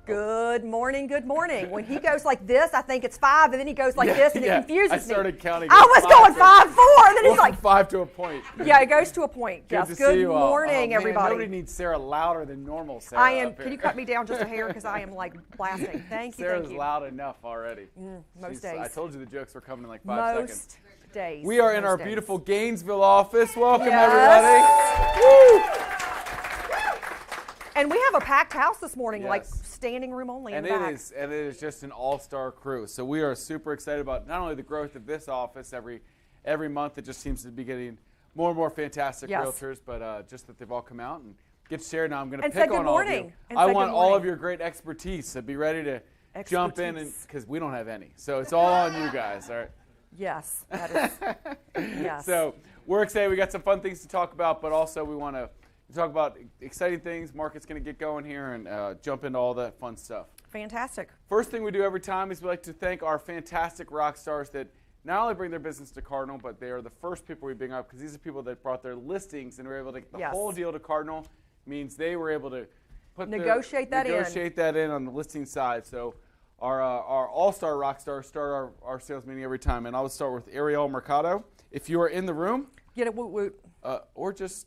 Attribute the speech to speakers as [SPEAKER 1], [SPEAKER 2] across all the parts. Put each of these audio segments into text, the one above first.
[SPEAKER 1] Good morning, good morning. When he goes like this, I think it's 5, and then he goes like this, and it confuses me.
[SPEAKER 2] I started counting.
[SPEAKER 1] I was going 5, 4, and then he's like
[SPEAKER 2] 5 to a point.
[SPEAKER 1] Yeah, it goes to a point.
[SPEAKER 2] Good
[SPEAKER 1] Yes.
[SPEAKER 2] to
[SPEAKER 1] Good
[SPEAKER 2] see you all.
[SPEAKER 1] morning, everybody.
[SPEAKER 2] Nobody needs Sarah louder than normal, Sarah.
[SPEAKER 1] I am. Can you cut me down just a hair because I am like blasting? Thank you.
[SPEAKER 2] Sarah's
[SPEAKER 1] thank you.
[SPEAKER 2] loud enough already.
[SPEAKER 1] Most days.
[SPEAKER 2] I told you the jokes were coming in like 5 seconds.
[SPEAKER 1] Most days.
[SPEAKER 2] We are in
[SPEAKER 1] most
[SPEAKER 2] our
[SPEAKER 1] days.
[SPEAKER 2] beautiful Gainesville office. Welcome,
[SPEAKER 1] Yes.
[SPEAKER 2] everybody. Woo!
[SPEAKER 1] And we have a packed house this morning, like
[SPEAKER 2] Yes.
[SPEAKER 1] standing room only
[SPEAKER 2] And
[SPEAKER 1] in the
[SPEAKER 2] it
[SPEAKER 1] back.
[SPEAKER 2] is just an all-star crew. So we are super excited about not only the growth of this office every month. It just seems to be getting more and more fantastic
[SPEAKER 1] Yes.
[SPEAKER 2] realtors, but just that they've all come out and get to share. Now I'm going to
[SPEAKER 1] And
[SPEAKER 2] pick
[SPEAKER 1] say good
[SPEAKER 2] on all of you.
[SPEAKER 1] morning. And
[SPEAKER 2] I
[SPEAKER 1] say
[SPEAKER 2] want
[SPEAKER 1] good
[SPEAKER 2] all of
[SPEAKER 1] morning.
[SPEAKER 2] your great expertise. So be ready to jump in,
[SPEAKER 1] Expertise.
[SPEAKER 2] because we don't have any. So it's all on you guys. All right.
[SPEAKER 1] Yes, that is. Yes.
[SPEAKER 2] So we're excited. We got some fun things to talk about, but also we want to talk about exciting things. Market's going to get going here and jump into all that fun stuff.
[SPEAKER 1] Fantastic.
[SPEAKER 2] First thing we do every time is we like to thank our fantastic rock stars that not only bring their business to Cardinal, but they are the first people we bring up, because these are people that brought their listings and were able to get the
[SPEAKER 1] Yes.
[SPEAKER 2] whole deal to Cardinal. Means they were able to
[SPEAKER 1] Negotiate that
[SPEAKER 2] in on the listing side. So our all-star rock stars start our sales meeting every time, and I would start with Ariel Mercado. If you are in the room,
[SPEAKER 1] Get a woot woot.
[SPEAKER 2] or just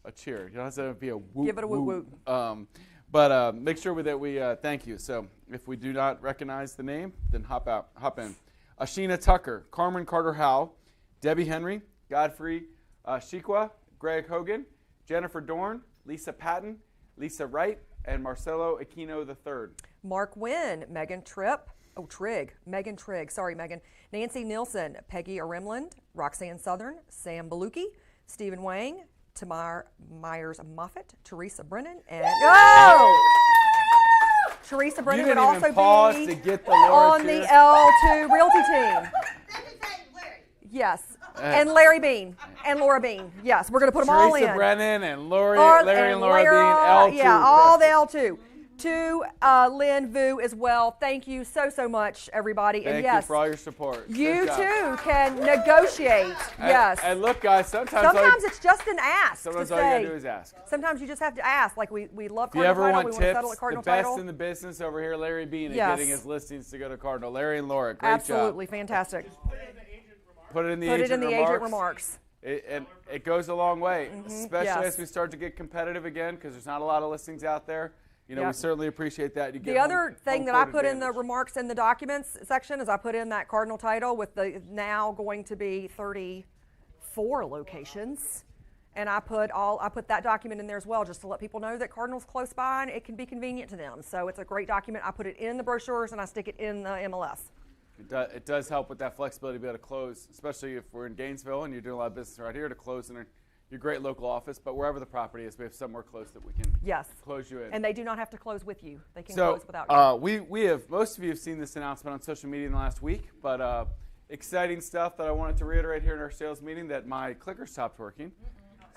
[SPEAKER 2] a cheer. You don't have to be a woot.
[SPEAKER 1] Give it a woot woot.
[SPEAKER 2] But make sure that we thank you. So if we do not recognize the name, then hop in. Ashina Tucker, Carmen Carter Howe, Debbie Henry, Godfrey Shikwa, Greg Hogan, Jennifer Dorn, Lisa Patton, Lisa Wright, and Marcelo Aquino III.
[SPEAKER 1] Mark Wynn, Megan Megan Trigg, sorry Megan, Nancy Nielsen, Peggy Arimland, Roxanne Southern, Sam Baluki, Stephen Wang, Tamar Myers Moffett, Teresa Brennan, and Teresa Brennan
[SPEAKER 2] You
[SPEAKER 1] would
[SPEAKER 2] didn't
[SPEAKER 1] also
[SPEAKER 2] even pause
[SPEAKER 1] be
[SPEAKER 2] to get the Laura
[SPEAKER 1] on the
[SPEAKER 2] cheers.
[SPEAKER 1] L2 Realty team. Yes, and Larry Bean and Laura Bean. Yes, we're going to put them all in.
[SPEAKER 2] Teresa Brennan and Larry and Laura
[SPEAKER 1] Laura,
[SPEAKER 2] Bean, L2.
[SPEAKER 1] Yeah, all the L2. To Lynn Vu as well. Thank you so much, everybody.
[SPEAKER 2] Thank
[SPEAKER 1] and yes,
[SPEAKER 2] you for all your support.
[SPEAKER 1] you
[SPEAKER 2] Good job.
[SPEAKER 1] too can negotiate. Yes.
[SPEAKER 2] And look, guys, sometimes
[SPEAKER 1] it's just an ask.
[SPEAKER 2] Sometimes
[SPEAKER 1] to
[SPEAKER 2] all you
[SPEAKER 1] say.
[SPEAKER 2] gotta do is ask.
[SPEAKER 1] Sometimes you just have to ask. Like we love
[SPEAKER 2] If you
[SPEAKER 1] Cardinal
[SPEAKER 2] ever
[SPEAKER 1] Title.
[SPEAKER 2] want
[SPEAKER 1] We want to settle
[SPEAKER 2] tips,
[SPEAKER 1] at Cardinal
[SPEAKER 2] the best
[SPEAKER 1] Title.
[SPEAKER 2] in the business over here, Larry Bean,
[SPEAKER 1] Yes.
[SPEAKER 2] is getting his listings to go to Cardinal. Larry and Laura, great
[SPEAKER 1] Absolutely
[SPEAKER 2] job.
[SPEAKER 1] fantastic.
[SPEAKER 2] Put it in the
[SPEAKER 1] Put
[SPEAKER 2] agent
[SPEAKER 1] it in the
[SPEAKER 2] remarks.
[SPEAKER 1] agent remarks.
[SPEAKER 2] And it goes a long way, especially
[SPEAKER 1] Yes.
[SPEAKER 2] as we start to get competitive again, because there's not a lot of listings out there. We
[SPEAKER 1] Yep.
[SPEAKER 2] certainly appreciate that. You get
[SPEAKER 1] The other
[SPEAKER 2] home
[SPEAKER 1] thing that
[SPEAKER 2] court
[SPEAKER 1] I put in the
[SPEAKER 2] advantage.
[SPEAKER 1] remarks in the documents section is I put in that Cardinal Title with the now going to be 34 locations. And I put that document in there as well, just to let people know that Cardinal's close by and it can be convenient to them. So it's a great document. I put it in the brochures and I stick it in the MLS.
[SPEAKER 2] It does help with that flexibility to be able to close, especially if we're in Gainesville and you're doing a lot of business right here, to close in your great local office. But wherever the property is, we have somewhere close that we can close you in.
[SPEAKER 1] And they do not have to close with you. They can
[SPEAKER 2] So
[SPEAKER 1] close without you.
[SPEAKER 2] we have, most of you have seen this announcement on social media in the last week, but exciting stuff that I wanted to reiterate here in our sales meeting, that my clicker stopped working.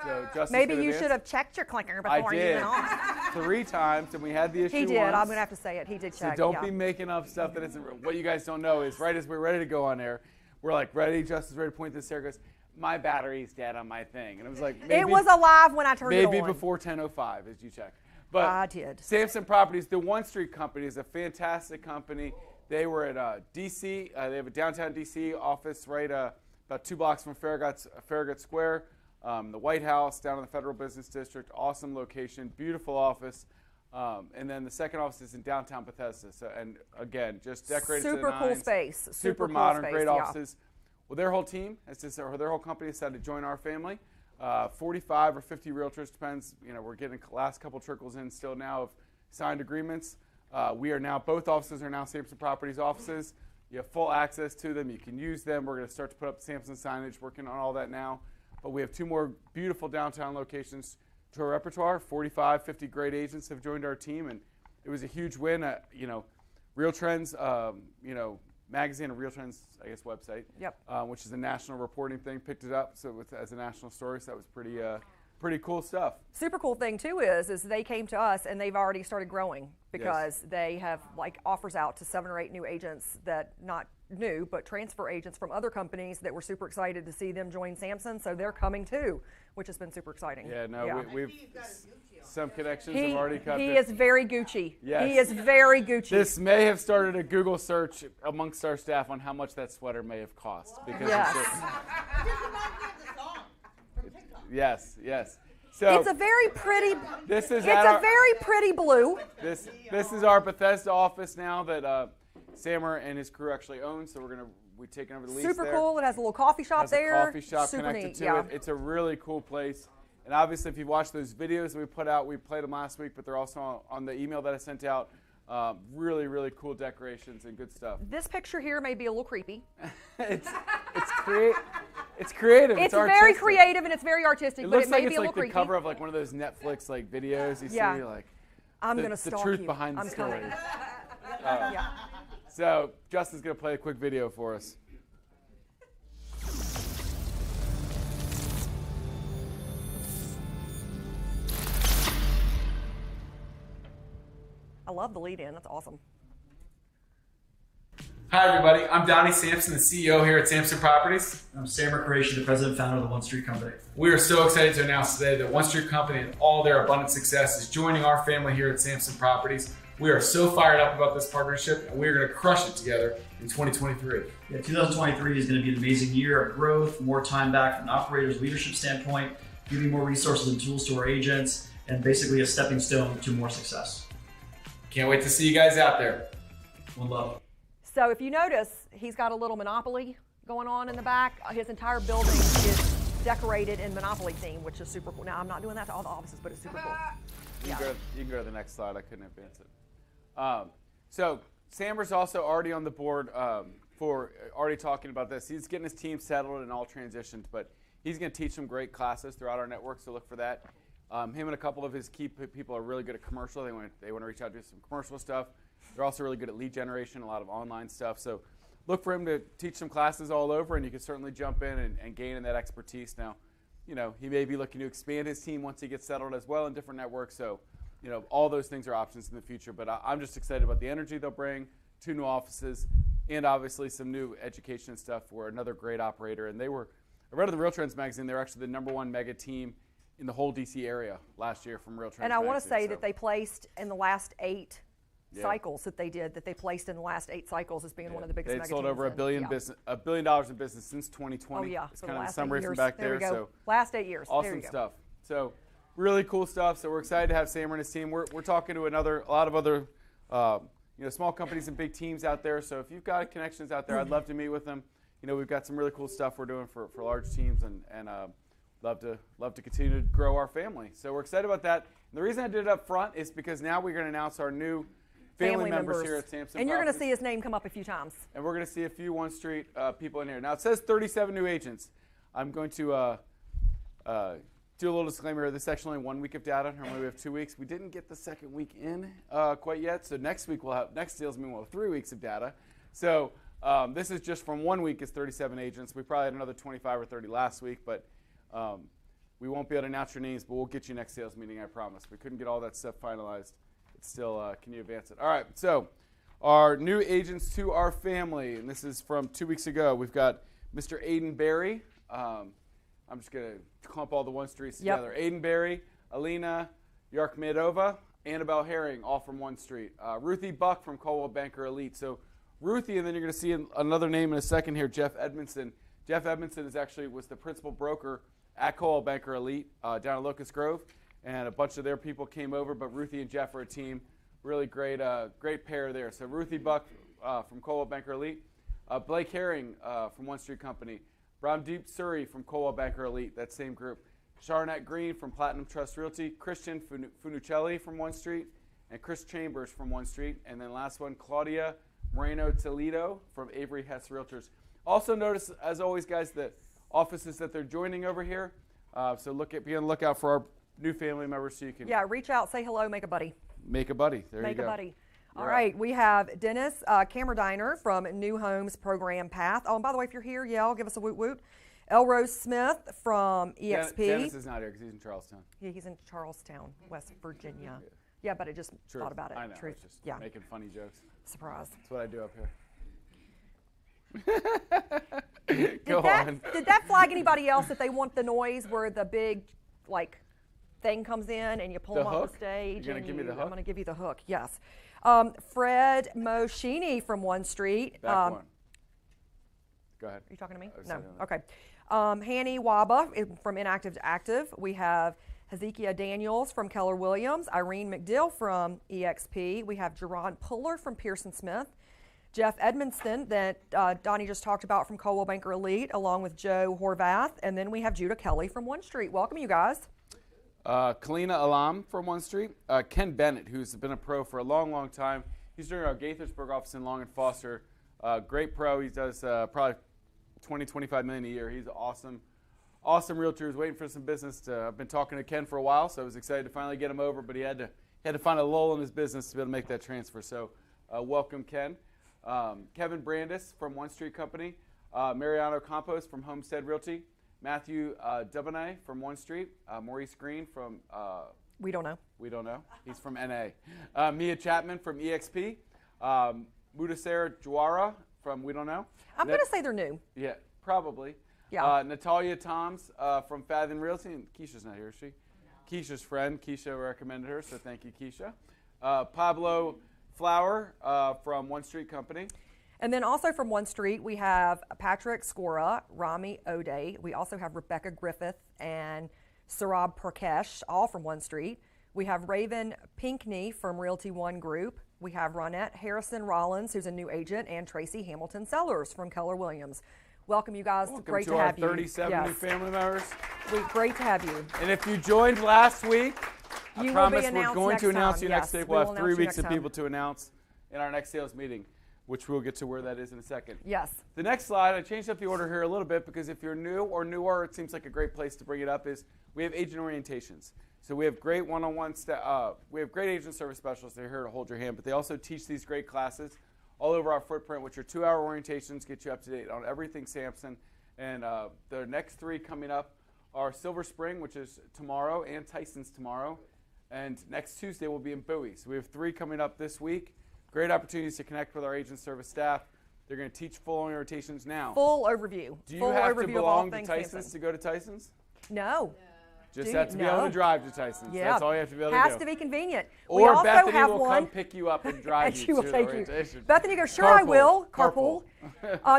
[SPEAKER 2] So Justin's
[SPEAKER 1] Maybe
[SPEAKER 2] gonna
[SPEAKER 1] you
[SPEAKER 2] advance.
[SPEAKER 1] should have checked your clicker
[SPEAKER 2] I
[SPEAKER 1] before you
[SPEAKER 2] did
[SPEAKER 1] went on.
[SPEAKER 2] 3 times, and we had the issue
[SPEAKER 1] He did.
[SPEAKER 2] once.
[SPEAKER 1] I'm going to have to say it. He did
[SPEAKER 2] So
[SPEAKER 1] check.
[SPEAKER 2] don't
[SPEAKER 1] yeah.
[SPEAKER 2] be making up stuff that isn't. What you guys don't know is right as we're ready to go on air, we're like ready. Justin's ready to point this. Sarah goes, "My battery's dead on my thing," and it was like maybe,
[SPEAKER 1] It was alive when I turned it on.
[SPEAKER 2] maybe before 10:05 as you check. But
[SPEAKER 1] I did.
[SPEAKER 2] Samson Properties, the One Street Company, is a fantastic company. They were at D.C. They have a downtown D.C. office right about 2 blocks from Farragut Square. The White House down in the Federal Business District, awesome location, beautiful office. And then the second office is in downtown Bethesda. So, and again, just decorated to the
[SPEAKER 1] Super cool
[SPEAKER 2] nines.
[SPEAKER 1] space.
[SPEAKER 2] Super
[SPEAKER 1] cool
[SPEAKER 2] modern,
[SPEAKER 1] space,
[SPEAKER 2] great
[SPEAKER 1] yeah.
[SPEAKER 2] offices. Well, their whole team, their whole company decided to join our family. 45 or 50 realtors, depends. We're getting the last couple trickles in still now of signed agreements. We are now, both offices are now Samson Properties offices. You have full access to them. You can use them. We're going to start to put up Samson signage, working on all that now. But we have 2 more beautiful downtown locations to our repertoire. 45, 50 great agents have joined our team, and it was a huge win. Real Trends, magazine, or Real Trends, I guess, website, which is a national reporting thing, picked it up as a national story. So that was pretty cool stuff.
[SPEAKER 1] Super cool thing too is they came to us and they've already started growing because they have offers out to 7 or 8 new agents that not new, but transfer agents from other companies that were super excited to see them join Samson. So they're coming too, which has been super exciting.
[SPEAKER 2] Yeah, no, we've some connections have already cut.
[SPEAKER 1] He is very Gucci.
[SPEAKER 2] Yes.
[SPEAKER 1] He is very Gucci.
[SPEAKER 2] This may have started a Google search amongst our staff on how much that sweater may have cost. Because
[SPEAKER 1] Yes.
[SPEAKER 2] Yes, yes. So
[SPEAKER 1] It's a very pretty.
[SPEAKER 2] this is
[SPEAKER 1] It's
[SPEAKER 2] at
[SPEAKER 1] a
[SPEAKER 2] our,
[SPEAKER 1] very pretty blue.
[SPEAKER 2] this is our Bethesda office now that Sammer and his crew actually own. So we're taking over the lease
[SPEAKER 1] Super
[SPEAKER 2] there.
[SPEAKER 1] cool. It has a little coffee shop
[SPEAKER 2] Has
[SPEAKER 1] there.
[SPEAKER 2] a coffee shop
[SPEAKER 1] Super
[SPEAKER 2] connected
[SPEAKER 1] neat.
[SPEAKER 2] to
[SPEAKER 1] Yeah.
[SPEAKER 2] it. It's a really cool place. And obviously, if you've watched those videos that we put out, we played them last week, but they're also on the email that I sent out. Really, really cool decorations and good stuff.
[SPEAKER 1] This picture here may be a little creepy.
[SPEAKER 2] It's creative.
[SPEAKER 1] It's
[SPEAKER 2] very
[SPEAKER 1] very creative and it's very artistic,
[SPEAKER 2] It
[SPEAKER 1] but
[SPEAKER 2] looks
[SPEAKER 1] it may
[SPEAKER 2] like
[SPEAKER 1] be
[SPEAKER 2] it's
[SPEAKER 1] a
[SPEAKER 2] like
[SPEAKER 1] little
[SPEAKER 2] the
[SPEAKER 1] creepy.
[SPEAKER 2] cover of like one of those Netflix like videos you
[SPEAKER 1] Yeah.
[SPEAKER 2] see, like
[SPEAKER 1] I'm
[SPEAKER 2] the
[SPEAKER 1] gonna stalk
[SPEAKER 2] truth
[SPEAKER 1] you.
[SPEAKER 2] behind the
[SPEAKER 1] I'm
[SPEAKER 2] story.
[SPEAKER 1] coming. Yeah.
[SPEAKER 2] So Justin's gonna play a quick video for us.
[SPEAKER 1] I love the lead-in. That's awesome.
[SPEAKER 3] Hi everybody, I'm Donnie Sampson, the CEO here at Samson Properties.
[SPEAKER 4] I'm Sammer Creation, the president and founder of the One Street Company.
[SPEAKER 3] We are so excited to announce today that One Street Company and all their abundant success is joining our family here at Samson Properties. We are so fired up about this partnership and we're going to crush it together in 2023.
[SPEAKER 4] Yeah, 2023 is going to be an amazing year of growth, more time back from an operator's leadership standpoint, giving more resources and tools to our agents, and basically a stepping stone to more success.
[SPEAKER 3] Can't wait to see you guys out there.
[SPEAKER 4] One love.
[SPEAKER 1] So if you notice, he's got a little Monopoly going on in the back. His entire building is decorated in Monopoly theme, which is super cool. Now, I'm not doing that to all the offices, but it's super cool.
[SPEAKER 2] You can go to the next slide. I couldn't advance it. So Sammer's also already on the board for already talking about this. He's getting his team settled and all transitioned, but he's going to teach some great classes throughout our network, so look for that. Him and a couple of his key people are really good at commercial. They want to reach out to do some commercial stuff. They're also really good at lead generation, a lot of online stuff. So look for him to teach some classes all over, and you can certainly jump in and gain in that expertise. Now, he may be looking to expand his team once he gets settled as well in different networks. So, all those things are options in the future. But I'm just excited about the energy they'll bring, 2 new offices, and obviously some new education stuff for another great operator. And I read in the Real Trends magazine, they're actually the #1 mega team in the whole DC area last year from Real Trends
[SPEAKER 1] And I want to
[SPEAKER 2] magazine,
[SPEAKER 1] say that they placed in the last 8
[SPEAKER 2] Yeah.
[SPEAKER 1] cycles that they placed in the last 8 cycles as being one of the biggest
[SPEAKER 2] They'd
[SPEAKER 1] mega
[SPEAKER 2] sold
[SPEAKER 1] teams
[SPEAKER 2] over
[SPEAKER 1] in-
[SPEAKER 2] $1 billion in business since 2020.
[SPEAKER 1] Oh yeah,
[SPEAKER 2] It's
[SPEAKER 1] for
[SPEAKER 2] kind
[SPEAKER 1] the
[SPEAKER 2] of the
[SPEAKER 1] last 8
[SPEAKER 2] summary
[SPEAKER 1] years.
[SPEAKER 2] from back
[SPEAKER 1] there we go.
[SPEAKER 2] So
[SPEAKER 1] Last 8 years. There
[SPEAKER 2] awesome
[SPEAKER 1] you go.
[SPEAKER 2] stuff. So really cool stuff. So we're excited to have Sammer and his team. We're talking to a lot of other small companies and big teams out there. So if you've got connections out there, I'd love to meet with them. We've got some really cool stuff we're doing for large teams and love to continue to grow our family. So we're excited about that. And the reason I did it up front is because now we're going to announce our new family members here at Samson
[SPEAKER 1] And you're going to
[SPEAKER 2] Properties.
[SPEAKER 1] see his name come up a few times.
[SPEAKER 2] And we're going to see a few One Street people in here. Now, it says 37 new agents. I'm going to do a little disclaimer here. This is actually only 1 week of data. Normally we have 2 weeks. We didn't get the second week in quite yet. So next sales meeting we'll have 3 weeks of data. So this is just from 1 week is 37 agents. We probably had another 25 or 30 last week, but we won't be able to announce your names, but we'll get you next sales meeting, I promise. We couldn't get all that stuff finalized. It's still, can you advance it? All right, so our new agents to our family, and this is from 2 weeks ago. We've got Mr. Aiden Berry. I'm just going to clump all the One Streets together. Aiden Berry, Alina Yarkmedova, Annabelle Herring, all from One Street. Ruthie Buck from Coldwell Banker Elite. So Ruthie, and then you're going to see another name in a second here, Jeff Edmondson. Jeff Edmondson was the principal broker at Coldwell Banker Elite down at Locust Grove, and a bunch of their people came over, but Ruthie and Jeff are a team. Really great pair there. So Ruthie Buck from Coldwell Banker Elite, Blake Herring from One Street Company, Bromdeep Suri from Coldwell Banker Elite, that same group, Charnette Green from Platinum Trust Realty, Christian Funucelli from One Street, and Chris Chambers from One Street, and then last one, Claudia Moreno Toledo from Avery Hess Realtors. Also notice, as always, guys, the offices that they're joining over here. So be on the lookout for our new family members so you can
[SPEAKER 1] reach out, say hello, make a buddy.
[SPEAKER 2] make a buddy. There you go.
[SPEAKER 1] Make a buddy. All
[SPEAKER 2] You're
[SPEAKER 1] right, we have Dennis Cammerdiner from New Homes Program Path. Oh, and by the way, if you're here, give us a woot woot. Elrose Smith from EXP.
[SPEAKER 2] Dennis is not here because he's in Charlestown.
[SPEAKER 1] Yeah, he's in Charlestown, West Virginia. Yeah, but I just
[SPEAKER 2] True.
[SPEAKER 1] thought about it.
[SPEAKER 2] I know.
[SPEAKER 1] Truth.
[SPEAKER 2] I was just
[SPEAKER 1] Yeah.
[SPEAKER 2] making funny jokes.
[SPEAKER 1] Surprise.
[SPEAKER 2] That's what I do up here.
[SPEAKER 1] Did
[SPEAKER 2] Go
[SPEAKER 1] that,
[SPEAKER 2] on.
[SPEAKER 1] Did that flag anybody else that they want the noise where the big, like, thing comes in and you pull
[SPEAKER 2] The
[SPEAKER 1] them off
[SPEAKER 2] hook?
[SPEAKER 1] the stage.
[SPEAKER 2] You're gonna give me the
[SPEAKER 1] I'm
[SPEAKER 2] hook?
[SPEAKER 1] going to give you the hook, yes. Fred Moschini from 1 Street.
[SPEAKER 2] Back one. Go ahead.
[SPEAKER 1] Are you talking to me?
[SPEAKER 2] I was
[SPEAKER 1] No.
[SPEAKER 2] saying that.
[SPEAKER 1] Okay. Hanny Waba from Inactive to Active. We have Hezekiah Daniels from Keller Williams. Irene McDill from EXP. We have Jerron Puller from Pearson Smith. Jeff Edmonston that Donnie just talked about from Coldwell Banker Elite, along with Joe Horvath. And then we have Judah Kelly from 1 Street. Welcome, you guys.
[SPEAKER 2] Kalina Alam from 1 Street. Ken Bennett, who's been a pro for a long, long time. He's doing our Gaithersburg office in Long and Foster. Great pro. He does probably 20, 25 million a year. He's awesome. Awesome realtor. Who's waiting for some business. I've been talking to Ken for a while, so I was excited to finally get him over, but he had to find a lull in his business to be able to make that transfer. So welcome, Ken. Kevin Brandis from 1 Street Company. Mariano Campos from Homestead Realty. Matthew Dubonnet from 1 Street. Maurice Green from
[SPEAKER 1] We don't know.
[SPEAKER 2] We don't know. He's from NA. Mia Chapman from EXP. Mudasser Jawara from We Don't Know.
[SPEAKER 1] I'm going to say they're new.
[SPEAKER 2] Yeah, probably.
[SPEAKER 1] Yeah.
[SPEAKER 2] Natalia Toms from Fathom Realty. And Keisha's not here, is she? No. Keisha's friend. Keisha recommended her, so thank you, Keisha. Pablo Flower from 1 Street Company.
[SPEAKER 1] And then also from 1 Street, we have Patrick Scora, Rami O'Day. We also have Rebecca Griffith and Sarab Prakash, all from 1 Street. We have Raven Pinkney from Realty One Group. We have Ronette Harrison Rollins, who's a new agent, and Tracy Hamilton Sellers from Keller Williams. Welcome, you guys.
[SPEAKER 2] Welcome
[SPEAKER 1] great
[SPEAKER 2] to
[SPEAKER 1] to
[SPEAKER 2] our
[SPEAKER 1] have you.
[SPEAKER 2] 37 new family members.
[SPEAKER 1] Great to have you.
[SPEAKER 2] And if you joined last week, I
[SPEAKER 1] You will
[SPEAKER 2] promise
[SPEAKER 1] be
[SPEAKER 2] we're
[SPEAKER 1] announced
[SPEAKER 2] going
[SPEAKER 1] next
[SPEAKER 2] to announce
[SPEAKER 1] time.
[SPEAKER 2] you
[SPEAKER 1] Yes,
[SPEAKER 2] next week.
[SPEAKER 1] we
[SPEAKER 2] We'll
[SPEAKER 1] will
[SPEAKER 2] have
[SPEAKER 1] announce
[SPEAKER 2] 3
[SPEAKER 1] you
[SPEAKER 2] weeks
[SPEAKER 1] next
[SPEAKER 2] of
[SPEAKER 1] time.
[SPEAKER 2] people to announce in our next sales meeting, which we'll get to where that is in a second.
[SPEAKER 1] Yes.
[SPEAKER 2] The next slide, I changed up the order here a little bit because if you're new or newer, it seems like a great place to bring it up, is we have agent orientations. So we have great one-on-one we have great agent service specialists that are here to hold your hand, but they also teach these great classes all over our footprint, which are 2-hour orientations, get you up to date on everything Samson. And the next 3 coming up are Silver Spring, which is tomorrow, and Tyson's tomorrow. And next Tuesday will be in Bowie. So we have 3 coming up this week. Great opportunities to connect with our agent service staff. They're going to teach full orientations now.
[SPEAKER 1] Full overview.
[SPEAKER 2] Do you
[SPEAKER 1] full
[SPEAKER 2] have
[SPEAKER 1] overview
[SPEAKER 2] to
[SPEAKER 1] of all
[SPEAKER 2] belong to
[SPEAKER 1] things
[SPEAKER 2] Tyson's
[SPEAKER 1] Samson.
[SPEAKER 2] to go to Tyson's?
[SPEAKER 1] No.
[SPEAKER 2] Just
[SPEAKER 1] Do
[SPEAKER 2] have to be
[SPEAKER 1] you?
[SPEAKER 2] able
[SPEAKER 1] No.
[SPEAKER 2] to drive to Tyson's.
[SPEAKER 1] Yeah.
[SPEAKER 2] That's all you have to be able to
[SPEAKER 1] Has
[SPEAKER 2] do.
[SPEAKER 1] to be convenient. We
[SPEAKER 2] Or
[SPEAKER 1] also
[SPEAKER 2] Bethany
[SPEAKER 1] have
[SPEAKER 2] will
[SPEAKER 1] one.
[SPEAKER 2] come pick you up and drive
[SPEAKER 1] And
[SPEAKER 2] you
[SPEAKER 1] she will
[SPEAKER 2] to the
[SPEAKER 1] take you.
[SPEAKER 2] orientation.
[SPEAKER 1] Bethany goes, sure I will.
[SPEAKER 2] Carpool.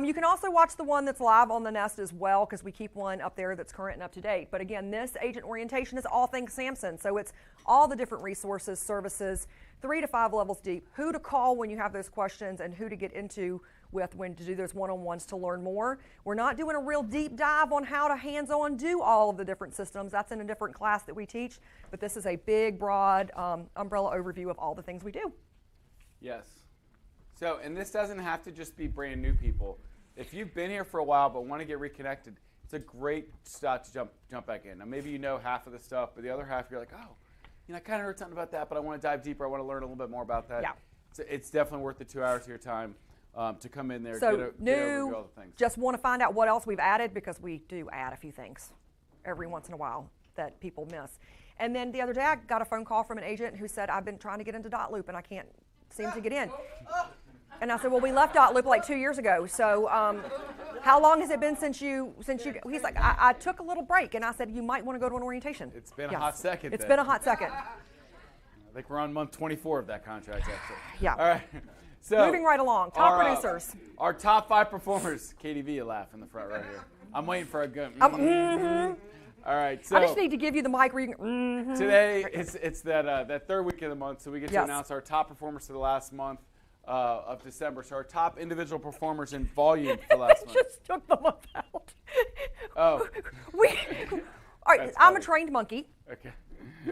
[SPEAKER 1] You can also watch the one that's live on the Nest as well, because we keep one up there that's current and up to date. But again, this agent orientation is all things Samson. So it's all the different resources, services, 3 to 5 levels deep, who to call when you have those questions, and who to get into with when to do those one-on-ones to learn more. We're not doing a real deep dive on how to hands-on do all of the different systems. That's in a different class that we teach. But this is a big, broad umbrella overview of all the things we do.
[SPEAKER 2] Yes. So, and this doesn't have to just be brand new people. If you've been here for a while but want to get reconnected, it's a great spot to jump back in. Now, maybe you know half of the stuff, but the other half you're like, oh, I kind of heard something about that, but I want to dive deeper. I want to learn a little bit more about that.
[SPEAKER 1] Yeah.
[SPEAKER 2] So it's definitely worth the 2 hours of your time to come in there,
[SPEAKER 1] So
[SPEAKER 2] get over
[SPEAKER 1] new,
[SPEAKER 2] all the things.
[SPEAKER 1] just want to find out what else we've added, because we do add a few things every once in a while that people miss. And then the other day I got a phone call from an agent who said, I've been trying to get into Dot Loop and I can't seem to get in. And I said, well, we left Dot Loop like 2 years ago. So how long has it been since you, he's like, I took a little break. And I said, you might want to go to an orientation.
[SPEAKER 2] It's been a hot second.
[SPEAKER 1] It's
[SPEAKER 2] then.
[SPEAKER 1] been a hot second.
[SPEAKER 2] I think we're on month 24 of that contract, actually.
[SPEAKER 1] Yeah.
[SPEAKER 2] All right. So
[SPEAKER 1] Moving right along, top
[SPEAKER 2] our,
[SPEAKER 1] producers.
[SPEAKER 2] Our top 5 performers. KDV, you laugh in the front right here. I'm waiting for a good. All right. So
[SPEAKER 1] I just need to give you the mic where you can,
[SPEAKER 2] today it's that third week of the month, so we get to
[SPEAKER 1] Yes.
[SPEAKER 2] announce our top performers for the last month of December. So our top individual performers in volume for the last month.
[SPEAKER 1] just took the month out.
[SPEAKER 2] Oh.
[SPEAKER 1] All right,
[SPEAKER 2] That's
[SPEAKER 1] I'm a
[SPEAKER 2] funny.
[SPEAKER 1] trained monkey.
[SPEAKER 2] Okay.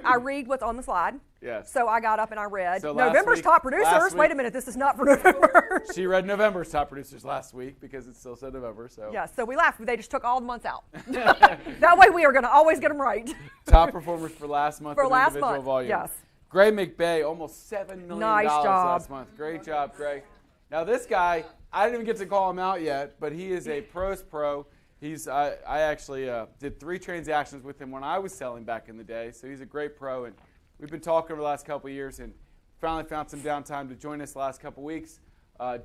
[SPEAKER 1] I read what's on the slide.
[SPEAKER 2] Yes.
[SPEAKER 1] So I got up and I read
[SPEAKER 2] So last
[SPEAKER 1] November's
[SPEAKER 2] week-
[SPEAKER 1] top
[SPEAKER 2] last
[SPEAKER 1] producers. Wait
[SPEAKER 2] week-
[SPEAKER 1] a minute, this is not for November.
[SPEAKER 2] She read November's top producers last week because it still said November. So
[SPEAKER 1] Yeah, so we laughed. They just took all the months out. That way we are going to always get them right.
[SPEAKER 2] top performers for last month
[SPEAKER 1] For
[SPEAKER 2] in
[SPEAKER 1] last
[SPEAKER 2] individual
[SPEAKER 1] month,
[SPEAKER 2] volume.
[SPEAKER 1] yes.
[SPEAKER 2] Gray McBay, almost $7 million
[SPEAKER 1] Nice job.
[SPEAKER 2] last month. Great job, Gray. Now this guy, I didn't even get to call him out yet, but he is a pro's pro. I actually did 3 transactions with him when I was selling back in the day, so he's a great pro. And we've been talking over the last couple of years and finally found some downtime to join us the last couple of weeks.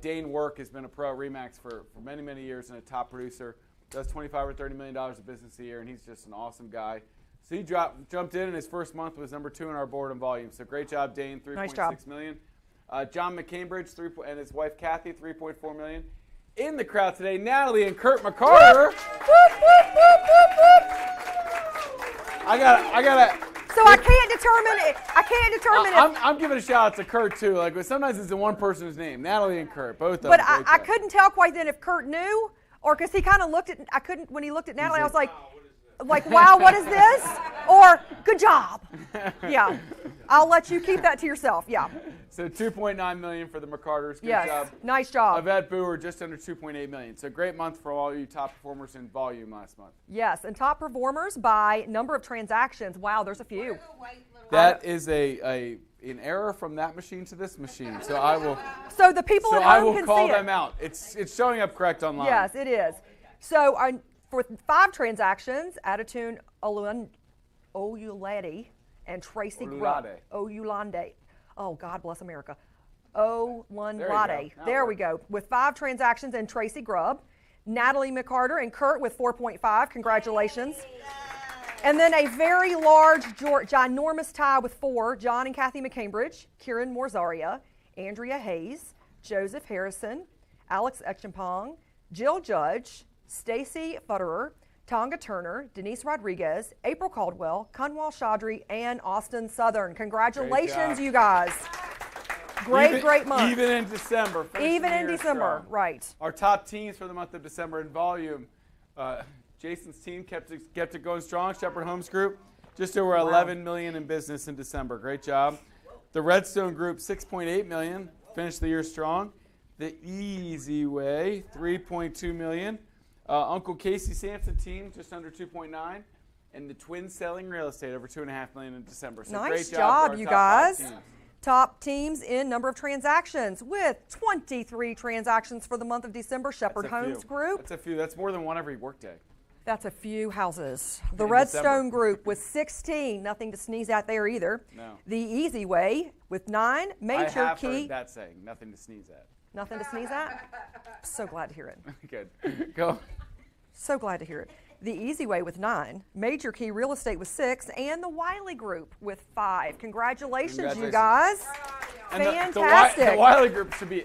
[SPEAKER 2] Dane Work has been a pro at RE/MAX for many, many years and a top producer. Does $25 or $30 million of business a year, and he's just an awesome guy. So he jumped in, and his first month was number 2 in our board in volume. So great job, Dane.
[SPEAKER 1] Nice job.
[SPEAKER 2] $3.6 million. John McCambridge, and his wife Kathy, $3.4 million. In the crowd today, Natalie and Kurt McCarter. I gotta.
[SPEAKER 1] So I can't determine it. I can't determine it.
[SPEAKER 2] I'm giving a shout out to Kurt too. Like sometimes it's in one person's name, Natalie and Kurt, both of them.
[SPEAKER 1] But I couldn't tell quite then if Kurt knew, or because he kind of looked at. I couldn't when he looked at Natalie. I was like, wow, what is this? Or good job. Yeah, I'll let you keep that to yourself. Yeah.
[SPEAKER 2] So $2.9 million for the McCarters. Good
[SPEAKER 1] Yes,
[SPEAKER 2] job.
[SPEAKER 1] nice job.
[SPEAKER 2] Yvette Boer just under $2.8 million. So great month for all you top performers in volume last month.
[SPEAKER 1] Yes, and top performers by number of transactions. Wow, there's a few.
[SPEAKER 2] That is an error from that machine to this machine. So I will.
[SPEAKER 1] So the people at
[SPEAKER 2] I
[SPEAKER 1] home
[SPEAKER 2] will
[SPEAKER 1] can
[SPEAKER 2] call
[SPEAKER 1] see
[SPEAKER 2] them
[SPEAKER 1] it.
[SPEAKER 2] out. It's showing up correct online.
[SPEAKER 1] Yes, it is. So for 5 transactions, Atatune Oyulade and Tracy Grubb. Oyulande. Oh, God bless America. Oyulande. There we go. With 5 transactions and Tracy Grubb. Natalie McCarter and Kurt with 4.5. Congratulations. And then a very large, ginormous tie with 4. John and Kathy McCambridge, Kieran Morzaria, Andrea Hayes, Joseph Harrison, Alex Etchimpong, Jill Judge, Stacy Futterer, Tonga Turner, Denise Rodriguez, April Caldwell, Kunwal Chaudhry, and Austin Southern. Congratulations, you guys. Great month.
[SPEAKER 2] Even in December.
[SPEAKER 1] Even in December, right.
[SPEAKER 2] Our top teams for the month of December in volume. Jason's team kept it going strong. Shepherd Homes Group, just over $11 million in business in December. Great job. The Redstone Group, $6.8 million. Finished the year strong. The Easy Way, $3.2 million. Uncle Casey Sampson team, just under 2.9, and the Twins Selling Real Estate, over $2.5 million in December. So
[SPEAKER 1] Nice
[SPEAKER 2] great
[SPEAKER 1] job,
[SPEAKER 2] for
[SPEAKER 1] you
[SPEAKER 2] our
[SPEAKER 1] guys.
[SPEAKER 2] top 5 teams.
[SPEAKER 1] Top teams in number of transactions with 23 transactions for the month of December. Shepherd Homes Group.
[SPEAKER 2] That's a few. That's more than one every workday.
[SPEAKER 1] That's a few houses. The
[SPEAKER 2] In
[SPEAKER 1] Redstone
[SPEAKER 2] December.
[SPEAKER 1] Group with 16. Nothing to sneeze at there either.
[SPEAKER 2] No.
[SPEAKER 1] The Easy Way with 9. Major
[SPEAKER 2] I have
[SPEAKER 1] Key.
[SPEAKER 2] heard that saying, nothing to sneeze at.
[SPEAKER 1] Nothing to sneeze at? So glad to hear it.
[SPEAKER 2] Good. Go.
[SPEAKER 1] So glad to hear it. The Easy Way with 9, Major Key Real Estate with 6, and the Wiley Group with 5. Congratulations, you guys.
[SPEAKER 2] And
[SPEAKER 1] Fantastic.
[SPEAKER 2] The Wiley Group should be.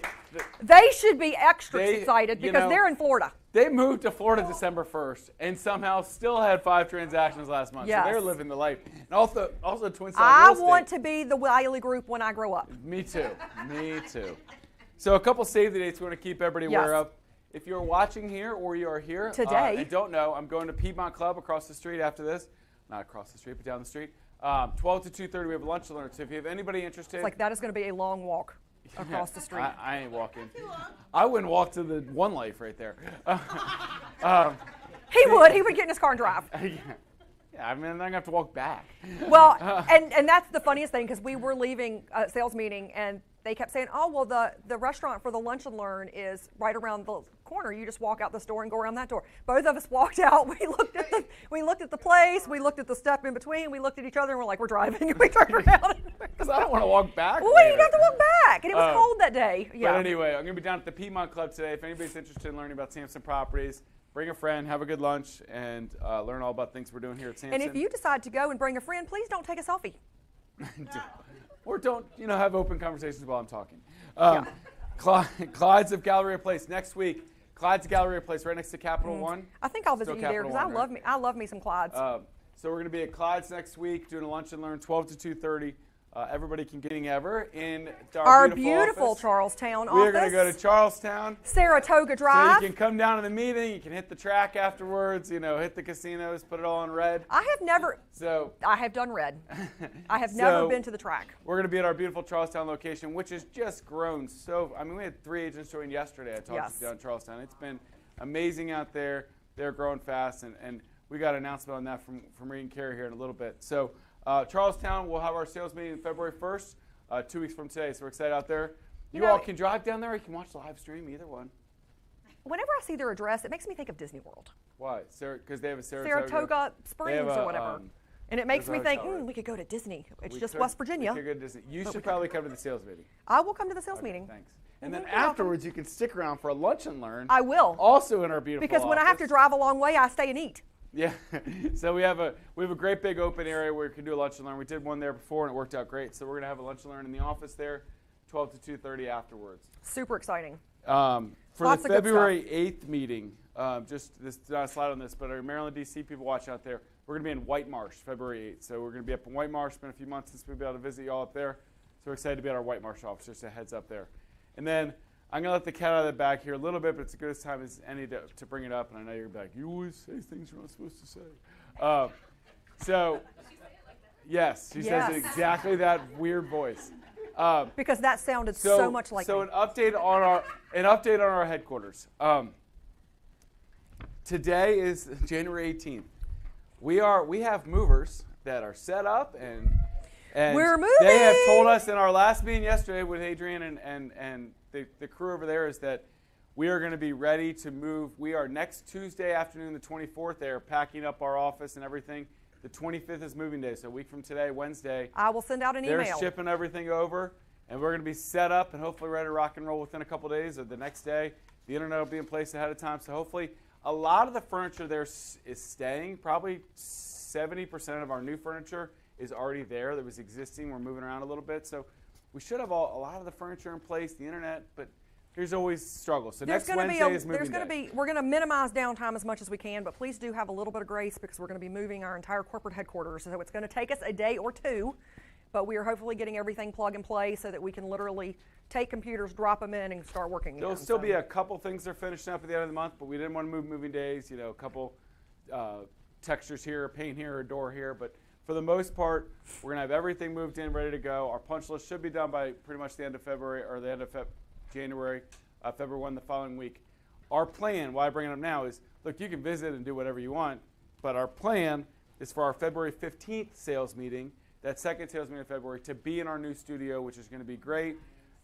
[SPEAKER 1] They should be extra excited because they're in Florida.
[SPEAKER 2] They moved to Florida December 1st and somehow still had 5 transactions last month.
[SPEAKER 1] Yes.
[SPEAKER 2] So they're living the life. And also Twin Selling
[SPEAKER 1] I
[SPEAKER 2] Real Estate.
[SPEAKER 1] want to be the Wiley Group when I grow up.
[SPEAKER 2] Me too. Me too. So a couple save the dates we want to keep everybody aware of. If you're watching here or you are here
[SPEAKER 1] today
[SPEAKER 2] and don't know, I'm going to Piedmont Club across the street after this. Not across the street, but down the street. 12 to 2:30, we have lunch to learn. So if you have anybody interested.
[SPEAKER 1] It's like that is going to be a long walk across the street.
[SPEAKER 2] I ain't walking. I wouldn't walk to the One Life right there.
[SPEAKER 1] He would get in his car and drive.
[SPEAKER 2] Yeah, I mean, I'm going to have to walk back.
[SPEAKER 1] Well, and that's the funniest thing because we were leaving a sales meeting and they kept saying, oh, well, the restaurant for the Lunch and Learn is right around the corner. You just walk out this door and go around that door. Both of us walked out. We looked at the place. We looked at the step in between. We looked at each other and we're like, we're driving. And we turned around.
[SPEAKER 2] Because I don't want to walk back.
[SPEAKER 1] Well, we didn't have to walk back. And it was cold that day. Yeah.
[SPEAKER 2] But anyway, I'm going to be down at the Piedmont Club today. If anybody's interested in learning about Samson Properties, bring a friend, have a good lunch, and learn all about things we're doing here at Samson.
[SPEAKER 1] And if you decide to go and bring a friend, please don't take a selfie.
[SPEAKER 2] Or don't, have open conversations while I'm talking. Clyde's of Galleria Place next week. Clyde's of Galleria Place right next to Capital One.
[SPEAKER 1] I think I'll visit you there because I love me some Clyde's.
[SPEAKER 2] So we're going to be at Clyde's next week doing a lunch and learn 12 to 2:30. Everybody can get ever in
[SPEAKER 1] our beautiful Charlestown office.
[SPEAKER 2] We're going to go to Charlestown.
[SPEAKER 1] Saratoga Drive.
[SPEAKER 2] So you can come down to the meeting. You can hit the track afterwards. Hit the casinos. Put it all in red.
[SPEAKER 1] I have done red. I have never been to the track.
[SPEAKER 2] We're going to be at our beautiful Charlestown location, which has just grown so. I mean, we had 3 agents join yesterday. I talked to down in Charlestown. It's been amazing out there. They're growing fast, and we got an announcement on that from Reed and Carey here in a little bit. So. Charlestown, we'll have our sales meeting February 1st, 2 weeks from today, so we're excited out there. You all can drive down there or you can watch the live stream, either one.
[SPEAKER 1] Whenever I see their address, it makes me think of Disney World.
[SPEAKER 2] Why? Because they have a Saratoga
[SPEAKER 1] Springs or whatever. And it makes me think, we could go to Disney. It's just West Virginia.
[SPEAKER 2] We could go to Disney. You should probably come to the sales meeting.
[SPEAKER 1] I will come to the sales meeting.
[SPEAKER 2] Thanks. And then afterwards, you can stick around for a lunch and learn.
[SPEAKER 1] I will.
[SPEAKER 2] Also in our beautiful
[SPEAKER 1] Because when I have to drive a long way, I stay and eat.
[SPEAKER 2] Yeah. So we have a great big open area where you can do a lunch and learn. We did one there before and it worked out great. So we're going to have a lunch and learn in the office there, 12 to 2:30 afterwards.
[SPEAKER 1] Super exciting.
[SPEAKER 2] For
[SPEAKER 1] Lots
[SPEAKER 2] the
[SPEAKER 1] of good
[SPEAKER 2] February 8th meeting, just this not a slide on this, but our Maryland, D.C. people watching out there, we're going to be in White Marsh February 8th. So we're going to be up in White Marsh. It's been a few months since we've been able to visit y'all up there. So we're excited to be at our White Marsh office. Just a heads up there. And then I'm going to let the cat out of the bag here a little bit, but it's as good as time as any to bring it up. And I know you're going to be like, you always say things you're not supposed to say. Yes, she says it exactly that weird voice.
[SPEAKER 1] Because that sounded so much like me.
[SPEAKER 2] an update on our headquarters. Today is January 18th. We have movers that are set up and
[SPEAKER 1] we're moving.
[SPEAKER 2] They have told us in our last meeting yesterday with Adrian and the crew over there is that we are going to be ready to move. We are next Tuesday afternoon, the 24th. They are packing up our office and everything. The 25th is moving day, so a week from today, Wednesday.
[SPEAKER 1] I will send out an email.
[SPEAKER 2] They're shipping everything over, and we're going to be set up and hopefully ready to rock and roll within a couple days or the next day. The internet will be in place ahead of time, so hopefully a lot of the furniture there is staying. Probably 70% of our new furniture is already there that was existing. We're moving around a little bit, so we should have a lot of the furniture in place, the internet, but there's always struggles. So next Wednesday is moving day.
[SPEAKER 1] We're going to minimize downtime as much as we can, but please do have a little bit of grace because we're going to be moving our entire corporate headquarters. So it's going to take us a day or two, but we are hopefully getting everything plug and play so that we can literally take computers, drop them in, and start working.
[SPEAKER 2] There'll still be a couple things they're finishing up at the end of the month, but we didn't want to move moving days. You know, a couple textures here, a paint here, a door here, but for the most part, we're going to have everything moved in, ready to go. Our punch list should be done by pretty much the end of February or the end of January, February 1 the following week. Our plan, why I bring it up now, is look, you can visit and do whatever you want, but our plan is for our February 15th sales meeting, that second sales meeting of February, to be in our new studio, which is going to be great.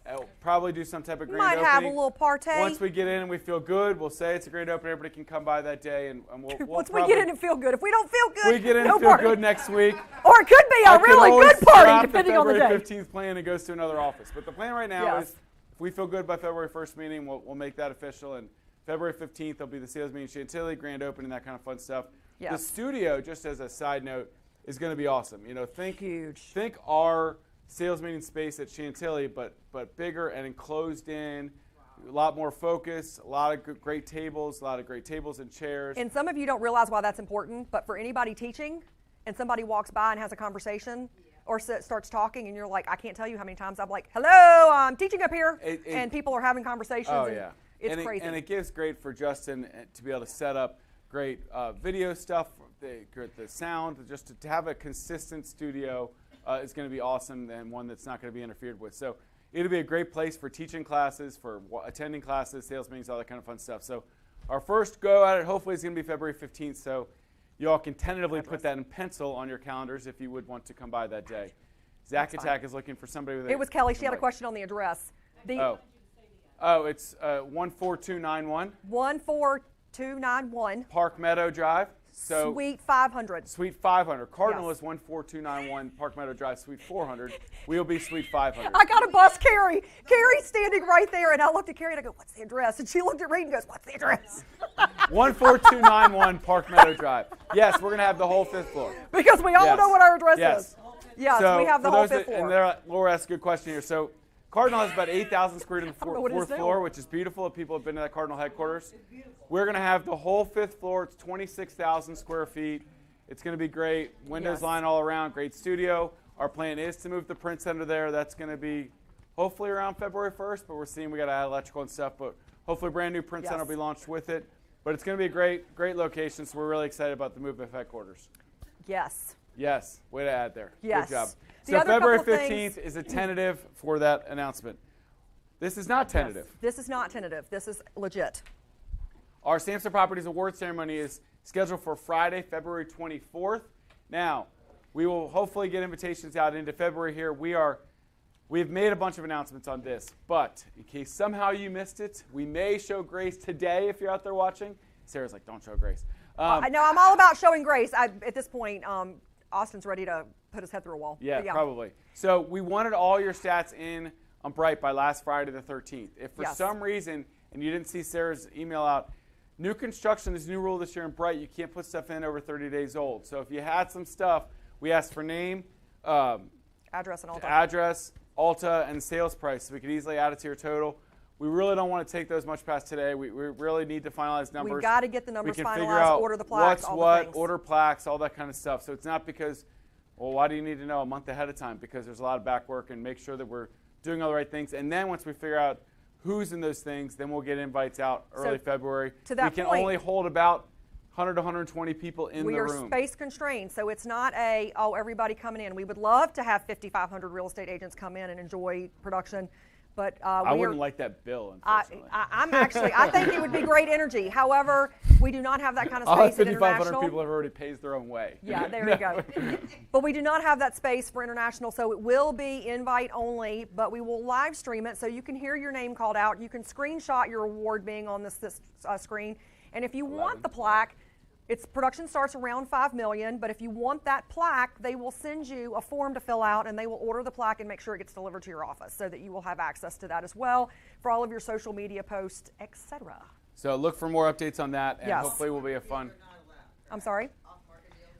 [SPEAKER 2] I'll probably do some type of grand opening.
[SPEAKER 1] Might have a little partay.
[SPEAKER 2] Once we get in and we feel good, we'll say it's a great opening. Everybody can come by that day, and we'll
[SPEAKER 1] Once we get in and feel good. If we don't feel good,
[SPEAKER 2] we get in
[SPEAKER 1] no
[SPEAKER 2] and feel
[SPEAKER 1] party.
[SPEAKER 2] good next week.
[SPEAKER 1] Or it could be a really good party, depending on the day.
[SPEAKER 2] February 15th plan and goes to another office. But the plan right now is, if we feel good by February 1st meeting, we'll make that official. And February 15th, there'll be the sales meeting in Chantilly, grand opening, that kind of fun stuff.
[SPEAKER 1] Yes.
[SPEAKER 2] The studio, just as a side note, is going to be awesome. You know, think
[SPEAKER 1] huge.
[SPEAKER 2] Our sales meeting space at Chantilly, but bigger and enclosed in, a lot more focus, a lot of great tables, and chairs.
[SPEAKER 1] And some of you don't realize why that's important, but for anybody teaching and somebody walks by and has a conversation or starts talking and you're like, I can't tell you how many times I'm like, hello, I'm teaching up here, and people are having conversations.
[SPEAKER 2] Oh, yeah.
[SPEAKER 1] It's crazy.
[SPEAKER 2] And it gives great for Justin to be able to set up great video stuff, the sound, just to have a consistent studio is going to be awesome, and one that's not going to be interfered with. So it'll be a great place for teaching classes, for attending classes, sales meetings, all that kind of fun stuff. So our first go at it hopefully is going to be February 15th. So you all can tentatively put that in pencil on your calendars if you would want to come by that day. Zack Attack is looking for somebody with
[SPEAKER 1] It was Kelly. She had a question on the address.
[SPEAKER 2] It's 14291.
[SPEAKER 1] 14291.
[SPEAKER 2] Park Meadow Drive. So
[SPEAKER 1] Suite 500.
[SPEAKER 2] Suite 500. Cardinal is 14291 Park Meadow Drive, Suite 400. We'll be Suite 500.
[SPEAKER 1] I got to bust Carrie. Carrie's standing right there, and I looked at Carrie and I go, what's the address? And she looked at Reed and goes, what's the address?
[SPEAKER 2] 14291 Park Meadow Drive. Yes, we're going to have the whole 5th floor.
[SPEAKER 1] Because we all know what our address is. Yes,
[SPEAKER 2] so
[SPEAKER 1] we have the whole 5th floor.
[SPEAKER 2] And Laura asked a good question here. So Cardinal has about 8,000 square feet on the 4th floor, which is beautiful if people have been to that Cardinal headquarters. We're going to have the whole 5th floor. It's 26,000 square feet. It's going to be great. Windows line all around. Great studio. Our plan is to move the print center there. That's going to be hopefully around February 1st, but we're seeing we got to add electrical and stuff. But hopefully a brand new print center will be launched with it. But it's going to be a great location, so we're really excited about the move of headquarters.
[SPEAKER 1] Yes.
[SPEAKER 2] Yes. Way to add there.
[SPEAKER 1] Yes.
[SPEAKER 2] Good job.
[SPEAKER 1] So
[SPEAKER 2] February 15th is a tentative for that announcement. This is not tentative.
[SPEAKER 1] Yes. This is not tentative. This is legit.
[SPEAKER 2] Our Samson Properties award ceremony is scheduled for Friday, February 24th. Now, we will hopefully get invitations out into February here. We've made a bunch of announcements on this, but in case somehow you missed it, we may show grace today if you're out there watching. Sarah's like, don't show grace.
[SPEAKER 1] No, I'm all about showing grace. At this point, Austin's ready to put his head through a wall.
[SPEAKER 2] Yeah, probably. So we wanted all your stats in on Bright by last Friday the 13th. If for some reason, and you didn't see Sarah's email out, New construction, this new rule this year in Bright, you can't put stuff in over 30 days old. So if you had some stuff, we asked for name,
[SPEAKER 1] Address and Alta.
[SPEAKER 2] address, Alta, and sales price, so we could easily add it to your total. We really don't want to take those much past today. We really need to finalize numbers.
[SPEAKER 1] We've got to get the numbers
[SPEAKER 2] we can
[SPEAKER 1] finalized,
[SPEAKER 2] figure out
[SPEAKER 1] order the plaques,
[SPEAKER 2] what's
[SPEAKER 1] all
[SPEAKER 2] what,
[SPEAKER 1] the things.
[SPEAKER 2] order plaques, all that kind of stuff. So it's not because, well, why do you need to know a month ahead of time? Because there's a lot of back work, and make sure that we're doing all the right things. And then once we figure out who's in those things, then we'll get invites out early February.
[SPEAKER 1] To that
[SPEAKER 2] we can
[SPEAKER 1] point,
[SPEAKER 2] only hold about 100 to 120 people in the room.
[SPEAKER 1] We are space constrained, so it's not everybody coming in. We would love to have 5,500 real estate agents come in and enjoy production, but
[SPEAKER 2] I wouldn't like that bill, unfortunately.
[SPEAKER 1] I think it would be great energy. However, we do not have that kind of
[SPEAKER 2] All
[SPEAKER 1] space at
[SPEAKER 2] 5,500
[SPEAKER 1] international.
[SPEAKER 2] people have already paved their own way.
[SPEAKER 1] Yeah, there you go. But we do not have that space for international, so it will be invite only, but we will live stream it so you can hear your name called out. You can screenshot your award being on this screen. And if you want the plaque, its production starts around $5 million, but if you want that plaque, they will send you a form to fill out, and they will order the plaque and make sure it gets delivered to your office so that you will have access to that as well for all of your social media posts, etc.
[SPEAKER 2] So look for more updates on that, and
[SPEAKER 1] Yes.
[SPEAKER 2] hopefully we'll be a fun.
[SPEAKER 1] I'm sorry?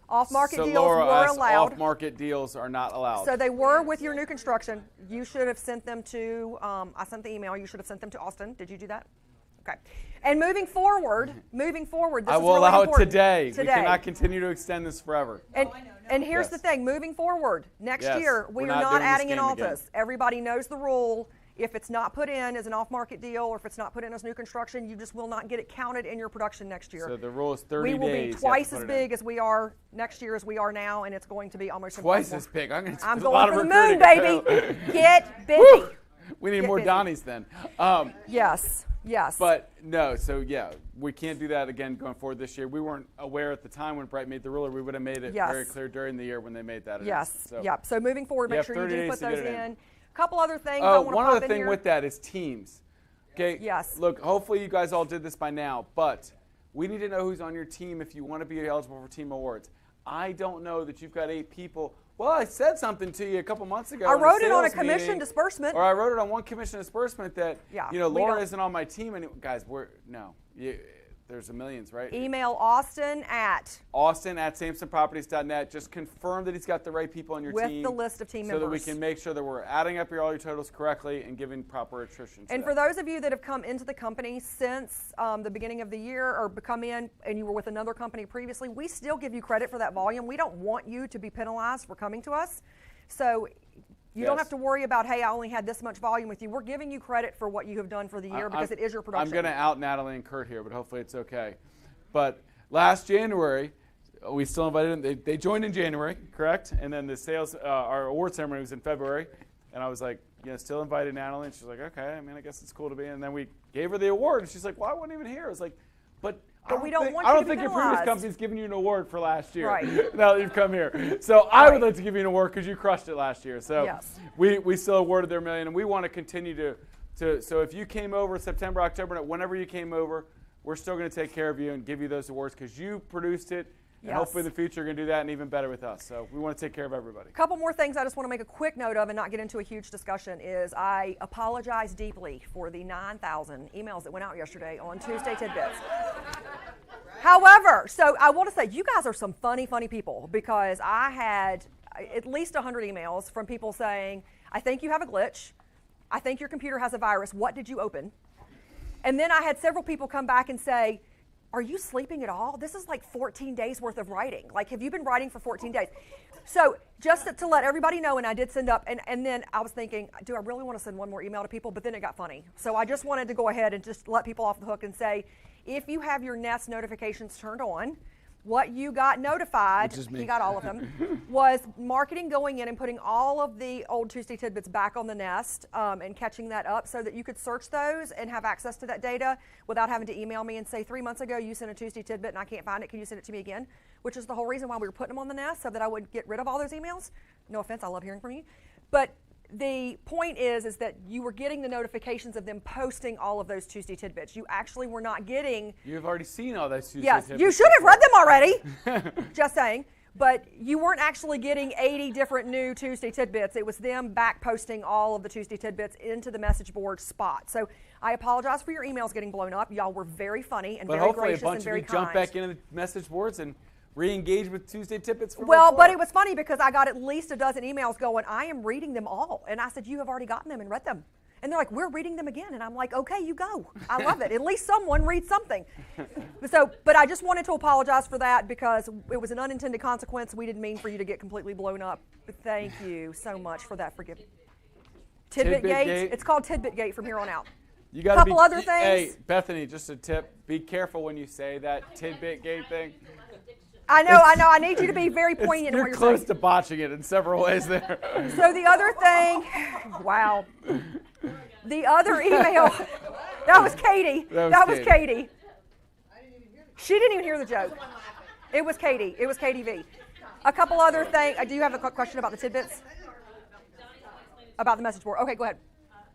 [SPEAKER 1] Off-market
[SPEAKER 2] So
[SPEAKER 1] deals
[SPEAKER 2] Laura,
[SPEAKER 1] were
[SPEAKER 2] us
[SPEAKER 1] allowed.
[SPEAKER 2] off-market deals are not allowed.
[SPEAKER 1] So they were with your new construction. You should have sent them to, I sent the email, you should have sent them to Austin. Did you do that? Okay. And moving forward, this
[SPEAKER 2] I
[SPEAKER 1] is
[SPEAKER 2] will
[SPEAKER 1] really
[SPEAKER 2] allow it
[SPEAKER 1] important.
[SPEAKER 2] today. We cannot continue to extend this forever.
[SPEAKER 1] And here's
[SPEAKER 2] Yes.
[SPEAKER 1] the thing, moving forward, next
[SPEAKER 2] Yes,
[SPEAKER 1] year, we
[SPEAKER 2] we're
[SPEAKER 1] are
[SPEAKER 2] not
[SPEAKER 1] not
[SPEAKER 2] doing this
[SPEAKER 1] adding in
[SPEAKER 2] game again.
[SPEAKER 1] Altas. Everybody knows the rule. If it's not put in as an off-market deal or if it's not put in as new construction, you just will not get it counted in your production next year.
[SPEAKER 2] So the rule is 30
[SPEAKER 1] we
[SPEAKER 2] days.
[SPEAKER 1] will
[SPEAKER 2] you
[SPEAKER 1] be
[SPEAKER 2] have to
[SPEAKER 1] twice
[SPEAKER 2] put
[SPEAKER 1] as
[SPEAKER 2] it in.
[SPEAKER 1] big as we are next year as we are now, and it's going to be almost
[SPEAKER 2] Twice
[SPEAKER 1] impossible.
[SPEAKER 2] as big. I'm
[SPEAKER 1] I'm
[SPEAKER 2] a lot
[SPEAKER 1] going
[SPEAKER 2] of
[SPEAKER 1] for the moon,
[SPEAKER 2] recruiting.
[SPEAKER 1] baby. Get busy.
[SPEAKER 2] We need
[SPEAKER 1] Get
[SPEAKER 2] more
[SPEAKER 1] busy.
[SPEAKER 2] Donnies then.
[SPEAKER 1] Yes.
[SPEAKER 2] But no, so yeah, we can't do that again going forward this year. We weren't aware at the time when Bright made the rule, or we would have made it
[SPEAKER 1] Yes.
[SPEAKER 2] very clear during the year when they made that
[SPEAKER 1] Yes.
[SPEAKER 2] announcement. So,
[SPEAKER 1] Yep. So moving forward,
[SPEAKER 2] You
[SPEAKER 1] make
[SPEAKER 2] have
[SPEAKER 1] sure you
[SPEAKER 2] 30
[SPEAKER 1] do
[SPEAKER 2] days
[SPEAKER 1] put
[SPEAKER 2] to get
[SPEAKER 1] those
[SPEAKER 2] it
[SPEAKER 1] in.
[SPEAKER 2] in.
[SPEAKER 1] Couple other things I want to
[SPEAKER 2] one
[SPEAKER 1] pop
[SPEAKER 2] other
[SPEAKER 1] in
[SPEAKER 2] thing
[SPEAKER 1] here.
[SPEAKER 2] with that is teams. Okay.
[SPEAKER 1] Yes.
[SPEAKER 2] Look, hopefully you guys all did this by now, but we need to know who's on your team if you want to be eligible for team awards. I don't know that you've got 8 people. Well, I said something to you a couple months ago.
[SPEAKER 1] I
[SPEAKER 2] in
[SPEAKER 1] wrote it on a
[SPEAKER 2] sales
[SPEAKER 1] commission
[SPEAKER 2] meeting,
[SPEAKER 1] disbursement.
[SPEAKER 2] Or I wrote it on one commission disbursement that,
[SPEAKER 1] Yeah, we
[SPEAKER 2] Laura
[SPEAKER 1] don't-
[SPEAKER 2] isn't on my team. And guys, there's a millions, right?
[SPEAKER 1] Email Austin
[SPEAKER 2] Austin at SamsonProperties.net. Just confirm that he's got the right people on your
[SPEAKER 1] with
[SPEAKER 2] team.
[SPEAKER 1] the list of team
[SPEAKER 2] so
[SPEAKER 1] members.
[SPEAKER 2] that we can make sure that we're adding up all your totals correctly and giving proper attrition to
[SPEAKER 1] And
[SPEAKER 2] them.
[SPEAKER 1] for those of you that have come into the company since the beginning of the year or come in and you were with another company previously, we still give you credit for that volume. We don't want you to be penalized for coming to us. So you don't
[SPEAKER 2] Yes.
[SPEAKER 1] have to worry about, hey, I only had this much volume with you. We're giving you credit for what you have done for the year because it is your production.
[SPEAKER 2] I'm going to out Natalie and Kurt here, but hopefully it's okay. But last January, we still invited them. They joined in January, correct? And then the sales, our award ceremony was in February. And I was like, still invited Natalie. And she's like, okay, I guess it's cool to be. And then we gave her the award. And she's like, well, I wasn't even here. I was like, but
[SPEAKER 1] we don't want
[SPEAKER 2] I
[SPEAKER 1] you
[SPEAKER 2] don't
[SPEAKER 1] to be
[SPEAKER 2] think your previous
[SPEAKER 1] penalized.
[SPEAKER 2] company's giving you an award for last year.
[SPEAKER 1] Right.
[SPEAKER 2] Now that you've come here. So I would
[SPEAKER 1] Right.
[SPEAKER 2] like to give you an award because you crushed it last year. So
[SPEAKER 1] Yes.
[SPEAKER 2] we still awarded their $1 million. And we want to continue to so if you came over September, October, whenever you came over, we're still going to take care of you and give you those awards because you produced it. And
[SPEAKER 1] Yes.
[SPEAKER 2] hopefully in the future you're going to do that and even better with us. So we want to take care of everybody.
[SPEAKER 1] A couple more things I just want to make a quick note of and not get into a huge discussion is I apologize deeply for the 9,000 emails that went out yesterday on Tuesday Tidbits. However, so I want to say you guys are some funny people because I had at least 100 emails from people saying, I think you have a glitch. I think your computer has a virus. What did you open? And then I had several people come back and say, are you sleeping at all? This is like 14 days worth of writing. Like, have you been writing for 14 days? So just to let everybody know, and I did send up, and then I was thinking, do I really want to send one more email to people? But then it got funny. So I just wanted to go ahead and just let people off the hook and say, if you have your Nest notifications turned on, what you got notified,
[SPEAKER 2] Which is me.
[SPEAKER 1] you got all of them, was marketing going in and putting all of the old Tuesday Tidbits back on the Nest and catching that up so that you could search those and have access to that data without having to email me and say, 3 months ago you sent a Tuesday Tidbit and I can't find it, can you send it to me again? Which is the whole reason why we were putting them on the Nest, so that I would get rid of all those emails. No offense, I love hearing from you. But the point is that you were getting the notifications of them posting all of those Tuesday Tidbits. You actually were not getting.
[SPEAKER 2] You've already seen all those Tuesday
[SPEAKER 1] Yes,
[SPEAKER 2] tidbits
[SPEAKER 1] you should have read them already. Just saying. But you weren't actually getting 80 different new Tuesday tidbits. It was them back posting all of the Tuesday tidbits into the message board spot. So I apologize for your emails getting blown up. Y'all were very funny and very gracious and very kind.
[SPEAKER 2] But hopefully a bunch of you jump back into the message boards and re-engage with Tuesday tidbits.
[SPEAKER 1] Well, but it was funny because I got at least a dozen emails going, I am reading them all. And I said, you have already gotten them and read them. And they're like, we're reading them again. And I'm like, okay, you go. I love it. At least someone reads something. But I just wanted to apologize for that because it was an unintended consequence. We didn't mean for you to get completely blown up. But thank you so much for that forgiveness. Tidbit Gate. It's called Tidbit Gate from here on out.
[SPEAKER 2] You got
[SPEAKER 1] couple other things.
[SPEAKER 2] Hey, Bethany, just a tip. Be careful when you say that Tidbit Gate thing.
[SPEAKER 1] I know. I need you to be very poignant in what
[SPEAKER 2] You're
[SPEAKER 1] you're
[SPEAKER 2] close
[SPEAKER 1] saying.
[SPEAKER 2] to botching it in several ways there.
[SPEAKER 1] So the other thing, wow. The other email, that was Katie. That was Katie. She didn't even hear the joke. It was Katie. It was Katie V. A couple other things. Do you have a question about the tidbits? About the message board. Okay, go ahead.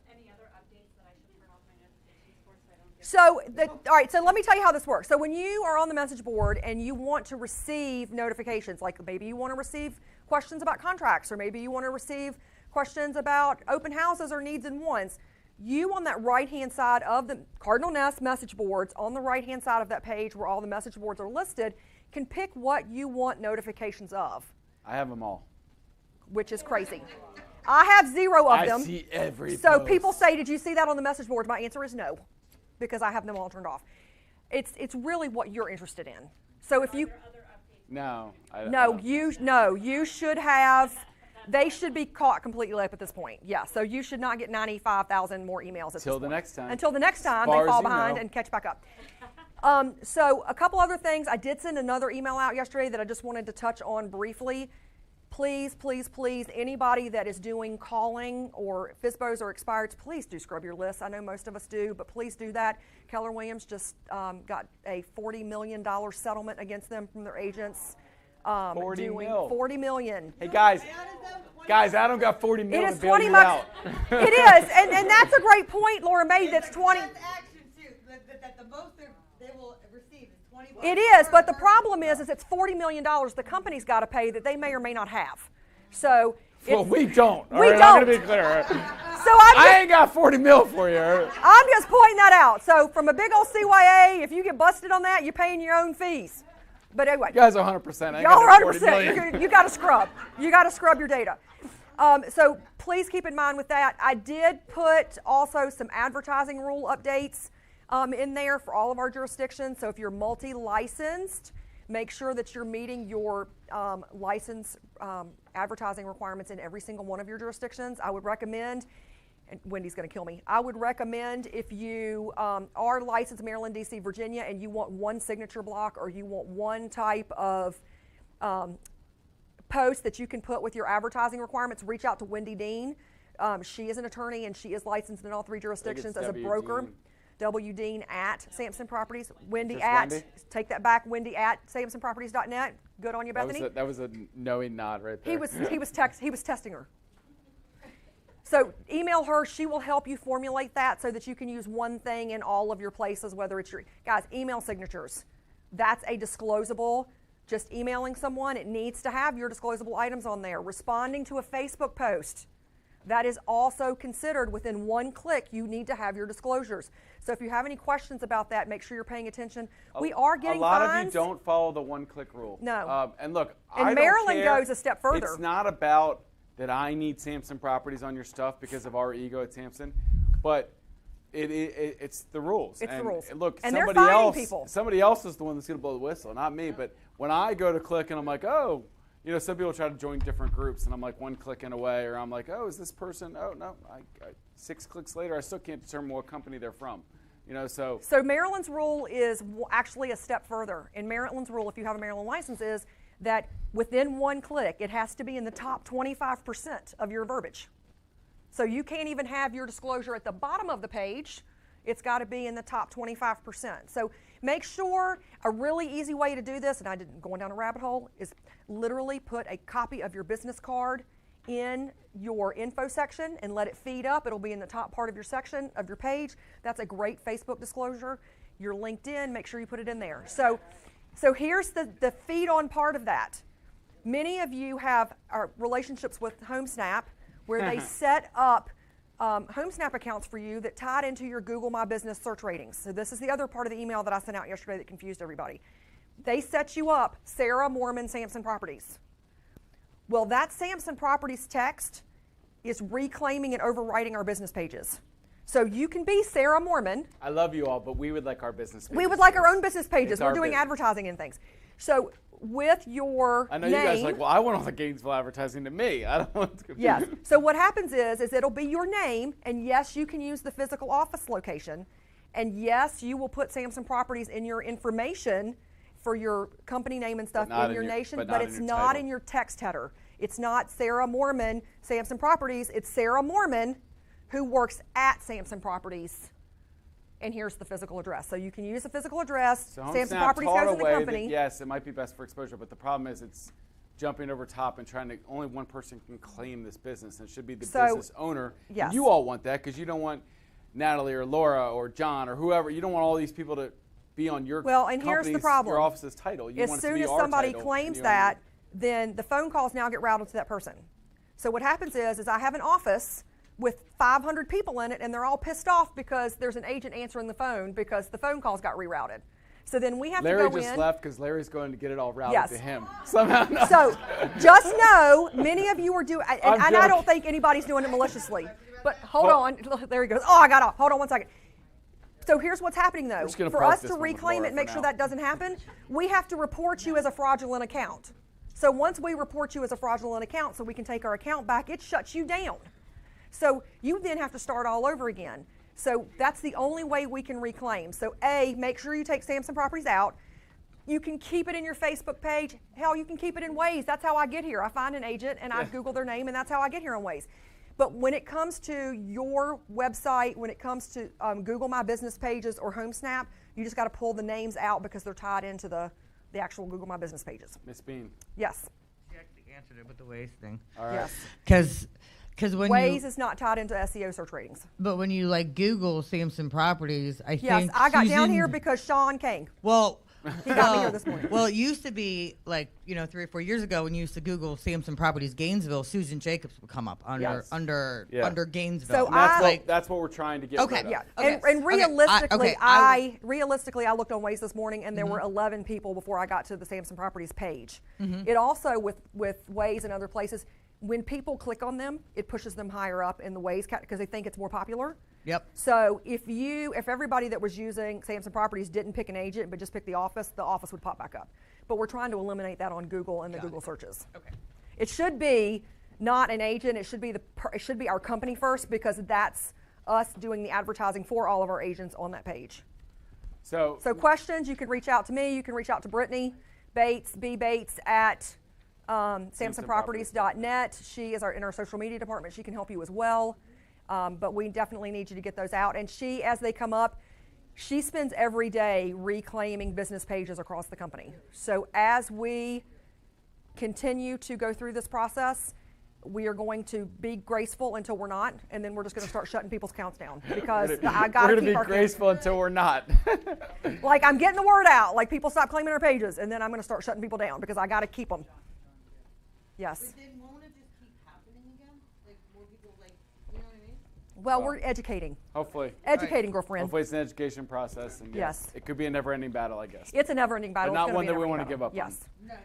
[SPEAKER 5] Any other updates that I should turn off my notifications for so I don't get
[SPEAKER 1] So, all right, so let me tell you how this works. So when you are on the message board and you want to receive notifications, like maybe you want to receive questions about contracts, or maybe you want to receive questions about open houses or needs and wants, you on that right-hand side of the Cardinal Nest message boards, on the right-hand side of that page where all the message boards are listed, can pick what you want notifications of.
[SPEAKER 2] I have them all.
[SPEAKER 1] Which is crazy. I have 0 of them.
[SPEAKER 2] I see every
[SPEAKER 1] So
[SPEAKER 2] post.
[SPEAKER 1] people say, did you see that on the message board? My answer is no, because I have them all turned off. It's really what you're interested in. So if you
[SPEAKER 2] No.
[SPEAKER 1] you should have. They should be caught completely up at this point. Yeah, so you should not get 95,000 more emails at this point.
[SPEAKER 2] Until the next time.
[SPEAKER 1] Until the next time
[SPEAKER 2] As far
[SPEAKER 1] they fall
[SPEAKER 2] as you
[SPEAKER 1] behind
[SPEAKER 2] know.
[SPEAKER 1] and catch back up. So a couple other things. I did send another email out yesterday that I just wanted to touch on briefly. Please, please, please, anybody that is doing calling or FSBOs or expireds, please do scrub your list. I know most of us do, but please do that. Keller Williams just got a $40 million settlement against them from their agents.
[SPEAKER 2] 40 mil.
[SPEAKER 1] 40 million.
[SPEAKER 2] Hey, guys, Adam got 40 million.
[SPEAKER 1] It is 20 months. It is, and that's a great point Laura made. That's 20.
[SPEAKER 6] That's action too. That the most they will receive is 20.
[SPEAKER 1] It is, but the problem is it's $40 million the company's got to pay that they may or may not have. So.
[SPEAKER 2] Well, we don't.
[SPEAKER 1] We
[SPEAKER 2] right?
[SPEAKER 1] don't.
[SPEAKER 2] I'm going to be clear.
[SPEAKER 1] So
[SPEAKER 2] I ain't got 40 mil for you.
[SPEAKER 1] I'm just pointing that out. So from a big old CYA, if you get busted on that, you're paying your own fees. But anyway.
[SPEAKER 2] You guys are 100%.
[SPEAKER 1] Y'all are 100%. You got to scrub. You got to scrub your data. So please keep in mind with that. I did put also some advertising rule updates in there for all of our jurisdictions. So if you're multi-licensed, make sure that you're meeting your license advertising requirements in every single one of your jurisdictions. I would recommend, and Wendy's going to kill me, I would recommend if you are licensed in Maryland, D.C., Virginia, and you want one signature block or you want one type of post that you can put with your advertising requirements, reach out to Wendy Dean. She is an attorney and she is licensed in all 3 jurisdictions as a broker. W. Dean at Samson Properties. Wendy
[SPEAKER 2] Just
[SPEAKER 1] at,
[SPEAKER 2] Wendy?
[SPEAKER 1] take that back, Wendy at SamsonProperties.net. Good on you, Bethany.
[SPEAKER 2] That was a knowing nod right there.
[SPEAKER 1] He was testing her. So email her. She will help you formulate that so that you can use one thing in all of your places, whether it's your, guys, email signatures. That's a disclosable. Just emailing someone, it needs to have your disclosable items on there. Responding to a Facebook post, that is also considered within one click. You need to have your disclosures. So if you have any questions about that, make sure you're paying attention. We are getting
[SPEAKER 2] a lot
[SPEAKER 1] fines.
[SPEAKER 2] of you don't follow the one-click rule.
[SPEAKER 1] No.
[SPEAKER 2] And look,
[SPEAKER 1] And
[SPEAKER 2] I
[SPEAKER 1] Maryland
[SPEAKER 2] don't care.
[SPEAKER 1] goes a step further.
[SPEAKER 2] It's not about that I need Samson Properties on your stuff because of our ego at Samson, but it's the rules.
[SPEAKER 1] It's the rules.
[SPEAKER 2] Look,
[SPEAKER 1] And they're
[SPEAKER 2] somebody
[SPEAKER 1] fining
[SPEAKER 2] else,
[SPEAKER 1] people.
[SPEAKER 2] somebody else is the one that's going to blow the whistle, not me. But when I go to click and I'm like, oh, you know, some people try to join different groups, and I'm like one clicking away, or I'm like, oh, is this person? Oh, no. 6 clicks later, I still can't determine what company they're from. You know, so
[SPEAKER 1] Maryland's rule is actually a step further. In Maryland's rule, if you have a Maryland license, is that within one click, it has to be in the top 25% of your verbiage. So you can't even have your disclosure at the bottom of the page. It's got to be in the top 25%. So make sure, a really easy way to do this, and I didn't go down a rabbit hole, is literally put a copy of your business card in your info section and let it feed up. It'll be in the top part of your section of your page. That's a great Facebook disclosure. Your LinkedIn, make sure you put it in there. So here's the feed on part of that. Many of you have relationships with HomeSnap where they set up HomeSnap accounts for you that tied into your Google My Business search ratings. So this is the other part of the email that I sent out yesterday that confused everybody. They set you up, Sarah Mormon, Samson Properties. Well, that Samson Properties text is reclaiming and overwriting our business pages. So you can be Sarah Mormon.
[SPEAKER 2] I love you all, but we would like our business pages.
[SPEAKER 1] We would like our own business pages.
[SPEAKER 2] It's
[SPEAKER 1] We're
[SPEAKER 2] our
[SPEAKER 1] doing
[SPEAKER 2] business.
[SPEAKER 1] advertising and things. So with your
[SPEAKER 2] I know
[SPEAKER 1] name,
[SPEAKER 2] you guys are like, well, I want all the Gainesville advertising to me. I don't want to.
[SPEAKER 1] yes. So what happens is it'll be your name, and yes, you can use the physical office location, and yes, you will put Samson Properties in your information for your company name and stuff in your nation, but it's not in your text header. It's not Sarah Mormon, Samson Properties. It's Sarah Mormon, who works at Samson Properties, and here's the physical address. So you can use the physical address.
[SPEAKER 2] So
[SPEAKER 1] Samson
[SPEAKER 2] HomeSnap
[SPEAKER 1] Properties
[SPEAKER 2] taught
[SPEAKER 1] goes
[SPEAKER 2] a
[SPEAKER 1] to the
[SPEAKER 2] way
[SPEAKER 1] company.
[SPEAKER 2] that, yes, it might be best for exposure, but the problem is it's jumping over top and trying to, only one person can claim this business, and it should be the business owner.
[SPEAKER 1] Yes.
[SPEAKER 2] And you all want that because you don't want Natalie or Laura or John or whoever. You don't want all these people to be on your
[SPEAKER 1] Well, and here's the problem.
[SPEAKER 2] your office's title. You
[SPEAKER 1] As
[SPEAKER 2] want it to
[SPEAKER 1] soon
[SPEAKER 2] be
[SPEAKER 1] as
[SPEAKER 2] our
[SPEAKER 1] somebody
[SPEAKER 2] title,
[SPEAKER 1] claims
[SPEAKER 2] and you
[SPEAKER 1] that, then the phone calls now get routed to that person. So what happens is I have an office with 500 people in it, and they're all pissed off because there's an agent answering the phone because the phone calls got rerouted. So then we have
[SPEAKER 2] Larry
[SPEAKER 1] to go
[SPEAKER 2] just
[SPEAKER 1] in.
[SPEAKER 2] left because Larry's going to get it all routed
[SPEAKER 1] Yes.
[SPEAKER 2] to him. Somehow. No.
[SPEAKER 1] So just know, many of you are doing, and I
[SPEAKER 2] joking.
[SPEAKER 1] don't think anybody's doing it maliciously. But hold on, there he goes. Oh, I got off. Hold on one second. So here's what's happening though.
[SPEAKER 2] just gonna
[SPEAKER 1] For
[SPEAKER 2] park
[SPEAKER 1] us
[SPEAKER 2] this
[SPEAKER 1] to
[SPEAKER 2] one with
[SPEAKER 1] reclaim
[SPEAKER 2] Laura
[SPEAKER 1] it and make
[SPEAKER 2] for
[SPEAKER 1] sure
[SPEAKER 2] now.
[SPEAKER 1] that doesn't happen, we have to report you as a fraudulent account. So once we report you as a fraudulent account so we can take our account back, it shuts you down. So you then have to start all over again. So that's the only way we can reclaim. So A, make sure you take Samson Properties out. You can keep it in your Facebook page. Hell, you can keep it in Waze. That's how I get here. I find an agent and I Google their name, and that's how I get here on Waze. But when it comes to your website, when it comes to Google My Business pages or HomeSnap, you just got to pull the names out because they're tied into the actual Google My Business pages.
[SPEAKER 2] Miss Bean.
[SPEAKER 1] Yes.
[SPEAKER 7] She actually answered it with the Waze thing.
[SPEAKER 2] All right.
[SPEAKER 1] Yes.
[SPEAKER 7] Because when
[SPEAKER 1] Waze
[SPEAKER 7] you,
[SPEAKER 1] is not tied into SEO search ratings.
[SPEAKER 7] but when you like Google Samson Properties, I
[SPEAKER 1] Yes,
[SPEAKER 7] think
[SPEAKER 1] I got
[SPEAKER 7] she's
[SPEAKER 1] down
[SPEAKER 7] in-
[SPEAKER 1] here because Sean came.
[SPEAKER 7] Well,
[SPEAKER 1] He got me here this morning.
[SPEAKER 7] Well, it used to be like 3 or 4 years ago when you used to Google Samson Properties Gainesville, Susan Jacobs would come up under
[SPEAKER 1] Yes.
[SPEAKER 7] under
[SPEAKER 2] Yeah.
[SPEAKER 7] under Gainesville.
[SPEAKER 1] So
[SPEAKER 2] And that's,
[SPEAKER 1] I-
[SPEAKER 2] what, that's what we're trying to get
[SPEAKER 7] Okay.
[SPEAKER 2] rid of.
[SPEAKER 1] Yeah,
[SPEAKER 7] Okay.
[SPEAKER 1] and
[SPEAKER 7] Okay.
[SPEAKER 1] realistically,
[SPEAKER 7] I
[SPEAKER 1] realistically, I looked on Waze this morning, and there were 11 people before I got to the Samson Properties page. It also, with Waze and other places, when people click on them, it pushes them higher up in the Waze because they think it's more popular.
[SPEAKER 7] Yep.
[SPEAKER 1] So if everybody that was using Samson Properties didn't pick an agent but just pick the office would pop back up. But we're trying to eliminate that on Google and the Google searches.
[SPEAKER 7] Okay.
[SPEAKER 1] It should be not an agent. It should be our company first because that's us doing the advertising for all of our agents on that page.
[SPEAKER 2] So
[SPEAKER 1] So questions, you can reach out to me. You can reach out to Brittany Bates, B-Bates at SamsonProperties.net. She is in our social media department. She can help you as well. But we definitely need you to get those out. And she, as they come up, she spends every day reclaiming business pages across the company. So as we continue to go through this process, we are going to be graceful until we're not, and then we're just going to start shutting people's accounts down because I got
[SPEAKER 2] we're
[SPEAKER 1] to
[SPEAKER 2] going to
[SPEAKER 1] keep
[SPEAKER 2] be
[SPEAKER 1] our
[SPEAKER 2] graceful until we're not.
[SPEAKER 1] like I'm getting the word out, like people stop claiming our pages, and then I'm going to start shutting people down because I got to keep them. Yes.
[SPEAKER 6] But then won't it just keep happening again? Like more people, like, you know what I mean?
[SPEAKER 1] Well, we're educating,
[SPEAKER 2] Hopefully.
[SPEAKER 1] girlfriend.
[SPEAKER 2] Hopefully it's an education process. And
[SPEAKER 1] Yes.
[SPEAKER 2] It could be a never-ending battle, I guess.
[SPEAKER 1] It's a never-ending battle.
[SPEAKER 2] But not
[SPEAKER 1] It's gonna
[SPEAKER 2] one
[SPEAKER 1] be a
[SPEAKER 2] that we
[SPEAKER 1] never-ending
[SPEAKER 2] wanna
[SPEAKER 1] battle.
[SPEAKER 2] give up on.
[SPEAKER 1] Yes.
[SPEAKER 6] No.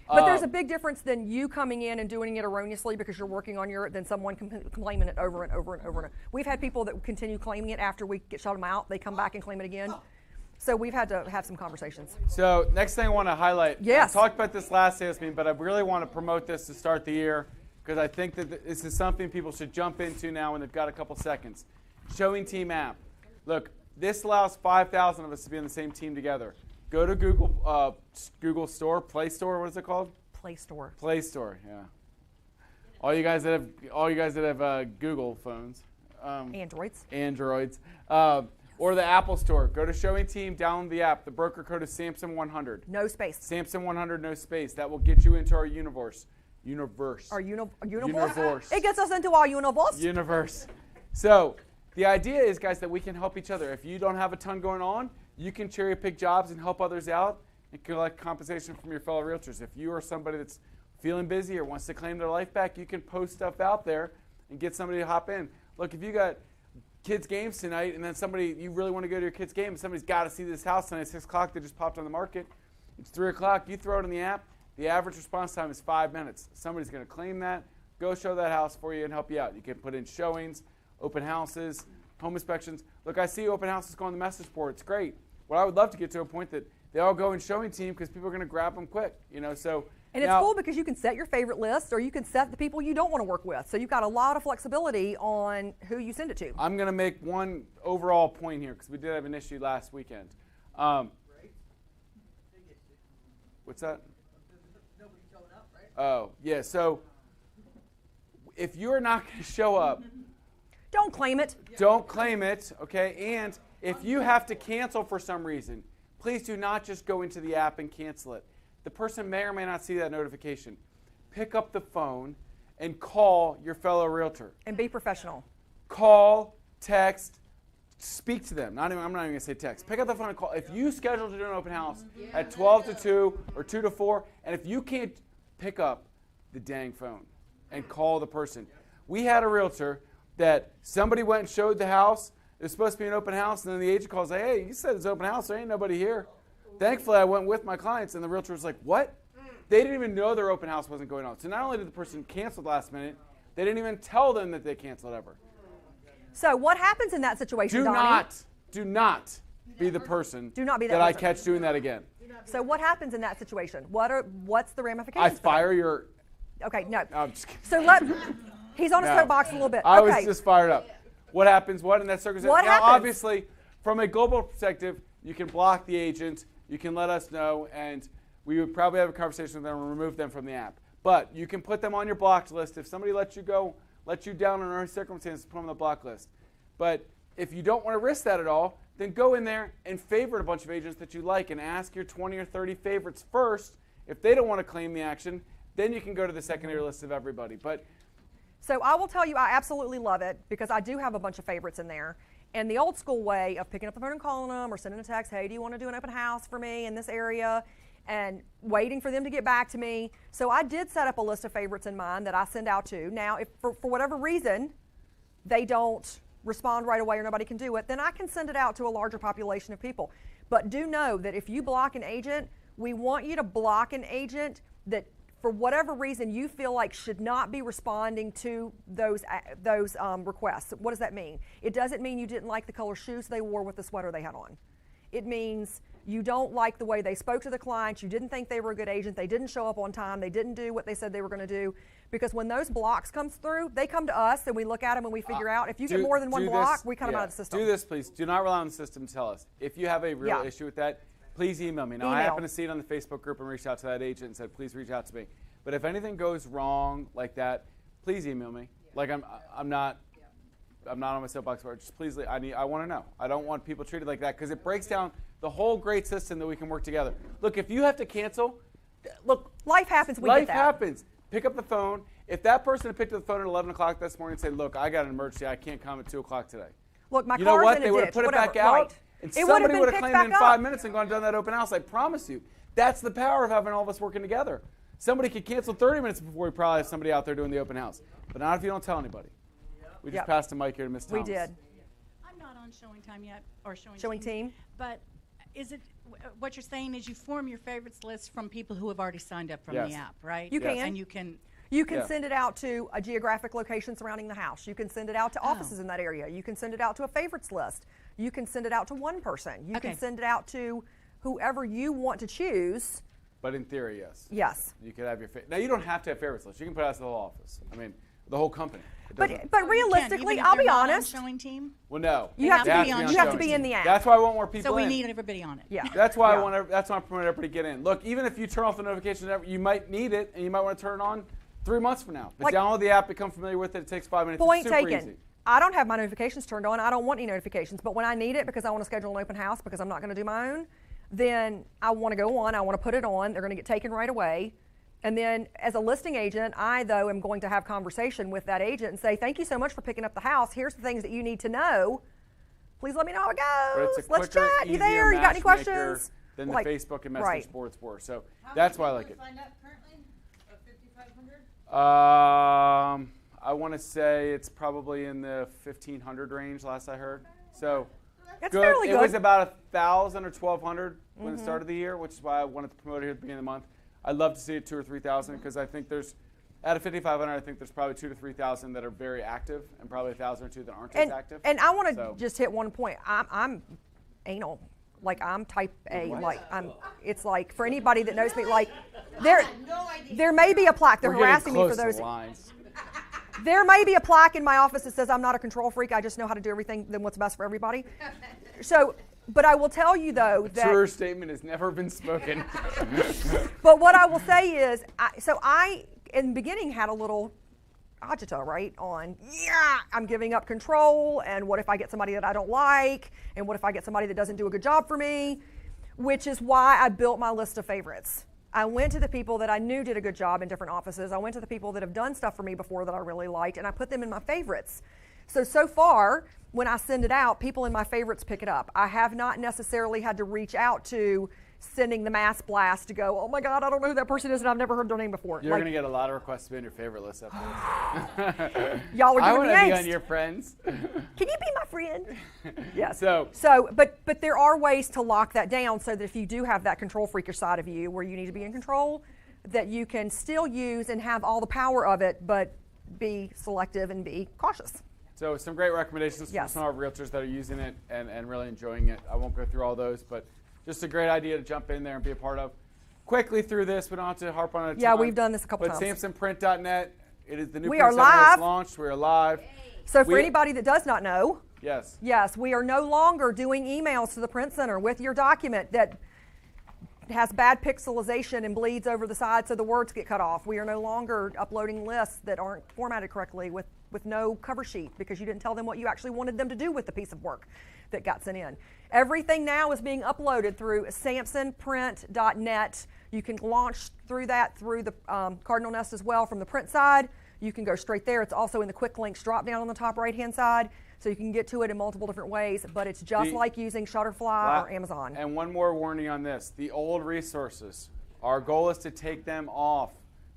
[SPEAKER 1] But there's a big difference than you coming in and doing it erroneously because you're working on than someone claiming it over and over and over and over. We've had people that continue claiming it after we shut them out. They come back and claim it again. So we've had to have some conversations.
[SPEAKER 2] So next thing I want to highlight,
[SPEAKER 1] Yes.
[SPEAKER 2] I talked about this last sales meeting, but I really want to promote this to start the year because I think that this is something people should jump into now when they've got a couple seconds. Showing Team app. Look, this allows 5,000 of us to be on the same team together. Go to Google Store, Play Store, what is it called?
[SPEAKER 1] Play Store.
[SPEAKER 2] Play Store, yeah. All you guys that have Google phones, Androids, or the Apple Store. Go to Showing Team, download the app. The broker code is Samson100.
[SPEAKER 1] No space.
[SPEAKER 2] Samson100, no space. That will get you into our universe.
[SPEAKER 1] Our universe?
[SPEAKER 2] Universe.
[SPEAKER 1] It gets us into our universe.
[SPEAKER 2] Universe. So the idea is, guys, that we can help each other. If you don't have a ton going on, you can cherry pick jobs and help others out and collect compensation from your fellow realtors. If you are somebody that's feeling busy or wants to claim their life back, you can post stuff out there and get somebody to hop in. Look, if you got kids' games tonight and then you really want to go to your kids' game and somebody's got to see this house tonight at 6 o'clock that just popped on the market, it's 3 o'clock, you throw it in the app, the average response time is 5 minutes. Somebody's going to claim that, go show that house for you and help you out. You can put in showings, open houses, home inspections. Look, I see open houses go on the message board. It's great. Well, I would love to get to a point that they all go in showing team because people are going to grab them quick. So
[SPEAKER 1] and it's cool because you can set your favorite list or you can set the people you don't want to work with. So you've got a lot of flexibility on who you send it to.
[SPEAKER 2] I'm going to make one overall point here because we did have an issue last weekend. What's that?
[SPEAKER 6] Nobody showed up, right?
[SPEAKER 2] Oh, yeah. So if you're not going to show up,
[SPEAKER 1] don't claim it.
[SPEAKER 2] Don't claim it, okay? And if you have to cancel for some reason, please do not just go into the app and cancel it. The person may or may not see that notification. Pick up the phone and call your fellow realtor.
[SPEAKER 1] And be professional.
[SPEAKER 2] Call, text, speak to them. I'm not even going to say text. Pick up the phone and call. If you schedule to do an open house at 12 to 2 or 2 to 4, and if you can't pick up the dang phone and call the person. We had a realtor that somebody went and showed the house. It was supposed to be an open house, and then the agent calls, hey, you said it's an open house. There ain't nobody here. Thankfully, I went with my clients, and the realtor was like, what? They didn't even know their open house wasn't going on. So not only did the person cancel last minute, they didn't even tell them that they canceled ever.
[SPEAKER 1] So what happens in that situation, Donnie?
[SPEAKER 2] Do not be the person
[SPEAKER 1] Do not be that
[SPEAKER 2] I
[SPEAKER 1] person.
[SPEAKER 2] catch doing that again.
[SPEAKER 1] So what happens in that situation? What's the ramifications?
[SPEAKER 2] I fire your...
[SPEAKER 1] Okay, no.
[SPEAKER 2] No, I'm just kidding.
[SPEAKER 1] So he's on his
[SPEAKER 2] No.
[SPEAKER 1] soapbox a little bit.
[SPEAKER 2] I
[SPEAKER 1] Okay.
[SPEAKER 2] was just fired up. What happens? What in that circumstance?
[SPEAKER 1] What
[SPEAKER 2] now,
[SPEAKER 1] happens?
[SPEAKER 2] obviously, from a global perspective, you can block the agent. You can let us know, and we would probably have a conversation with them and remove them from the app. But you can put them on your blocked list. If somebody lets you down in any circumstances, put them on the block list. But if you don't want to risk that at all, then go in there and favorite a bunch of agents that you like and ask your 20 or 30 favorites first. If they don't want to claim the action, then you can go to the secondary list of everybody. But
[SPEAKER 1] So I will tell you, I absolutely love it because I do have a bunch of favorites in there. And the old school way of picking up the phone and calling them or sending a text, hey, do you want to do an open house for me in this area? And waiting for them to get back to me. So I did set up a list of favorites in mind that I send out to. Now, if for whatever reason they don't respond right away or nobody can do it, then I can send it out to a larger population of people. But do know that if you block an agent, we want you to block an agent that for whatever reason you feel like should not be responding to those requests. What does that mean? It doesn't mean you didn't like the color shoes they wore with the sweater they had on. It means you don't like the way they spoke to the client, you didn't think they were a good agent, they didn't show up on time, they didn't do what they said they were going to do. Because when those blocks comes through, they come to us and we look at them and we figure out if you get more than one block, we cut them out of the system.
[SPEAKER 2] Do this, please. Do not rely on the system to tell us. If you have a real issue with that, please email me. Now, I happen to see it on the Facebook group and reached out to that agent and said, please reach out to me. But if anything goes wrong like that, please email me. Like I'm not on my soapbox for it. Just please, I want to know. I don't want people treated like that because it breaks down the whole great system that we can work together. Look, if you have to cancel, look.
[SPEAKER 1] Life happens, we
[SPEAKER 2] life
[SPEAKER 1] get that.
[SPEAKER 2] happens. Pick up the phone. If that person had picked up the phone at 11 o'clock this morning and said, look, I got an emergency, I can't come at 2 o'clock today.
[SPEAKER 1] Look, my
[SPEAKER 2] you know
[SPEAKER 1] car's
[SPEAKER 2] what?
[SPEAKER 1] in
[SPEAKER 2] They
[SPEAKER 1] a
[SPEAKER 2] would
[SPEAKER 1] ditch,
[SPEAKER 2] have put it
[SPEAKER 1] whatever,
[SPEAKER 2] back out,
[SPEAKER 1] right.
[SPEAKER 2] and
[SPEAKER 1] It
[SPEAKER 2] somebody
[SPEAKER 1] been
[SPEAKER 2] would have
[SPEAKER 1] picked
[SPEAKER 2] claimed it in
[SPEAKER 1] back
[SPEAKER 2] 5
[SPEAKER 1] up.
[SPEAKER 2] minutes and gone and done that open house. I promise you. That's the power of having all of us working together. Somebody could cancel 30 minutes before we probably have somebody out there doing the open house. But not if you don't tell anybody. We just passed the mic here to Ms.
[SPEAKER 1] We
[SPEAKER 2] Thomas.
[SPEAKER 1] did.
[SPEAKER 8] I'm not on showing time yet, or
[SPEAKER 1] Showing team.
[SPEAKER 8] But is it what you're saying is you form your favorites list from people who have already signed up from
[SPEAKER 2] Yes.
[SPEAKER 8] the app, right?
[SPEAKER 1] You can.
[SPEAKER 8] And you can.
[SPEAKER 1] You can
[SPEAKER 2] Yeah.
[SPEAKER 1] send it out to a geographic location surrounding the house. You can send it out to offices in that area. You can send it out to a favorites list. You can send it out to one person. You
[SPEAKER 8] Okay.
[SPEAKER 1] can send it out to whoever you want to choose.
[SPEAKER 2] But in theory, yes.
[SPEAKER 1] Yes.
[SPEAKER 2] You could have your now you don't have to have favorites list. You can put it out to the whole office. I mean, the whole company. It doesn't-
[SPEAKER 1] But
[SPEAKER 8] You can,
[SPEAKER 1] realistically,
[SPEAKER 8] even if
[SPEAKER 1] I'll
[SPEAKER 8] they're
[SPEAKER 1] be
[SPEAKER 8] not on
[SPEAKER 1] honest.
[SPEAKER 8] showing team.
[SPEAKER 2] well, no.
[SPEAKER 1] You have to
[SPEAKER 8] They
[SPEAKER 1] be
[SPEAKER 8] on
[SPEAKER 1] you have to
[SPEAKER 8] showing
[SPEAKER 1] be in
[SPEAKER 8] team.
[SPEAKER 1] the app.
[SPEAKER 2] That's why I want more people
[SPEAKER 8] So we
[SPEAKER 2] in.
[SPEAKER 8] need everybody on it.
[SPEAKER 1] Yeah.
[SPEAKER 2] That's why
[SPEAKER 1] Yeah.
[SPEAKER 2] that's why I promote everybody to get in. Look, even if you turn off the notifications, you might need it, and you might want to turn it on 3 months from now. But
[SPEAKER 1] Like-
[SPEAKER 2] download the app, become familiar with it. It takes 5 minutes.
[SPEAKER 1] Point
[SPEAKER 2] It's super
[SPEAKER 1] taken.
[SPEAKER 2] easy.
[SPEAKER 1] I don't have my notifications turned on. I don't want any notifications. But when I need it because I want to schedule an open house because I'm not going to do my own, then I want to go on. I want to put it on. They're going to get taken right away. And then as a listing agent, I, though, am going to have conversation with that agent and say, thank you so much for picking up the house. Here's the things that you need to know. Please let me know how it
[SPEAKER 2] But
[SPEAKER 1] goes.
[SPEAKER 2] it's a
[SPEAKER 1] Let's
[SPEAKER 2] quicker,
[SPEAKER 1] chat. You
[SPEAKER 2] easier
[SPEAKER 1] there? You got any
[SPEAKER 2] matchmaker
[SPEAKER 1] questions?
[SPEAKER 2] than the
[SPEAKER 1] Like,
[SPEAKER 2] Facebook and
[SPEAKER 1] right.
[SPEAKER 2] Messenger boards were. So
[SPEAKER 6] How
[SPEAKER 2] that's
[SPEAKER 6] many
[SPEAKER 2] why I like
[SPEAKER 6] people
[SPEAKER 2] it.
[SPEAKER 6] have signed up currently? 500?
[SPEAKER 2] I want to say it's probably in the 1,500 range, last I heard. So
[SPEAKER 1] That's
[SPEAKER 2] good.
[SPEAKER 1] fairly
[SPEAKER 2] It
[SPEAKER 1] good.
[SPEAKER 2] was about 1,000 or 1,200 when it started the year, which is why I wanted to promote it here at the beginning of the month. I'd love to see it 2,000 or 3,000 because I think there's, out of 5,500, I think there's probably 2,000 to 3,000 that are very active, and probably 1,000 or 2,000 that aren't as active.
[SPEAKER 1] And I want to
[SPEAKER 2] So-
[SPEAKER 1] just hit one point. I'm anal. Like I'm type A. Like it's like for anybody that knows me, like there may be a plaque. They're
[SPEAKER 2] We're getting
[SPEAKER 1] harassing me for
[SPEAKER 2] close to
[SPEAKER 1] those.
[SPEAKER 2] lines.
[SPEAKER 1] There may be a plaque in my office that says I'm not a control freak. I just know how to do everything then what's best for everybody. So, but I will tell you though that
[SPEAKER 2] Truer statement has never been spoken.
[SPEAKER 1] But what I will say is, I in the beginning had a little agita, right, on, I'm giving up control, and what if I get somebody that I don't like, and what if I get somebody that doesn't do a good job for me, which is why I built my list of favorites. I went to the people that I knew did a good job in different offices. I went to the people that have done stuff for me before that I really liked, and I put them in my favorites. So far, when I send it out, people in my favorites pick it up. I have not necessarily had to reach out to sending the mass blast to go, oh my God, I don't know who that person is and I've never heard their name before.
[SPEAKER 2] You're going to get a lot of requests to be on your favorite list after this.
[SPEAKER 1] Y'all are
[SPEAKER 2] I
[SPEAKER 1] giving
[SPEAKER 2] want
[SPEAKER 1] me
[SPEAKER 2] to be
[SPEAKER 1] angst.
[SPEAKER 2] on your friends.
[SPEAKER 1] Can you be my friend? Yes.
[SPEAKER 2] So
[SPEAKER 1] But there are ways to lock that down so that if you do have that control freaker side of you where you need to be in control, that you can still use and have all the power of it, but be selective and be cautious.
[SPEAKER 2] So some great recommendations
[SPEAKER 1] Yes.
[SPEAKER 2] from some of our realtors that are using it and really enjoying it. I won't go through all those, but just a great idea to jump in there and be a part of. Quickly through this, we don't have to harp on it a
[SPEAKER 1] Yeah,
[SPEAKER 2] ton,
[SPEAKER 1] we've done this a couple
[SPEAKER 2] but
[SPEAKER 1] times.
[SPEAKER 2] SamsonPrint.net, it is the new
[SPEAKER 1] We
[SPEAKER 2] print
[SPEAKER 1] are
[SPEAKER 2] center that's
[SPEAKER 1] live.
[SPEAKER 2] launched. We are live.
[SPEAKER 1] So for
[SPEAKER 2] We-
[SPEAKER 1] anybody that does not know,
[SPEAKER 2] Yes.
[SPEAKER 1] yes, we are no longer doing emails to the print center with your document that has bad pixelization and bleeds over the side so the words get cut off. We are no longer uploading lists that aren't formatted correctly with no cover sheet because you didn't tell them what you actually wanted them to do with the piece of work that got sent in. Everything now is being uploaded through samsonprint.net. You can launch through that through the Cardinal Nest as well from the print side. You can go straight there. It's also in the quick links drop down on the top right hand side. So you can get to it in multiple different ways, but it's just like using Shutterfly or Amazon.
[SPEAKER 2] And one more warning on this. The old resources, our goal is to take them off.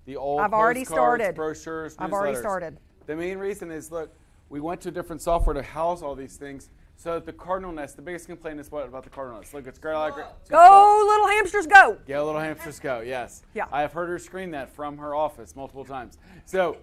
[SPEAKER 2] The old
[SPEAKER 1] I've already
[SPEAKER 2] postcards,
[SPEAKER 1] started.
[SPEAKER 2] brochures,
[SPEAKER 1] I've already
[SPEAKER 2] newsletters.
[SPEAKER 1] started.
[SPEAKER 2] The main reason is, look, we went to different software to house all these things so that the Cardinal Nest, the biggest complaint is what about the Cardinal Nest? Look, it's great.
[SPEAKER 1] Go, little hamsters, go!
[SPEAKER 2] Go, little hamsters, go, yes.
[SPEAKER 1] Yeah.
[SPEAKER 2] I have heard her scream that from her office multiple times. So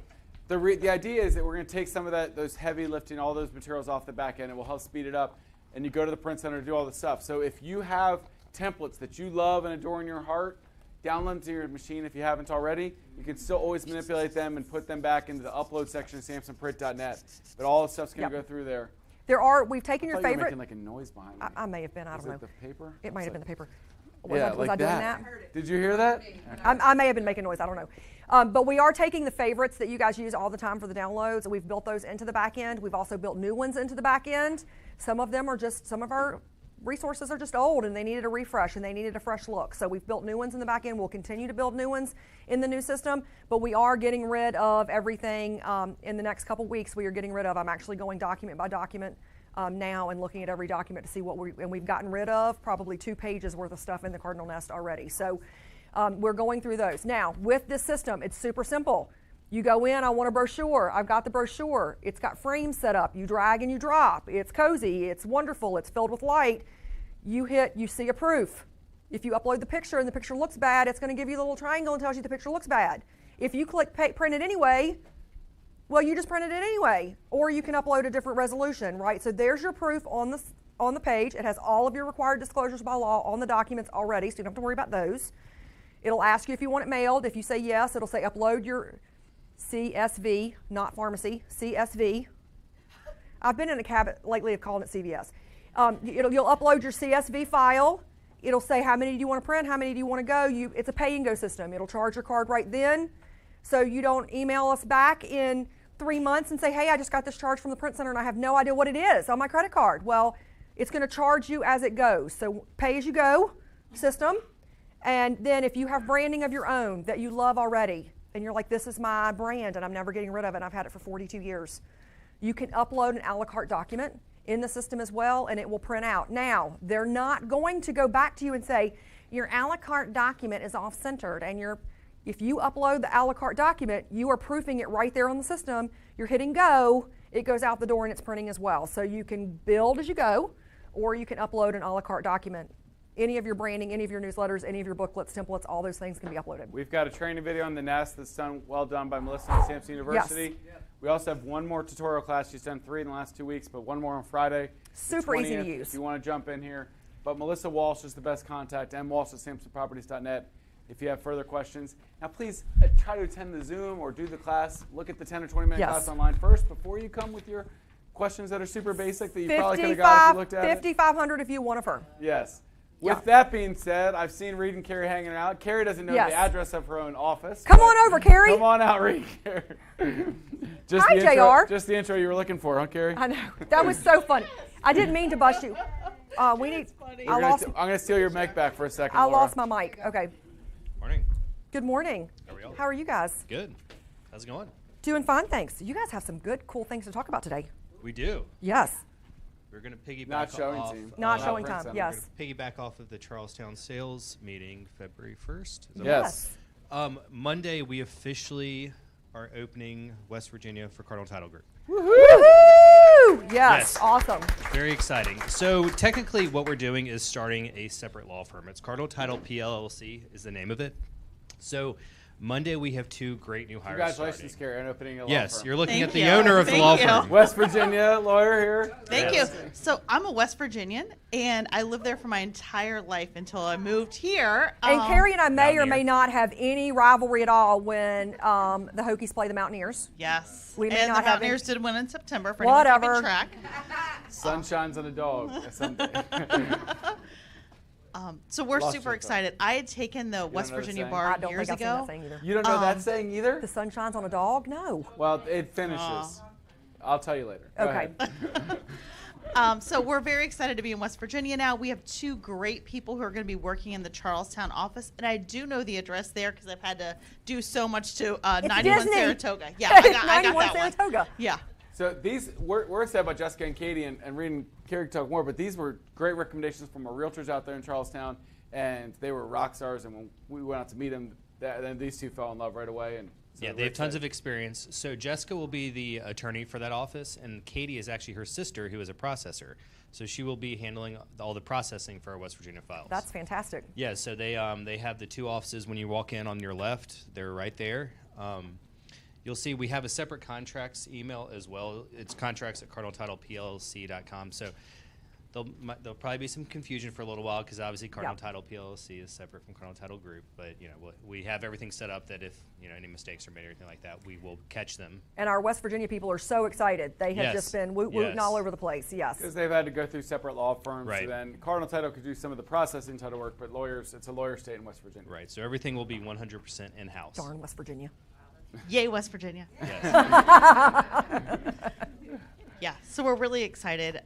[SPEAKER 2] the idea is that we're going to take some of those heavy lifting, all those materials off the back end. It will help speed it up. And you go to the print center to do all the stuff. So if you have templates that you love and adore in your heart, download them to your machine if you haven't already. You can still always manipulate them and put them back into the upload section of samsonprint.net. But all the stuff's going to go through there.
[SPEAKER 1] We've taken your
[SPEAKER 2] I thought you were
[SPEAKER 1] favorite.
[SPEAKER 2] making like a noise behind me.
[SPEAKER 1] I may have been, I
[SPEAKER 2] Was
[SPEAKER 1] don't
[SPEAKER 2] it
[SPEAKER 1] know.
[SPEAKER 2] the paper?
[SPEAKER 1] It might have been the paper.
[SPEAKER 2] Yeah,
[SPEAKER 1] Was
[SPEAKER 2] like
[SPEAKER 1] I doing
[SPEAKER 2] that.
[SPEAKER 1] that?
[SPEAKER 2] Did you hear that?
[SPEAKER 1] I may have been making noise, I don't know. But we are taking the favorites that you guys use all the time for the downloads, and we've built those into the back end. We've also built new ones into the back end. Some of them are just, some of our resources are just old and they needed a refresh and they needed a fresh look. So we've built new ones in the back end. We'll continue to build new ones in the new system, but we are getting rid of everything in the next couple weeks. We are getting rid of, I'm actually going document by document now and looking at every document to see what and we've gotten rid of probably 2 pages worth of stuff in the Cardinal Nest already. So we're going through those. Now, with this system, it's super simple. You go in, I want a brochure. I've got the brochure. It's got frames set up. You drag and you drop. It's cozy. It's wonderful. It's filled with light. You see a proof. If you upload the picture and the picture looks bad, it's going to give you the little triangle and tells you the picture looks bad. If you click print it anyway, well, you just printed it anyway. Or you can upload a different resolution, right? So there's your proof on the page. It has all of your required disclosures by law on the documents already, so you don't have to worry about those. It'll ask you if you want it mailed. If you say yes, it'll say upload your CSV, not pharmacy, CSV. I've been in a cab lately of calling it CVS. You'll upload your CSV file. It'll say how many do you want to print, how many do you want to go. It's a pay and go system. It'll charge your card right then, so you don't email us back in 3 months and say, hey, I just got this charge from the print center and I have no idea what it is on my credit card. Well, it's going to charge you as it goes. So pay as you go system. And then if you have branding of your own that you love already, and you're like, this is my brand and I'm never getting rid of it, and I've had it for 42 years, you can upload an a la carte document in the system as well, and it will print out. Now, they're not going to go back to you and say, your a la carte document is off-centered and your If you upload the a la carte document, you are proofing it right there on the system. You're hitting go, it goes out the door and it's printing as well. So you can build as you go, or you can upload an a la carte document. Any of your branding, any of your newsletters, any of your booklets, templates, all those things can be uploaded.
[SPEAKER 2] We've got a training video on the Nest that's well done by Melissa at Samson University.
[SPEAKER 1] Yes.
[SPEAKER 2] We also have one more tutorial class. She's done 3 in the last 2 weeks, but one more on Friday.
[SPEAKER 1] Super
[SPEAKER 2] the
[SPEAKER 1] easy to
[SPEAKER 2] 20th,
[SPEAKER 1] use.
[SPEAKER 2] If you want to jump in here. But Melissa Walsh is the best contact, mwalsh@samsonproperties.net if you have further questions. Now, please try to attend the Zoom or do the class. Look at the 10 or 20-minute
[SPEAKER 1] Yes.
[SPEAKER 2] class online first before you come with your questions that are super basic that you probably could have got if you looked at it.
[SPEAKER 1] 5,500 if you want a firm.
[SPEAKER 2] Yes.
[SPEAKER 1] Yeah.
[SPEAKER 2] With that being said, I've seen Reed and Carrie hanging out. Carrie doesn't know
[SPEAKER 1] Yes.
[SPEAKER 2] the address of her own office.
[SPEAKER 1] Come
[SPEAKER 2] but
[SPEAKER 1] on over, Carrie.
[SPEAKER 2] Come on out, Reed. Just
[SPEAKER 1] Hi,
[SPEAKER 2] the intro,
[SPEAKER 1] JR.
[SPEAKER 2] Just the intro you were looking for, huh, Carrie?
[SPEAKER 1] I know. That was so funny. I didn't mean to bust you. We need.
[SPEAKER 2] I'm going to steal your mic back for a second,
[SPEAKER 1] I
[SPEAKER 2] Laura.
[SPEAKER 1] lost my mic. Okay.
[SPEAKER 9] Morning.
[SPEAKER 1] Good morning.
[SPEAKER 9] How are y'all?
[SPEAKER 1] How are you guys?
[SPEAKER 9] Good. How's it going?
[SPEAKER 1] Doing fine, thanks. You guys have some good, cool things to talk about today.
[SPEAKER 9] We do.
[SPEAKER 1] Yes.
[SPEAKER 9] We're going to piggyback
[SPEAKER 2] Not showing
[SPEAKER 9] off.
[SPEAKER 2] team.
[SPEAKER 1] Not
[SPEAKER 2] Oh,
[SPEAKER 1] showing
[SPEAKER 2] Print
[SPEAKER 1] time.
[SPEAKER 2] Center.
[SPEAKER 1] Yes.
[SPEAKER 9] We're going to piggyback off of the Charlestown sales meeting February 1st. Is that
[SPEAKER 2] Yes.
[SPEAKER 9] right? Monday, we officially are opening West Virginia for Cardinal Title Group.
[SPEAKER 1] Woohoo! Yes.
[SPEAKER 9] Yes.
[SPEAKER 1] Awesome.
[SPEAKER 9] Very exciting. So technically what we're doing is starting a separate law firm. It's Cardinal Title PLC is the name of it. So Monday we have 2 great new hires
[SPEAKER 2] Congratulations,
[SPEAKER 9] starting.
[SPEAKER 2] Carrie, on opening a law
[SPEAKER 9] Yes,
[SPEAKER 2] firm.
[SPEAKER 9] you're looking
[SPEAKER 10] Thank
[SPEAKER 9] at the
[SPEAKER 10] you.
[SPEAKER 9] owner of the
[SPEAKER 10] Thank
[SPEAKER 9] law
[SPEAKER 10] you.
[SPEAKER 9] firm.
[SPEAKER 2] West Virginia lawyer here.
[SPEAKER 10] Thank
[SPEAKER 9] Yes.
[SPEAKER 10] you. So I'm a West Virginian, and I lived there for my entire life until I moved here.
[SPEAKER 1] And Carrie and I may or
[SPEAKER 9] Mountaineer.
[SPEAKER 1] may not have any rivalry at all when the Hokies play the Mountaineers.
[SPEAKER 10] Yes.
[SPEAKER 1] We may
[SPEAKER 10] and
[SPEAKER 1] not
[SPEAKER 10] the
[SPEAKER 1] have
[SPEAKER 10] Mountaineers did win in September for
[SPEAKER 1] Whatever.
[SPEAKER 10] anyone keeping track.
[SPEAKER 2] Sun shines on a dog. Someday.
[SPEAKER 10] So we're
[SPEAKER 2] Lost
[SPEAKER 10] super
[SPEAKER 2] your
[SPEAKER 10] excited. I had taken the West
[SPEAKER 2] know the
[SPEAKER 10] Virginia
[SPEAKER 2] saying?
[SPEAKER 10] bar
[SPEAKER 1] I don't
[SPEAKER 10] years
[SPEAKER 1] think I've seen that
[SPEAKER 10] ago.
[SPEAKER 1] saying either.
[SPEAKER 2] You don't know that saying either?
[SPEAKER 1] The sun shines on a dog? No.
[SPEAKER 2] Well, it finishes. I'll tell you later. Go
[SPEAKER 1] Okay.
[SPEAKER 2] ahead.
[SPEAKER 10] So we're very excited to be in West Virginia now. We have 2 great people who are going to be working in the Charlestown office, and I do know the address there because I've had to do so much to 91
[SPEAKER 1] Disney.
[SPEAKER 10] Saratoga. Yeah, I got
[SPEAKER 1] 91
[SPEAKER 10] that one.
[SPEAKER 1] Saratoga.
[SPEAKER 10] Yeah.
[SPEAKER 2] So these, we're excited about Jessica and Katie and Reed and Carrie can talk more, but these were great recommendations from our realtors out there in Charlestown, and they were rock stars, and when we went out to meet them, then these 2 fell in love right away. And so
[SPEAKER 9] Yeah,
[SPEAKER 2] we're
[SPEAKER 9] they have tons
[SPEAKER 2] excited.
[SPEAKER 9] of experience. So Jessica will be the attorney for that office, and Katie is actually her sister, who is a processor. So she will be handling all the processing for our West Virginia files.
[SPEAKER 1] That's fantastic.
[SPEAKER 9] Yeah, so they have the 2 offices. When you walk in on your left, they're right there. You'll see we have a separate contracts email as well. It's contracts at cardinaltitleplc.com. So there'll probably be some confusion for a little while because obviously Cardinal Title PLC is separate from Cardinal Title Group. But we have everything set up that if any mistakes are made or anything like that, we will catch them.
[SPEAKER 1] And our West Virginia people are so excited. They have
[SPEAKER 9] Yes.
[SPEAKER 1] just been wooting
[SPEAKER 9] Yes.
[SPEAKER 1] all over the place. Yes.
[SPEAKER 2] Because they've had to go through separate law firms.
[SPEAKER 9] Right.
[SPEAKER 2] So then Cardinal Title could do some of the processing title work, but it's a lawyer state in West Virginia.
[SPEAKER 9] Right. So everything will be 100% in-house.
[SPEAKER 1] Darn West Virginia.
[SPEAKER 10] Yay, West Virginia.
[SPEAKER 9] Yes.
[SPEAKER 10] Yeah, so we're really excited.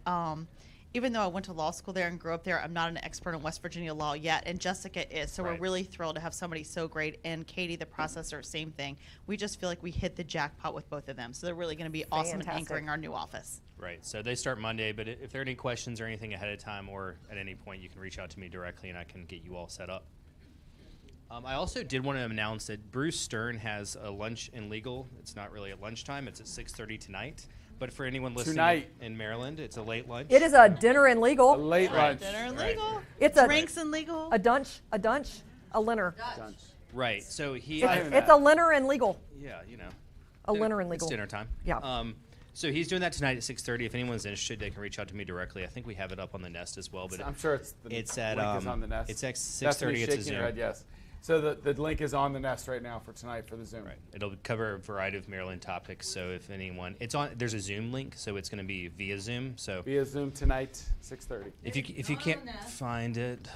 [SPEAKER 10] Even though I went to law school there and grew up there, I'm not an expert in West Virginia law yet, and Jessica is. So we're
[SPEAKER 9] Right.
[SPEAKER 10] really thrilled to have somebody so great. And Katie, the processor, same thing. We just feel like we hit the jackpot with both of them. So they're really going to be awesome at
[SPEAKER 1] Fantastic.
[SPEAKER 10] anchoring our new office.
[SPEAKER 9] Right. So they start Monday, but if there are any questions or anything ahead of time or at any point, you can reach out to me directly and I can get you all set up. I also did want to announce that Bruce Stern has a lunch in legal. It's not really at lunchtime. It's at 6:30 tonight. But for anyone listening
[SPEAKER 2] Tonight.
[SPEAKER 9] in Maryland, it's a late lunch.
[SPEAKER 1] It is a dinner and
[SPEAKER 2] A
[SPEAKER 1] legal.
[SPEAKER 2] late lunch.
[SPEAKER 10] Dinner and
[SPEAKER 9] Right.
[SPEAKER 10] legal.
[SPEAKER 1] It's a
[SPEAKER 10] Drinks and legal.
[SPEAKER 1] a dunch, a dinner.
[SPEAKER 2] Lunch.
[SPEAKER 9] Right. So he.
[SPEAKER 2] Right.
[SPEAKER 1] It's a dinner and legal.
[SPEAKER 9] Yeah,
[SPEAKER 1] A dinner and legal.
[SPEAKER 9] It's dinner time.
[SPEAKER 1] Yeah.
[SPEAKER 9] So he's doing that tonight at 6:30. If anyone's interested, they can reach out to me directly. I think we have it up on the Nest as well. But
[SPEAKER 2] I'm sure it's
[SPEAKER 9] at
[SPEAKER 2] link is on the Nest.
[SPEAKER 9] it's at
[SPEAKER 2] Bethany's
[SPEAKER 9] 6:30. It's a
[SPEAKER 2] shaking her
[SPEAKER 9] Zoom.
[SPEAKER 2] head, yes. So the link is on the Nest right now for tonight for the Zoom.
[SPEAKER 9] Right. It'll cover a variety of Maryland topics. So if anyone, there's a Zoom link, so it's going to be via Zoom. So
[SPEAKER 2] Via Zoom tonight, 6:30.
[SPEAKER 9] if you can't find it,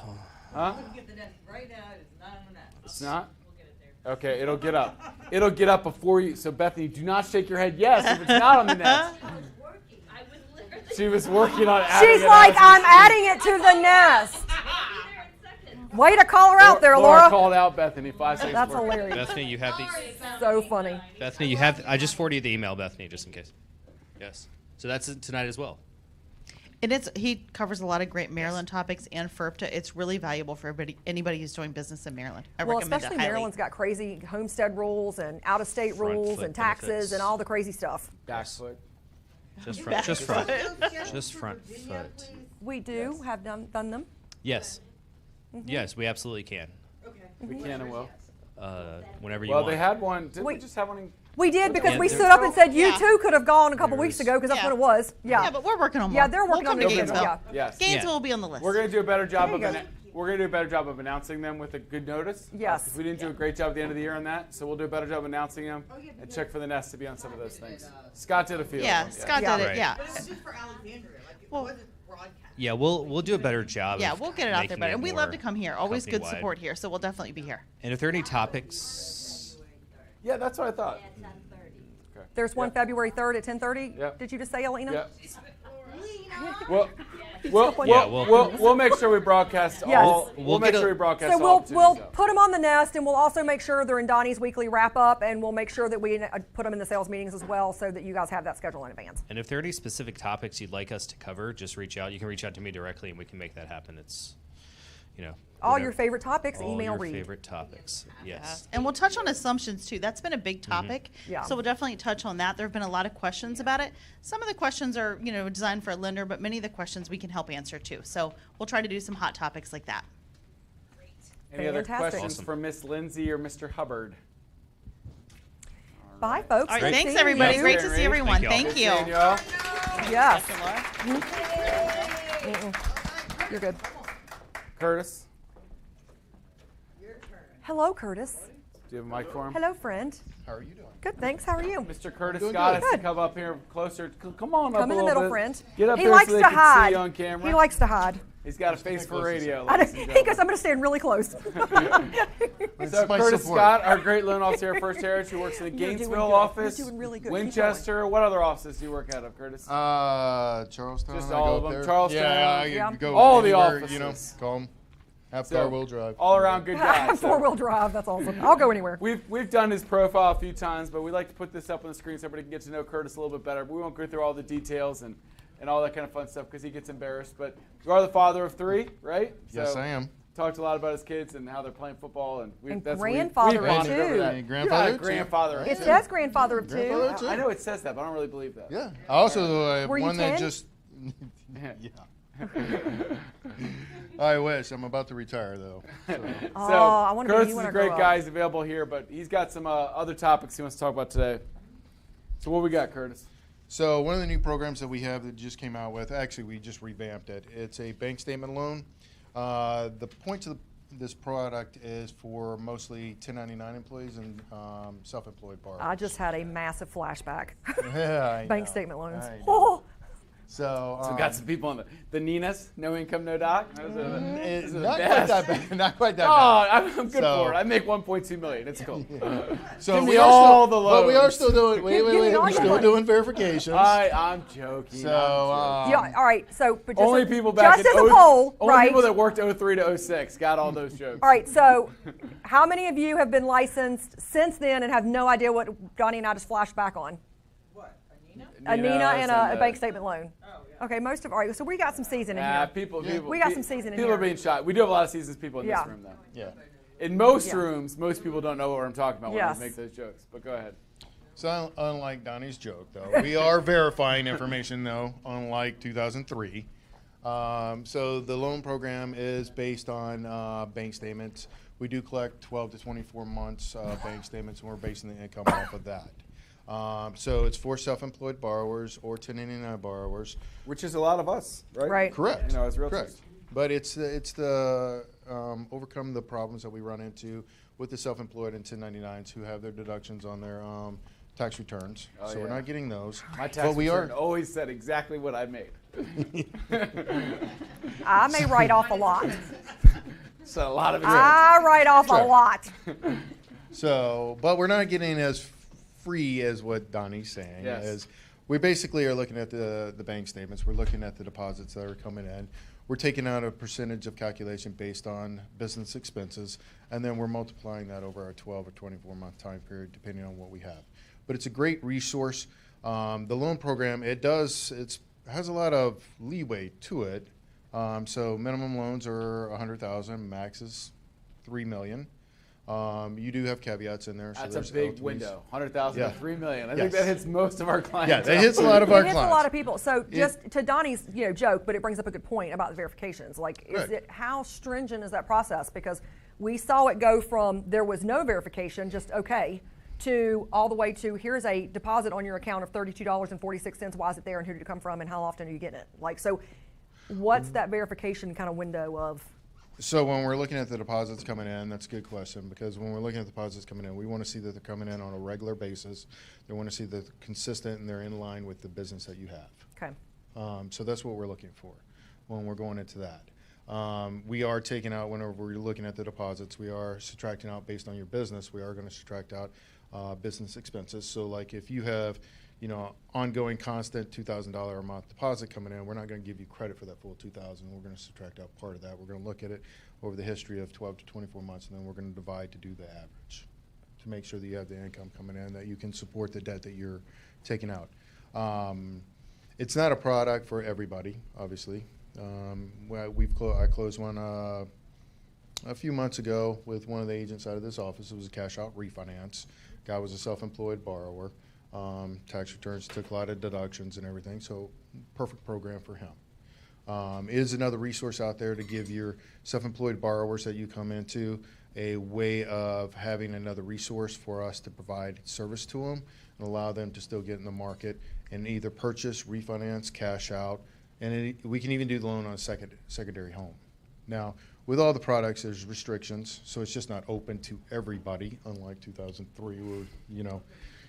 [SPEAKER 2] Huh?
[SPEAKER 6] Get the net right now. It's not on the net.
[SPEAKER 2] It's not?
[SPEAKER 6] We'll get it there.
[SPEAKER 2] Okay, it'll get up. It'll get up before you. So Bethany, do not shake your head yes if it's not on the Nest.
[SPEAKER 5] I was working. I was literally.
[SPEAKER 2] She was working on adding
[SPEAKER 1] She's
[SPEAKER 2] it
[SPEAKER 1] like,
[SPEAKER 2] as we
[SPEAKER 1] I'm
[SPEAKER 2] speak.
[SPEAKER 1] adding it to the Nest.
[SPEAKER 5] I'll be there in seconds.
[SPEAKER 1] Way to call her out there, Laura.
[SPEAKER 2] called out Bethany 5 seconds.
[SPEAKER 1] That's
[SPEAKER 2] before.
[SPEAKER 1] hilarious.
[SPEAKER 9] Bethany, you have the
[SPEAKER 1] So funny.
[SPEAKER 9] Bethany, I just forwarded you the email, Bethany, just in case. Yes. So that's it tonight as well.
[SPEAKER 10] And he covers a lot of great Maryland topics and FERPTA. It's really valuable for anybody who's doing business in Maryland. I
[SPEAKER 1] Well,
[SPEAKER 10] recommend
[SPEAKER 1] especially
[SPEAKER 10] it highly.
[SPEAKER 1] Maryland's got crazy homestead rules and out-of-state rules
[SPEAKER 9] foot
[SPEAKER 1] and taxes
[SPEAKER 9] benefits.
[SPEAKER 1] and all the crazy stuff.
[SPEAKER 2] Back foot.
[SPEAKER 9] Just front. Just front. Just front foot.
[SPEAKER 1] We do have done them.
[SPEAKER 9] Yes.
[SPEAKER 1] Mm-hmm.
[SPEAKER 9] Yes, we absolutely can.
[SPEAKER 2] We can and will.
[SPEAKER 9] Whenever you
[SPEAKER 2] Well,
[SPEAKER 9] want.
[SPEAKER 2] they had one. Didn't we
[SPEAKER 1] Wait.
[SPEAKER 2] just have one in
[SPEAKER 1] We did because
[SPEAKER 9] Yeah,
[SPEAKER 1] we
[SPEAKER 9] there-
[SPEAKER 1] stood up and said you
[SPEAKER 10] Yeah.
[SPEAKER 1] too could have gone a couple
[SPEAKER 9] There
[SPEAKER 1] weeks
[SPEAKER 9] is-
[SPEAKER 1] ago because that's
[SPEAKER 10] Yeah.
[SPEAKER 1] what it was. Yeah.
[SPEAKER 10] Yeah, but we're working on more.
[SPEAKER 1] Yeah, they're working
[SPEAKER 10] we'll
[SPEAKER 1] on
[SPEAKER 10] come to
[SPEAKER 1] it.
[SPEAKER 10] Gainesville.
[SPEAKER 1] Yeah.
[SPEAKER 2] Yes.
[SPEAKER 10] Gainesville
[SPEAKER 9] Yeah.
[SPEAKER 10] will be on the list.
[SPEAKER 2] We're going to do a better job
[SPEAKER 1] There
[SPEAKER 2] of
[SPEAKER 1] you go.
[SPEAKER 2] we're going to do a better job of announcing them with a good notice.
[SPEAKER 1] Yes.
[SPEAKER 2] 'Cause we didn't do a great job at the end of the year on that, so we'll do a better job announcing them and check for the nest to be on some of those things. Scott did a few.
[SPEAKER 10] Yeah,
[SPEAKER 2] of them.
[SPEAKER 10] Scott
[SPEAKER 1] Yeah.
[SPEAKER 10] did it.
[SPEAKER 9] Right.
[SPEAKER 10] Yeah.
[SPEAKER 6] But it was just for Alexandria, like it
[SPEAKER 10] Well-
[SPEAKER 6] wasn't broadcast.
[SPEAKER 9] Yeah, we'll do a better job.
[SPEAKER 10] Yeah,
[SPEAKER 9] of
[SPEAKER 10] we'll get it out there
[SPEAKER 9] making
[SPEAKER 10] better.
[SPEAKER 9] it
[SPEAKER 10] And we love
[SPEAKER 9] more
[SPEAKER 10] to come here. Always good
[SPEAKER 9] company-wide.
[SPEAKER 10] support here, so we'll definitely be here.
[SPEAKER 9] And if there are any topics,
[SPEAKER 2] Yeah, that's what I thought.
[SPEAKER 1] There's one February 3rd at 10:30.
[SPEAKER 2] Yep.
[SPEAKER 1] Did you just say, Elena?
[SPEAKER 2] Yeah. Well,
[SPEAKER 9] Yeah,
[SPEAKER 2] we'll make sure we broadcast
[SPEAKER 1] Yes.
[SPEAKER 2] all. We'll
[SPEAKER 9] We'll
[SPEAKER 2] make
[SPEAKER 9] get
[SPEAKER 2] sure
[SPEAKER 9] a-
[SPEAKER 2] we broadcast
[SPEAKER 1] So
[SPEAKER 2] all
[SPEAKER 1] we'll
[SPEAKER 2] opportunities out.
[SPEAKER 1] put them on the nest, and we'll also make sure they're in Donnie's weekly wrap up, and we'll make sure that we put them in the sales meetings as well, so that you guys have that schedule in advance.
[SPEAKER 9] and if there are any specific topics you'd like us to cover, just reach out. You can reach out to me directly, and we can make that happen. It's,
[SPEAKER 1] All
[SPEAKER 9] whatever-
[SPEAKER 1] your favorite topics,
[SPEAKER 9] all
[SPEAKER 1] email
[SPEAKER 9] your
[SPEAKER 1] Reed.
[SPEAKER 9] favorite topics. Yes.
[SPEAKER 10] And we'll touch on assumptions too. That's been a big topic.
[SPEAKER 1] Yeah.
[SPEAKER 10] So we'll definitely touch on that. There have been a lot of questions about it. Some of the questions are, designed for a lender, but many of the questions we can help answer too. So we'll try to do some hot topics like that.
[SPEAKER 2] Any other
[SPEAKER 1] Fantastic.
[SPEAKER 2] questions
[SPEAKER 9] Awesome.
[SPEAKER 2] for Miss Lindsay or Mr. Hubbard?
[SPEAKER 1] Bye, folks.
[SPEAKER 10] All right,
[SPEAKER 1] Good
[SPEAKER 10] thanks
[SPEAKER 1] seeing
[SPEAKER 10] everybody.
[SPEAKER 1] you.
[SPEAKER 10] Great to see everyone.
[SPEAKER 9] Thank
[SPEAKER 10] Thank
[SPEAKER 9] y'all.
[SPEAKER 10] you.
[SPEAKER 2] Seeing y'all.
[SPEAKER 1] Yes. You're good.
[SPEAKER 2] Curtis,
[SPEAKER 1] Hello, Curtis.
[SPEAKER 2] do you have a mic for him?
[SPEAKER 1] Hello, friend.
[SPEAKER 11] How are you doing?
[SPEAKER 1] Good, thanks. How are you?
[SPEAKER 2] Mr. Curtis
[SPEAKER 11] Doing
[SPEAKER 2] got
[SPEAKER 11] good.
[SPEAKER 2] us to
[SPEAKER 1] Good.
[SPEAKER 2] come up here closer. Come on up
[SPEAKER 1] Come
[SPEAKER 2] a
[SPEAKER 1] in the
[SPEAKER 2] little
[SPEAKER 1] middle,
[SPEAKER 2] bit.
[SPEAKER 1] friend.
[SPEAKER 2] Get up
[SPEAKER 1] He
[SPEAKER 2] here
[SPEAKER 1] likes
[SPEAKER 2] so they
[SPEAKER 1] to
[SPEAKER 2] can
[SPEAKER 1] hide.
[SPEAKER 2] see you on camera.
[SPEAKER 1] He likes to hide.
[SPEAKER 2] He's got a face for radio.
[SPEAKER 1] I know.
[SPEAKER 2] ladies and
[SPEAKER 1] He
[SPEAKER 2] gentlemen.
[SPEAKER 1] goes, I'm going to stand really close.
[SPEAKER 2] So
[SPEAKER 11] my
[SPEAKER 2] Curtis
[SPEAKER 11] support.
[SPEAKER 2] Scott, our great loan officer at First Heritage, who works in the
[SPEAKER 1] You're doing
[SPEAKER 2] Gainesville
[SPEAKER 1] good.
[SPEAKER 2] office,
[SPEAKER 1] You're doing really good. Keep
[SPEAKER 2] Winchester. What other offices do you work out of, Curtis?
[SPEAKER 11] Charlestown.
[SPEAKER 2] Just
[SPEAKER 11] I
[SPEAKER 2] all
[SPEAKER 11] go
[SPEAKER 2] of
[SPEAKER 11] up
[SPEAKER 2] them.
[SPEAKER 11] there.
[SPEAKER 2] Charlestown.
[SPEAKER 11] Yeah, I
[SPEAKER 1] Yeah.
[SPEAKER 11] go
[SPEAKER 2] All the
[SPEAKER 11] anywhere,
[SPEAKER 2] offices.
[SPEAKER 11] Come. Have
[SPEAKER 2] So,
[SPEAKER 11] car-wheel drive.
[SPEAKER 2] All around good guy. So
[SPEAKER 1] Four-wheel drive. That's awesome. I'll go anywhere.
[SPEAKER 2] we've done his profile a few times, but we like to put this up on the screen so everybody can get to know Curtis a little bit better. But we won't go through all the details and all that kind of fun stuff because he gets embarrassed. But you are the father of three, right?
[SPEAKER 11] Yes,
[SPEAKER 2] So
[SPEAKER 11] I am.
[SPEAKER 2] Talked a lot about his kids and how they're playing football, and
[SPEAKER 1] And
[SPEAKER 2] that's
[SPEAKER 1] grandfather
[SPEAKER 2] we've
[SPEAKER 1] of
[SPEAKER 2] bonded over
[SPEAKER 1] two.
[SPEAKER 2] that.
[SPEAKER 11] And grandfather
[SPEAKER 2] Yeah,
[SPEAKER 11] of two.
[SPEAKER 2] grandfather. of
[SPEAKER 1] It
[SPEAKER 2] two.
[SPEAKER 1] says grandfather of two.
[SPEAKER 11] Grandfather of two.
[SPEAKER 2] I know it says that, but I don't really believe that.
[SPEAKER 11] Yeah. I also have
[SPEAKER 1] Were you
[SPEAKER 11] one that
[SPEAKER 1] 10?
[SPEAKER 11] just.
[SPEAKER 2] Yeah.
[SPEAKER 11] I wish. I'm about to retire though. So.
[SPEAKER 1] Oh,
[SPEAKER 2] So
[SPEAKER 1] I wanna be
[SPEAKER 2] Curtis
[SPEAKER 1] you
[SPEAKER 2] is
[SPEAKER 1] when
[SPEAKER 2] a
[SPEAKER 1] I
[SPEAKER 2] great
[SPEAKER 1] grow up.
[SPEAKER 2] guy. He's available here, but he's got some other topics he wants to talk about today. So what we got, Curtis?
[SPEAKER 11] So one of the new programs that we have that just came out with, actually we just revamped it. It's a bank statement loan. The point of this product is for mostly 1099 employees and self-employed borrowers.
[SPEAKER 1] I just had a massive flashback.
[SPEAKER 11] Yeah, I
[SPEAKER 1] Bank
[SPEAKER 11] know.
[SPEAKER 1] statement loans.
[SPEAKER 11] I know.
[SPEAKER 1] Oh,
[SPEAKER 11] So,
[SPEAKER 2] So we got some people on the Ninas, no income, no doc. Those are the- those are the
[SPEAKER 11] not quite
[SPEAKER 2] best.
[SPEAKER 11] that bad. Not quite that
[SPEAKER 2] Oh,
[SPEAKER 11] bad.
[SPEAKER 2] I'm good
[SPEAKER 11] So-
[SPEAKER 2] for it. I make 1.2 million. It's cool.
[SPEAKER 11] So
[SPEAKER 2] Give
[SPEAKER 11] we
[SPEAKER 2] me
[SPEAKER 11] are
[SPEAKER 2] all
[SPEAKER 11] still,
[SPEAKER 2] the
[SPEAKER 11] but we are
[SPEAKER 2] loans.
[SPEAKER 11] still doing. Wait,
[SPEAKER 1] Give me all
[SPEAKER 11] we're
[SPEAKER 1] your
[SPEAKER 11] still
[SPEAKER 1] money.
[SPEAKER 11] doing verifications.
[SPEAKER 2] I'm joking.
[SPEAKER 11] So,
[SPEAKER 2] I'm joking.
[SPEAKER 1] yeah. All right. So, but just
[SPEAKER 2] Only people back
[SPEAKER 1] just
[SPEAKER 2] in
[SPEAKER 1] as a poll,
[SPEAKER 2] only
[SPEAKER 1] right?
[SPEAKER 2] people that worked 03 to 06 got all those jokes.
[SPEAKER 1] All right. So, how many of you have been licensed since then and have no idea what Johnny and I just flashed back on? A Nina and a bank statement loan. Okay, most of all right. So we got some seasoning here.
[SPEAKER 2] People,
[SPEAKER 1] We got some seasoning
[SPEAKER 2] People
[SPEAKER 1] here.
[SPEAKER 2] are being shot. We do have a lot of seasoned people in
[SPEAKER 1] Yeah.
[SPEAKER 2] this room, though.
[SPEAKER 11] yeah.
[SPEAKER 2] In most
[SPEAKER 1] Yeah.
[SPEAKER 2] rooms, most people don't know what I'm talking about when
[SPEAKER 1] Yes.
[SPEAKER 2] I make those jokes. But go ahead.
[SPEAKER 11] So unlike Donnie's joke, though, we are verifying information, though, unlike 2003. So the loan program is based on bank statements. We do collect 12 to 24 months bank statements, and we're basing the income off of that. So it's for self-employed borrowers or 1099 borrowers.
[SPEAKER 2] Which is a lot of us, right?
[SPEAKER 1] Right.
[SPEAKER 11] Correct.
[SPEAKER 2] You know, as realtors.
[SPEAKER 11] Correct. But it's the overcome the problems that we run into with the self-employed and 1099s who have their deductions on their tax returns.
[SPEAKER 2] Oh,
[SPEAKER 11] so we're
[SPEAKER 2] yeah.
[SPEAKER 11] not getting those.
[SPEAKER 2] My tax
[SPEAKER 11] but we
[SPEAKER 2] return
[SPEAKER 11] are.
[SPEAKER 2] always said exactly what I made.
[SPEAKER 1] I may write off a lot.
[SPEAKER 2] So a lot of it.
[SPEAKER 1] I write off a
[SPEAKER 11] Sure.
[SPEAKER 1] lot.
[SPEAKER 11] So, but we're not getting as free as what Donnie's saying.
[SPEAKER 2] Yes.
[SPEAKER 11] Is we basically are looking at the bank statements. We're looking at the deposits that are coming in. We're taking out a percentage of calculation based on business expenses, and then we're multiplying that over a 12 or 24 month time period, depending on what we have. But it's a great resource. The loan program, it's has a lot of leeway to it. So minimum loans are 100,000, max is 3 million. You do have caveats in there.
[SPEAKER 2] That's
[SPEAKER 11] so there's
[SPEAKER 2] a big
[SPEAKER 11] LTVs.
[SPEAKER 2] window, 100,000
[SPEAKER 11] Yeah.
[SPEAKER 2] to 3 million. I
[SPEAKER 11] Yes.
[SPEAKER 2] think that hits most of our clients.
[SPEAKER 11] Yeah, that hits a lot of our
[SPEAKER 1] It hits
[SPEAKER 11] clients.
[SPEAKER 1] a lot of people. So just to Donnie's joke, but it brings up a good point about the verifications. Like, is
[SPEAKER 11] Right.
[SPEAKER 1] it how stringent is that process? Because we saw it go from there was no verification, just okay, to all the way to here's a deposit on your account of $32.46. Why is it there, and who did it come from, and how often are you getting it? Like, so what's that verification kind of window of?
[SPEAKER 11] So when we're looking at the deposits coming in, that's a good question, because when we're looking at the deposits coming in, we want to see that they're coming in on a regular basis. They want to see that they're consistent and they're in line with the business that you have.
[SPEAKER 1] Okay.
[SPEAKER 11] So that's what we're looking for when we're going into that. We are taking out, whenever we're looking at the deposits, we are subtracting out based on your business. We are going to subtract out business expenses. So like if you have, ongoing constant $2,000 a month deposit coming in, we're not going to give you credit for that full $2,000. We're going to subtract out part of that. We're going to look at it over the history of 12 to 24 months, and then we're going to divide to do the average to make sure that you have the income coming in, that you can support the debt that you're taking out. It's not a product for everybody, obviously. I closed one a few months ago with one of the agents out of this office. It was a cash out refinance. Guy was a self-employed borrower. Tax returns, took a lot of deductions and everything, so perfect program for him. Is another resource out there to give your self-employed borrowers that you come into a way of having another resource for us to provide service to them and allow them to still get in the market and either purchase, refinance, cash out, and we can even do the loan on a secondary home. Now, with all the products, there's restrictions, so it's just not open to everybody, unlike 2003 where,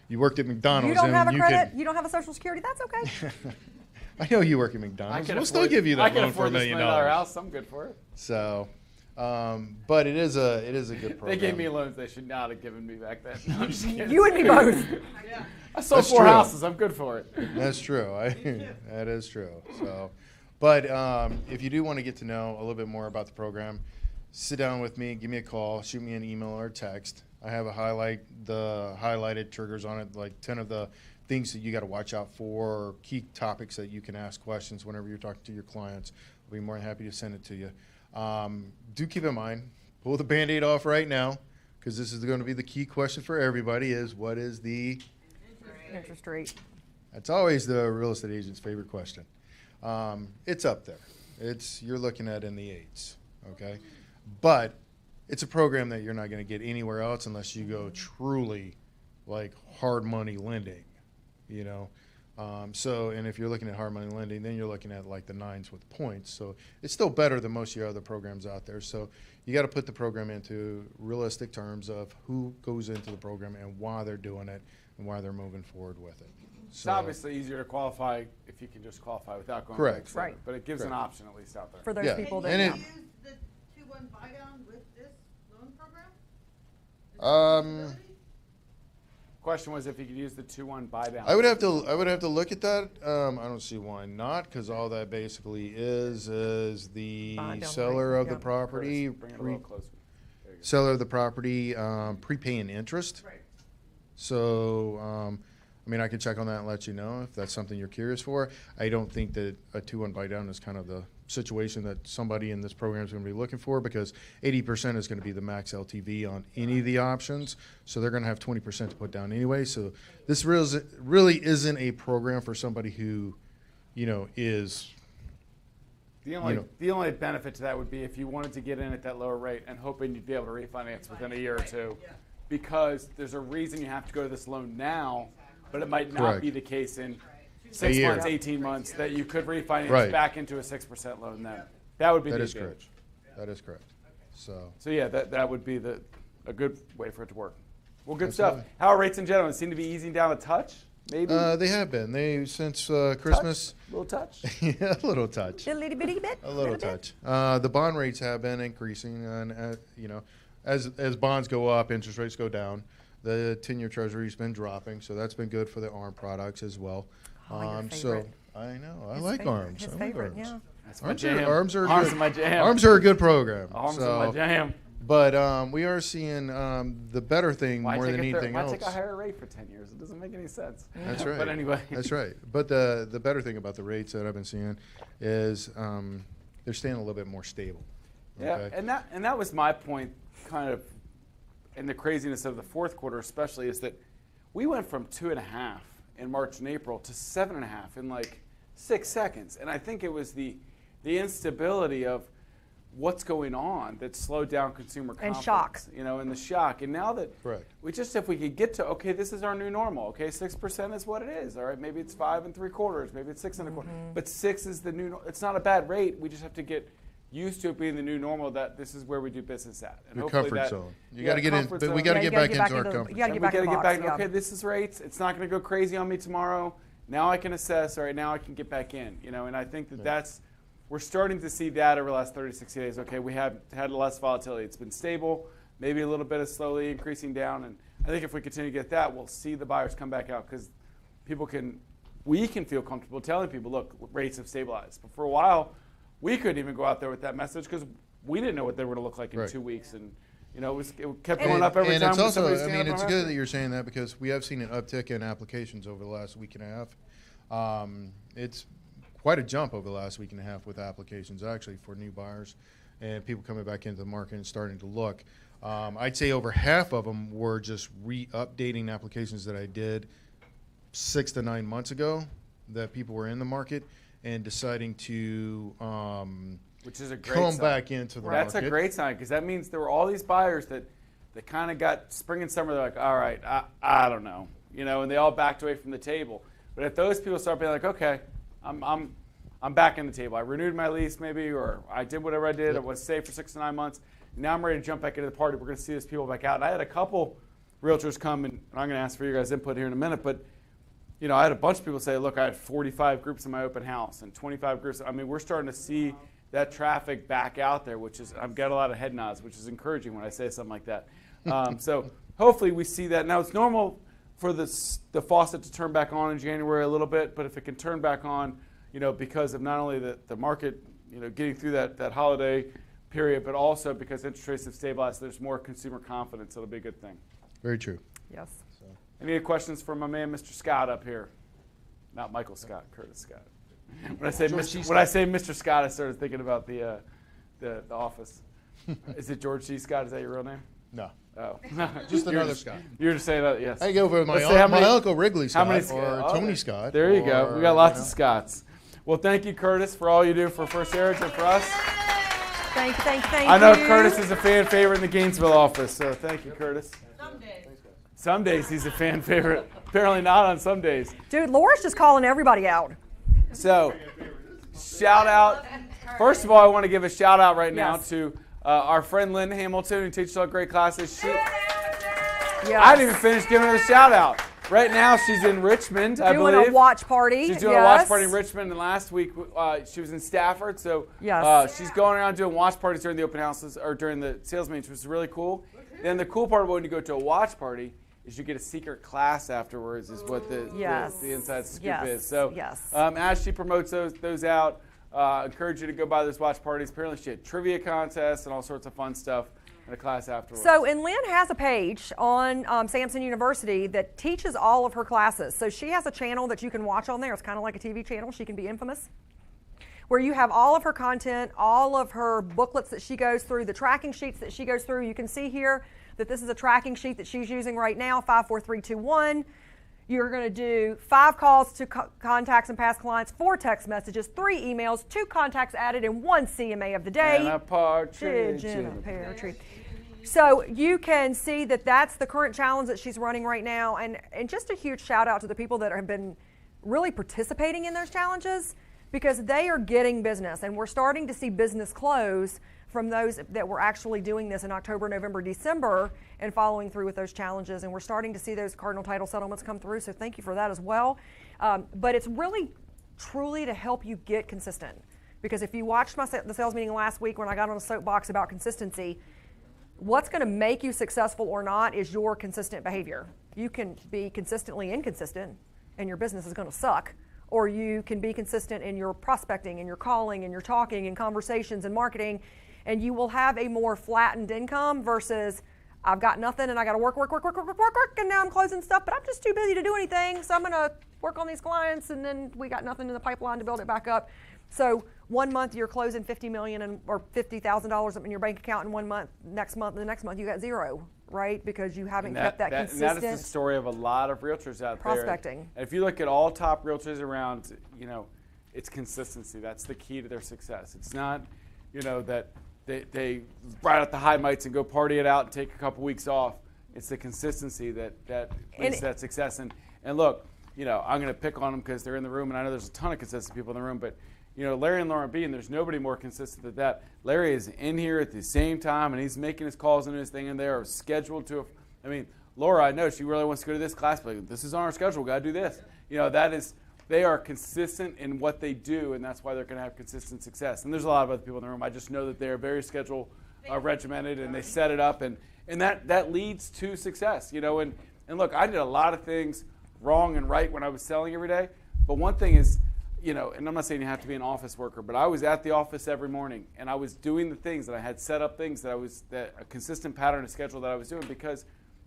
[SPEAKER 11] you worked at McDonald's.
[SPEAKER 1] You don't have a
[SPEAKER 11] and
[SPEAKER 1] credit. You don't have a Social Security. That's okay.
[SPEAKER 11] I know you work at McDonald's. We'll still give you that loan for $1 million.
[SPEAKER 2] House. I'm good for it.
[SPEAKER 11] So, but it is a good program.
[SPEAKER 2] They gave me loans they should not have given me back then. No, I'm just kidding.
[SPEAKER 1] You and me both.
[SPEAKER 2] I sold
[SPEAKER 11] That's
[SPEAKER 2] 4
[SPEAKER 11] true.
[SPEAKER 2] houses. I'm good for it.
[SPEAKER 11] That's true. That is true. So, but if you do want to get to know a little bit more about the program, sit down with me, give me a call, shoot me an email or a text. I have the highlighted triggers on it, like 10 of the things that you got to watch out for, key topics that you can ask questions whenever you're talking to your clients. I'll be more than happy to send it to you. Do keep in mind, pull the Band-Aid off right now, because this is going to be the key question for everybody is, what is the
[SPEAKER 1] interest rate?
[SPEAKER 11] That's always the real estate agent's favorite question. It's up there. You're looking at in the 8s, okay? But it's a program that you're not going to get anywhere else unless you go truly like hard money lending, and if you're looking at hard money lending, then you're looking at like the 9s with points. So it's still better than most of your other programs out there. So you got to put the program into realistic terms of who goes into the program and why they're doing it and why they're moving forward with it.
[SPEAKER 2] It's obviously easier to qualify if you can just qualify without going
[SPEAKER 11] Correct.
[SPEAKER 2] to Excel,
[SPEAKER 1] Right.
[SPEAKER 2] but it gives an
[SPEAKER 11] Correct.
[SPEAKER 2] option at least out there.
[SPEAKER 1] For those
[SPEAKER 11] Yeah.
[SPEAKER 1] people
[SPEAKER 11] And
[SPEAKER 1] that.
[SPEAKER 11] it-
[SPEAKER 6] Use the 2-1 buy down with this loan program? Is that a possibility?
[SPEAKER 2] Question was if you could use the 2-1 buy down.
[SPEAKER 11] I would have to look at that. I don't see why not, because all that basically is the
[SPEAKER 1] Buy down
[SPEAKER 11] seller
[SPEAKER 1] rate,
[SPEAKER 11] of the
[SPEAKER 1] yeah.
[SPEAKER 11] property,
[SPEAKER 2] Bring it a little closer. There you go.
[SPEAKER 11] seller of the property prepaying interest.
[SPEAKER 6] Right.
[SPEAKER 11] So, I can check on that and let you know if that's something you're curious for. I don't think that a 2-1 buy down is kind of the situation that somebody in this program is going to be looking for, because 80% is going to be the max LTV on any of the options. So they're going to have 20% to put down anyway. So this really isn't a program for somebody who, is.
[SPEAKER 2] The only benefit to that would be if you wanted to get in at that lower rate and hoping you'd be able to refinance within a year or two, because there's a reason you have to go to this loan now, but it might not
[SPEAKER 11] Correct.
[SPEAKER 2] be the case in
[SPEAKER 11] A
[SPEAKER 2] 6
[SPEAKER 11] year.
[SPEAKER 2] months, 18 months, that you could refinance
[SPEAKER 11] Right.
[SPEAKER 2] back into a 6% loan then. That would be
[SPEAKER 11] That
[SPEAKER 2] the
[SPEAKER 11] is
[SPEAKER 2] advantage.
[SPEAKER 11] correct. That is correct. So.
[SPEAKER 2] So yeah, that would be a good way for it to work. Well, good
[SPEAKER 11] Absolutely.
[SPEAKER 2] stuff. How are rates in general? They seem to be easing down a touch, maybe?
[SPEAKER 11] They have been. Since Christmas.
[SPEAKER 2] Little touch?
[SPEAKER 11] Yeah, a little touch.
[SPEAKER 1] A little bitty bit.
[SPEAKER 11] A little touch. The bond rates have been increasing, and as bonds go up, interest rates go down. The 10-year Treasury's been dropping, so that's been good for the ARM products as well.
[SPEAKER 1] Oh, your
[SPEAKER 11] So
[SPEAKER 1] favorite.
[SPEAKER 11] I know I
[SPEAKER 1] His
[SPEAKER 11] like
[SPEAKER 1] favorite-
[SPEAKER 11] ARMs.
[SPEAKER 1] His
[SPEAKER 11] I like
[SPEAKER 1] favorite,
[SPEAKER 11] ARMs.
[SPEAKER 1] yeah.
[SPEAKER 2] That's my
[SPEAKER 11] Arms
[SPEAKER 2] jam.
[SPEAKER 11] are
[SPEAKER 2] Arms
[SPEAKER 11] good.
[SPEAKER 2] are my jam.
[SPEAKER 11] Arms are a good program.
[SPEAKER 2] Arms
[SPEAKER 11] so
[SPEAKER 2] are my jam.
[SPEAKER 11] But we are seeing the better thing more than anything else.
[SPEAKER 2] Why take a higher rate for 10 years? It doesn't make any sense.
[SPEAKER 11] That's right.
[SPEAKER 2] But anyway.
[SPEAKER 11] That's right. But the better thing about the rates that I've been seeing is they're staying a little bit more stable.
[SPEAKER 2] Yeah, and that was my point, kind of, in the craziness of the fourth quarter especially, is that we went from 2.5 in March and April to 7.5 in like 6 seconds. And I think it was the instability of what's going on that slowed down consumer confidence.
[SPEAKER 1] And shock.
[SPEAKER 2] And the shock. And now that
[SPEAKER 11] Correct.
[SPEAKER 2] if we could get to, okay, this is our new normal. Okay, 6% is what it is. All right, maybe it's 5 3/4, maybe it's 6 1/4. But 6 is the new. It's not a bad rate. We just have to get used to it being the new normal. That this is where we do business at. And
[SPEAKER 11] Your
[SPEAKER 2] hopefully
[SPEAKER 11] comfort zone. You got to get in. But we got to
[SPEAKER 1] Yeah,
[SPEAKER 11] get
[SPEAKER 1] you gotta
[SPEAKER 11] back
[SPEAKER 1] get back
[SPEAKER 11] into our
[SPEAKER 1] into-
[SPEAKER 11] comfort
[SPEAKER 1] you gotta
[SPEAKER 11] zone.
[SPEAKER 1] get back in the box, yeah.
[SPEAKER 2] Okay, this is rates. It's not going to go crazy on me tomorrow. Now I can assess. All right, now I can get back in. And I think that's. We're starting to see that over the last 30, 60 days. Okay, we have had less volatility. It's been stable, maybe a little bit of slowly increasing down. And I think if we continue to get that, we'll see the buyers come back out because we can feel comfortable telling people, look, rates have stabilized. But for a while, we couldn't even go out there with that message because we didn't know what they were going to look like in 2 weeks. And it kept going up every time.
[SPEAKER 11] And it's also,
[SPEAKER 2] somebody's
[SPEAKER 11] I
[SPEAKER 2] standing
[SPEAKER 11] mean,
[SPEAKER 2] up
[SPEAKER 11] it's
[SPEAKER 2] on
[SPEAKER 11] good
[SPEAKER 2] it.
[SPEAKER 11] that you're saying that because we have seen an uptick in applications over the last week and a half. It's quite a jump over the last week and a half with applications actually for new buyers and people coming back into the market and starting to look. I'd say over half of them were just re-updating applications that I did 6 to 9 months ago that people were in the market and deciding to
[SPEAKER 2] which is a great
[SPEAKER 11] come
[SPEAKER 2] sign.
[SPEAKER 11] back into the market.
[SPEAKER 2] That's a great sign because that means there were all these buyers that kind of got spring and summer. They're like, all right, I don't know, and they all backed away from the table. But if those people start being like, okay, I'm back in the table. I renewed my lease maybe, or I did whatever I did. I was safe for 6 to 9 months. Now I'm ready to jump back into the party. We're going to see those people back out. And I had a couple realtors come, and I'm going to ask for your guys' input here in a minute. But I had a bunch of people say, look, I had 45 groups in my open house and 25 groups. I mean, we're starting to see that traffic back out there, which is I've got a lot of head nods, which is encouraging when I say something like that. So hopefully we see that. Now it's normal for the faucet to turn back on in January a little bit, but if it can turn back on, because of not only the market, getting through that holiday period, but also because interest rates have stabilized, there's more consumer confidence. It'll be a good thing.
[SPEAKER 11] Very true.
[SPEAKER 1] Yes.
[SPEAKER 2] Any questions from my man, Mr. Scott, up here? Not Michael Scott, Curtis Scott. When I say Mr. Scott, I started thinking about the Office. Is it George C. Scott? Is that your real name?
[SPEAKER 11] No.
[SPEAKER 2] Oh.
[SPEAKER 11] Just another Scott.
[SPEAKER 2] You're just saying that, yes.
[SPEAKER 11] I go for my Uncle Wrigley Scott or Tony Scott.
[SPEAKER 2] There you go. We got lots of Scotts. Well, thank you, Curtis, for all you do for First Heritage and for us.
[SPEAKER 1] Thank you.
[SPEAKER 2] I know Curtis is a fan favorite in the Gainesville office, so thank you, Curtis. Some days he's a fan favorite. Apparently not on some days.
[SPEAKER 1] Dude, Laura's just calling everybody out.
[SPEAKER 2] So, shout out. First of all, I want to give a shout out right now to our friend Lynn Hamilton, who teaches all great classes. I didn't even finish giving her a shout out. Right now, she's in Richmond, I believe.
[SPEAKER 1] Doing a watch party.
[SPEAKER 2] She's doing a watch party in Richmond, and last week she was in Stafford. So she's going around doing watch parties during the open houses or during the sales meetings, which is really cool. Then the cool part about when you go to a watch party is you get a secret class afterwards, is what the inside scoop is. So as she promotes those out, encourage you to go by those watch parties. Apparently she had trivia contests and all sorts of fun stuff in a class afterwards.
[SPEAKER 1] So, and Lynn has a page on Samson University that teaches all of her classes. So she has a channel that you can watch on there. It's kind of like a TV channel. She can be infamous. Where you have all of her content, all of her booklets that she goes through, the tracking sheets that she goes through. You can see here that this is a tracking sheet that she's using right now, 54321. You're going to do 5 calls to contacts and past clients, 4 text messages, 3 emails, 2 contacts added, and 1 CMA of the day.
[SPEAKER 2] And a partridge
[SPEAKER 1] in a pear tree. So you can see that that's the current challenge that she's running right now. And just a huge shout out to the people that have been really participating in those challenges, because they are getting business. And we're starting to see business close from those that were actually doing this in October, November, December, and following through with those challenges. And we're starting to see those Cardinal Title settlements come through, so thank you for that as well. But it's really, truly to help you get consistent. Because if you watched the sales meeting last week when I got on a soapbox about consistency, what's going to make you successful or not is your consistent behavior. You can be consistently inconsistent, and your business is going to suck. Or you can be consistent in your prospecting, and your calling, and your talking, and conversations, and marketing, And you will have a more flattened income versus I've got nothing and I got to work, and now I'm closing stuff, but I'm just too busy to do anything. So I'm going to work on these clients, and then we got nothing in the pipeline to build it back up. So 1 month you're closing $50 million or $50,000 up in your bank account, and 1 month, the next month you got zero, right? Because you haven't kept that consistent.
[SPEAKER 2] And that is the story of a lot of realtors out there.
[SPEAKER 1] Prospecting.
[SPEAKER 2] And if you look at all top realtors around, it's consistency. That's the key to their success. It's not, that they ride out the high mites and go party it out and take a couple weeks off. It's the consistency that leads to that success. And look, I'm going to pick on them because they're in the room, and I know there's a ton of consistent people in the room, but Larry and Lauren Bean, there's nobody more consistent than that. Larry is in here at the same time, and he's making his calls and his thing, and they are scheduled to. Laura, I know she really wants to go to this class, but this is on our schedule. Got to do this. They are consistent in what they do, and that's why they're going to have consistent success. And there's a lot of other people in the room. I just know that they're very schedule regimented, and they set it up, and that leads to success. And look, I did a lot of things wrong and right when I was selling every day. But one thing is, and I'm not saying you have to be an office worker, but I was at the office every morning, and I was doing the things that I had set up, things that a consistent pattern of schedule that I was doing, because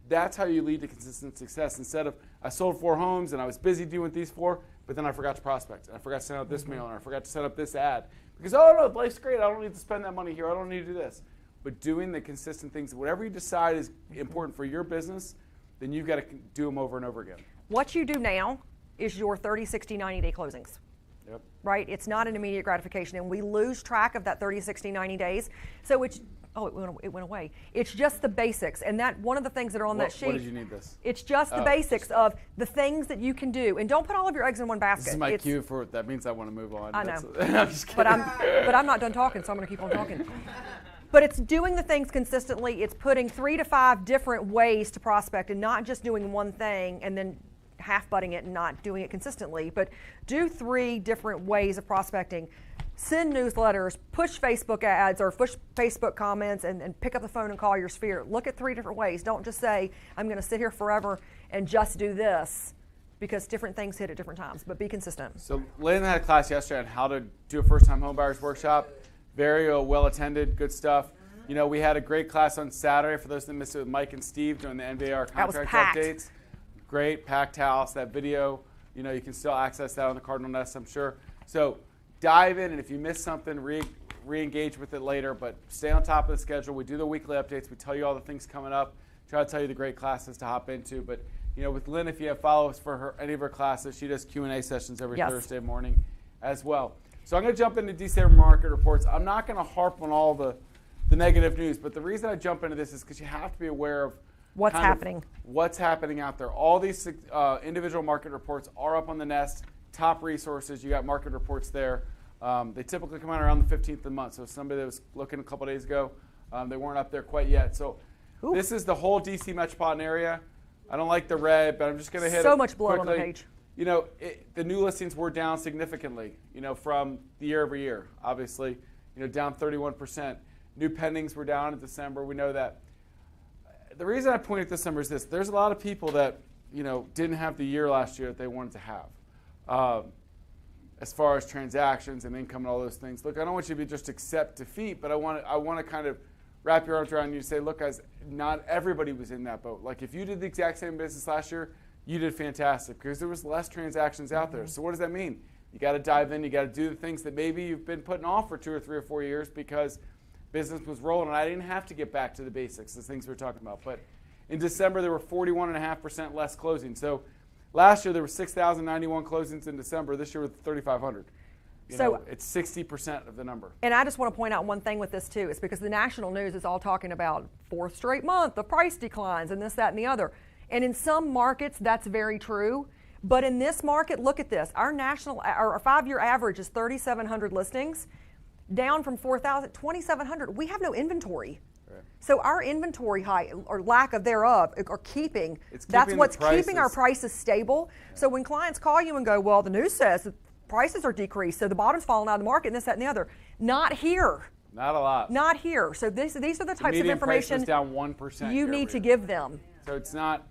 [SPEAKER 2] that's how you lead to consistent success. Instead of I sold 4 homes and I was busy doing these 4, but then I forgot to prospect, and I forgot to send out this mail, and I forgot to set up this ad. Because, oh no, life's great, I don't need to spend that money here, I don't need to do this. But doing the consistent things, whatever you decide is important for your business, then you've got to do them over and over again. What you do now is your 30, 60, 90-day closings. Yep. Right? It's not an immediate gratification, and we lose track of that 30, 60, 90 days. So it went away. It's just the basics, and that one of the things that are on that sheet. What did you need this? It's just the basics of the things that you can do, and don't put all of your eggs in one basket. This is my cue for that means I want to move on. I know. I'm just kidding. But I'm not done talking, so I'm going to keep on talking. But it's doing the things consistently. It's putting 3 to 5 different ways to prospect, and not just doing one thing and then half-butting it and not doing it consistently, but do 3 different ways of prospecting. Send newsletters, push Facebook ads or push Facebook comments, and pick up the phone and call your sphere. Look at 3 different ways. Don't just say, I'm going to sit here forever and just do this, because different things hit at different times, but be consistent. So Leadin had a class yesterday on how to do a first-time homebuyers workshop. Very well-attended, good stuff. We had a great class on Saturday for those that missed it with Mike and Steve doing the NVAR contract updates. Great, packed house. That video, you can still access that on the Cardinal Nest, I'm sure. So dive in, and if you miss something, re-engage with it later, but stay on top of the schedule. We do the weekly updates. We tell you all the things coming up. Try to tell you the great classes to hop into. But, with Lynn, if you have follow-ups for any of her classes, she does Q&A sessions every Thursday morning as well. So I'm going to jump into December market reports. I'm not going to harp on all the negative news, but the reason I jump into this is because you have to be aware of what's happening out there. All these individual market reports are up on the Nest. Top resources, you got market reports there. They typically come out around the 15th of the month. So somebody that was looking a couple days ago, they weren't up there quite yet. So this is the whole DC metropolitan area. I don't like the red, but I'm just going to hit
[SPEAKER 1] so much blood quickly. On the page.
[SPEAKER 2] The new listings were down significantly, from the year over year. Obviously, down 31%. New pendings were down in December. We know that. The reason I point at this number is this. There's a lot of people that, didn't have the year last year that they wanted to have. As far as transactions and income and all those things. Look, I don't want you to just accept defeat, but I want to kind of wrap your arms around you and say, look, guys, not everybody was in that boat. Like, if you did the exact same business last year, you did fantastic because there was less transactions out there. So what does that mean? You got to dive in. You got to do the things that maybe you've been putting off for 2 or 3 or 4 years because business was rolling, and I didn't have to get back to the basics, the things we're talking about. But in December, there were 41.5% less closings. So last year, there were 6,091 closings in December. This year, with 3,500. It's 60% of the number.
[SPEAKER 1] And I just want to point out one thing with this, too. It's because the national news is all talking about 4th straight month of price declines and this, that, and the other. And in some markets, that's very true. But in this market, look at this. Our 5-year average is 3,700 listings, down from 4,000, 2,700. We have no inventory. Right. So our inventory high or lack of thereof are keeping. That's what's keeping our prices stable. Yeah. So when clients call you and go, well, the news says that prices are decreased, so the bottom's falling out of the market, and this, that, and the other. Not here.
[SPEAKER 2] Not a lot.
[SPEAKER 1] Not here. So these are the types of information
[SPEAKER 2] price was down 1%
[SPEAKER 1] you need to give them.
[SPEAKER 2] So it's not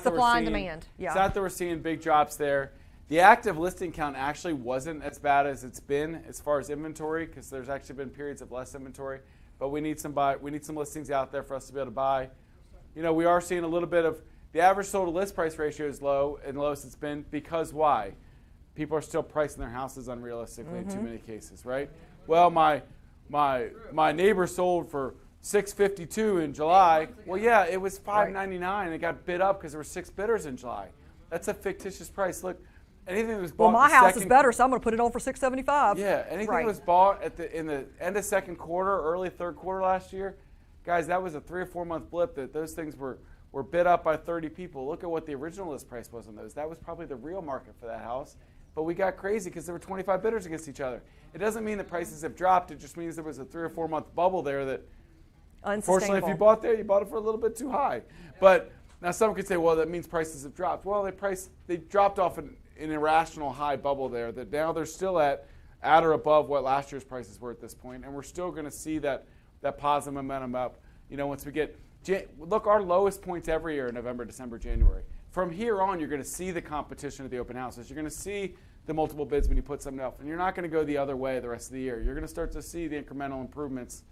[SPEAKER 1] supply and demand. Yeah.
[SPEAKER 2] It's not that we're seeing big drops there. The active listing count actually wasn't as bad as it's been as far as inventory, because there's actually been periods of less inventory. But we need some listings out there for us to be able to buy. You know, we are seeing a little bit of the average sold to list price ratio is low and lowest it's been, because why? People are still pricing their houses unrealistically in too many cases, right? Well, my neighbor sold for $652 in July. Well, yeah, it was $599. It got bid up because there were 6 bidders in July. That's a fictitious price. Look, anything that was bought.
[SPEAKER 1] Well, my house is better, so I'm going to put it on for $675.
[SPEAKER 2] Yeah, anything that was bought in the end of second quarter, early third quarter last year, guys, that was a 3 or 4 month blip. That those things were bid up by 30 people. Look at what the original list price was on those. That was probably the real market for that house. But we got crazy because there were 25 bidders against each other. It doesn't mean that prices have dropped. It just means there was a 3 or 4 month bubble there that, unfortunately, if you bought there, you bought it for a little bit too high. But now someone could say, well, that means prices have dropped. Well, they dropped off an irrational high bubble there that now they're still at or above what last year's prices were at this point, and we're still going to see that positive momentum up. You know, once we get look, our lowest points every year are November, December, January. From here on, you're going to see the competition at the open houses. You're going to see the multiple bids when you put something up, and you're not going to go the other way the rest of the year. You're going to start to see the incremental improvements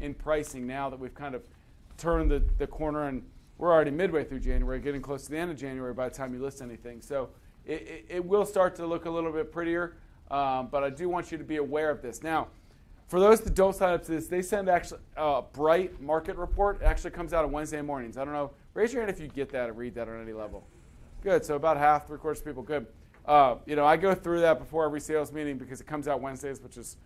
[SPEAKER 2] in pricing now that we've kind of turned the corner, and we're already midway through January, getting close to the end of January by the time you list anything. So it will start to look a little bit prettier, but I do want you to be aware of this. Now, for those that don't sign up to this, they send actually a Bright market report. It actually comes out on Wednesday mornings. I don't know. Raise your hand if you get that or read that on any level. Good. So about half, 3/4 of people. Good. You know, I go through that before every sales meeting because it comes out Wednesdays, which is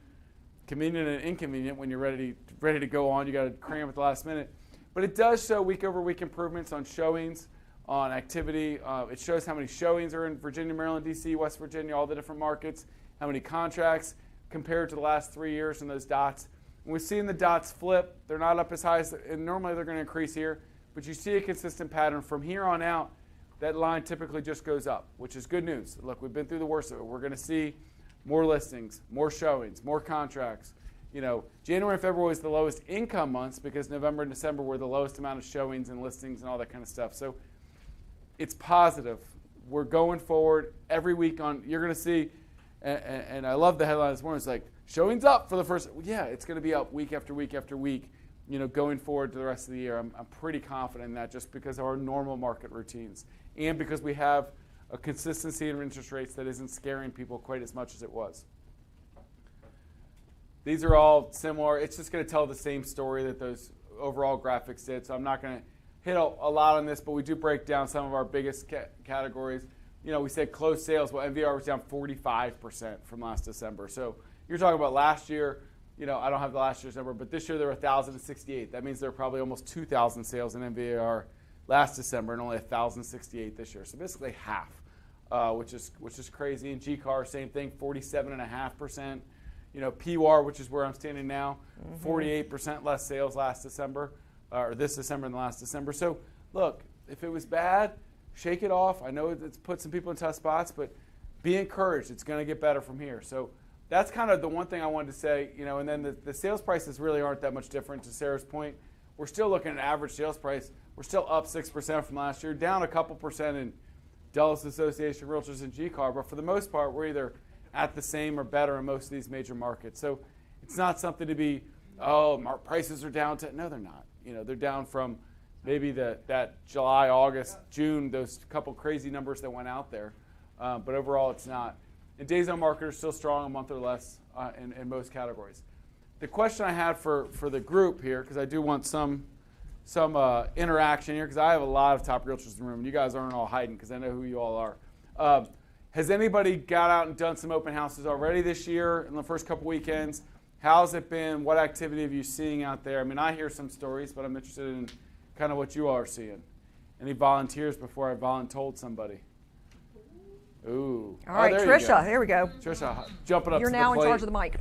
[SPEAKER 2] convenient and inconvenient when you're ready to go on. You got to cram at the last minute. But it does show week over week improvements on showings, on activity. It shows how many showings are in Virginia, Maryland, D.C., West Virginia, all the different markets, how many contracts compared to the last 3 years in those dots. And we're seeing the dots flip. They're not up as high as, and normally they're going to increase here. But you see a consistent pattern. From here on out, that line typically just goes up, which is good news. Look, we've been through the worst of it. We're going to see more listings, more showings, more contracts. You know, January and February was the lowest income months because November and December were the lowest amount of showings and listings and all that kind of stuff. So it's positive. We're going forward every week on, you're going to see, and I love the headline this morning. It's like, showings up for the first, yeah, it's going to be up week after week after week, you know, going forward to the rest of the year. I'm pretty confident in that just because of our normal market routines and because we have a consistency in interest rates that isn't scaring people quite as much as it was. These are all similar. It's just going to tell the same story that those overall graphics did. So I'm not going to hit a lot on this, but we do break down some of our biggest categories. You know, we said closed sales. Well, MVR was down 45% from last December. So you're talking about last year. You know, I don't have the last year's number, but this year there were 1,068. That means there were probably almost 2,000 sales in MVR last December and only 1,068 this year. So basically half, which is crazy. And GCAR, same thing, 47.5%. You know, PWAR, which is where I'm standing now, 48% less sales last December, or this December than last December. So, look, if it was bad, shake it off. I know it's put some people in tough spots, but be encouraged. It's going to get better from here. So that's kind of the one thing I wanted to say. You know, and then the sales prices really aren't that much different. To Sarah's point, we're still looking at average sales price. We're still up 6% from last year, down a couple percent in Dallas Association Realtors and GCAR, but for the most part, we're either at the same or better in most of these major markets. So it's not something to be, oh, prices are down to, no, they're not. You know, they're down from maybe that July, August, June, those couple crazy numbers that went out there. But overall, it's not. And days on market are still strong, a month or less in most categories. The question I had for the group here, because I do want some interaction here, because I have a lot of top realtors in the room, and you guys aren't all hiding because I know who you all are. Has anybody got out and done some open houses already this year in the first couple weekends? How's it been? What activity have you seeing out there? I mean, I hear some stories, but I'm interested in kind of what you all are seeing. Any volunteers before I voluntold somebody? Ooh.
[SPEAKER 1] All right, Trisha, here we go.
[SPEAKER 2] Trisha, jumping up
[SPEAKER 1] You're
[SPEAKER 2] to the
[SPEAKER 1] now
[SPEAKER 2] plate.
[SPEAKER 1] in charge of the mic.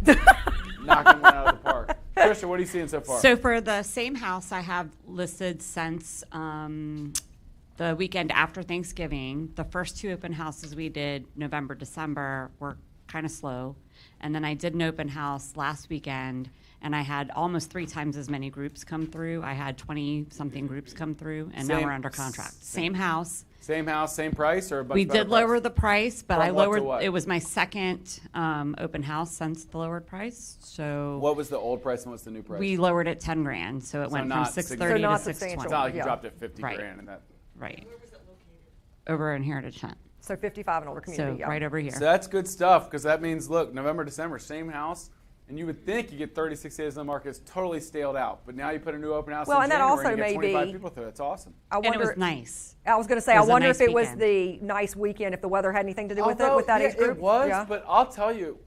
[SPEAKER 2] Knocking one out of the park. Trisha, what are you seeing so far?
[SPEAKER 5] So for the same house I have listed since the weekend after Thanksgiving, the first 2 open houses we did, November, December, were kind of slow. And then I did an open house last weekend, and I had almost 3 times as many groups come through. I had 20-something groups come through, and now we're under contract. Same house.
[SPEAKER 2] Same house, same price, or a bunch
[SPEAKER 5] We
[SPEAKER 2] better
[SPEAKER 5] did lower
[SPEAKER 2] price?
[SPEAKER 5] the price, but
[SPEAKER 2] From
[SPEAKER 5] I
[SPEAKER 2] what to
[SPEAKER 5] lowered.
[SPEAKER 2] what?
[SPEAKER 5] It was my second open house since the lowered price. So
[SPEAKER 2] What was the old price and what's the new price?
[SPEAKER 5] we lowered it 10 grand, so it went from
[SPEAKER 2] not
[SPEAKER 5] 630
[SPEAKER 1] So
[SPEAKER 5] to
[SPEAKER 1] not
[SPEAKER 5] 620.
[SPEAKER 2] It's not like you
[SPEAKER 1] Yeah.
[SPEAKER 2] dropped it 50
[SPEAKER 5] Right.
[SPEAKER 2] grand and that.
[SPEAKER 5] Right. Over in Heritage Hunt.
[SPEAKER 1] So 55 and older community.
[SPEAKER 5] So
[SPEAKER 1] yeah.
[SPEAKER 5] right over here.
[SPEAKER 2] So that's good stuff because that means, look, November, December, same house. And you would think you get 36 days on the market. It's totally staled out. But now you put a new open house
[SPEAKER 1] Well,
[SPEAKER 2] in
[SPEAKER 1] and that
[SPEAKER 2] January
[SPEAKER 1] also
[SPEAKER 2] and you get
[SPEAKER 1] may
[SPEAKER 2] 25
[SPEAKER 1] be-
[SPEAKER 2] people through. That's awesome.
[SPEAKER 1] I
[SPEAKER 5] And
[SPEAKER 1] wonder.
[SPEAKER 5] it was nice.
[SPEAKER 1] I was going to say,
[SPEAKER 5] It
[SPEAKER 1] I
[SPEAKER 5] was a
[SPEAKER 1] wonder
[SPEAKER 5] nice
[SPEAKER 1] if it was
[SPEAKER 5] weekend.
[SPEAKER 1] the nice weekend, if the weather had anything to do with it,
[SPEAKER 2] Although,
[SPEAKER 1] with that
[SPEAKER 2] yeah,
[SPEAKER 1] age group.
[SPEAKER 2] It was,
[SPEAKER 1] Yeah.
[SPEAKER 2] but I'll tell you,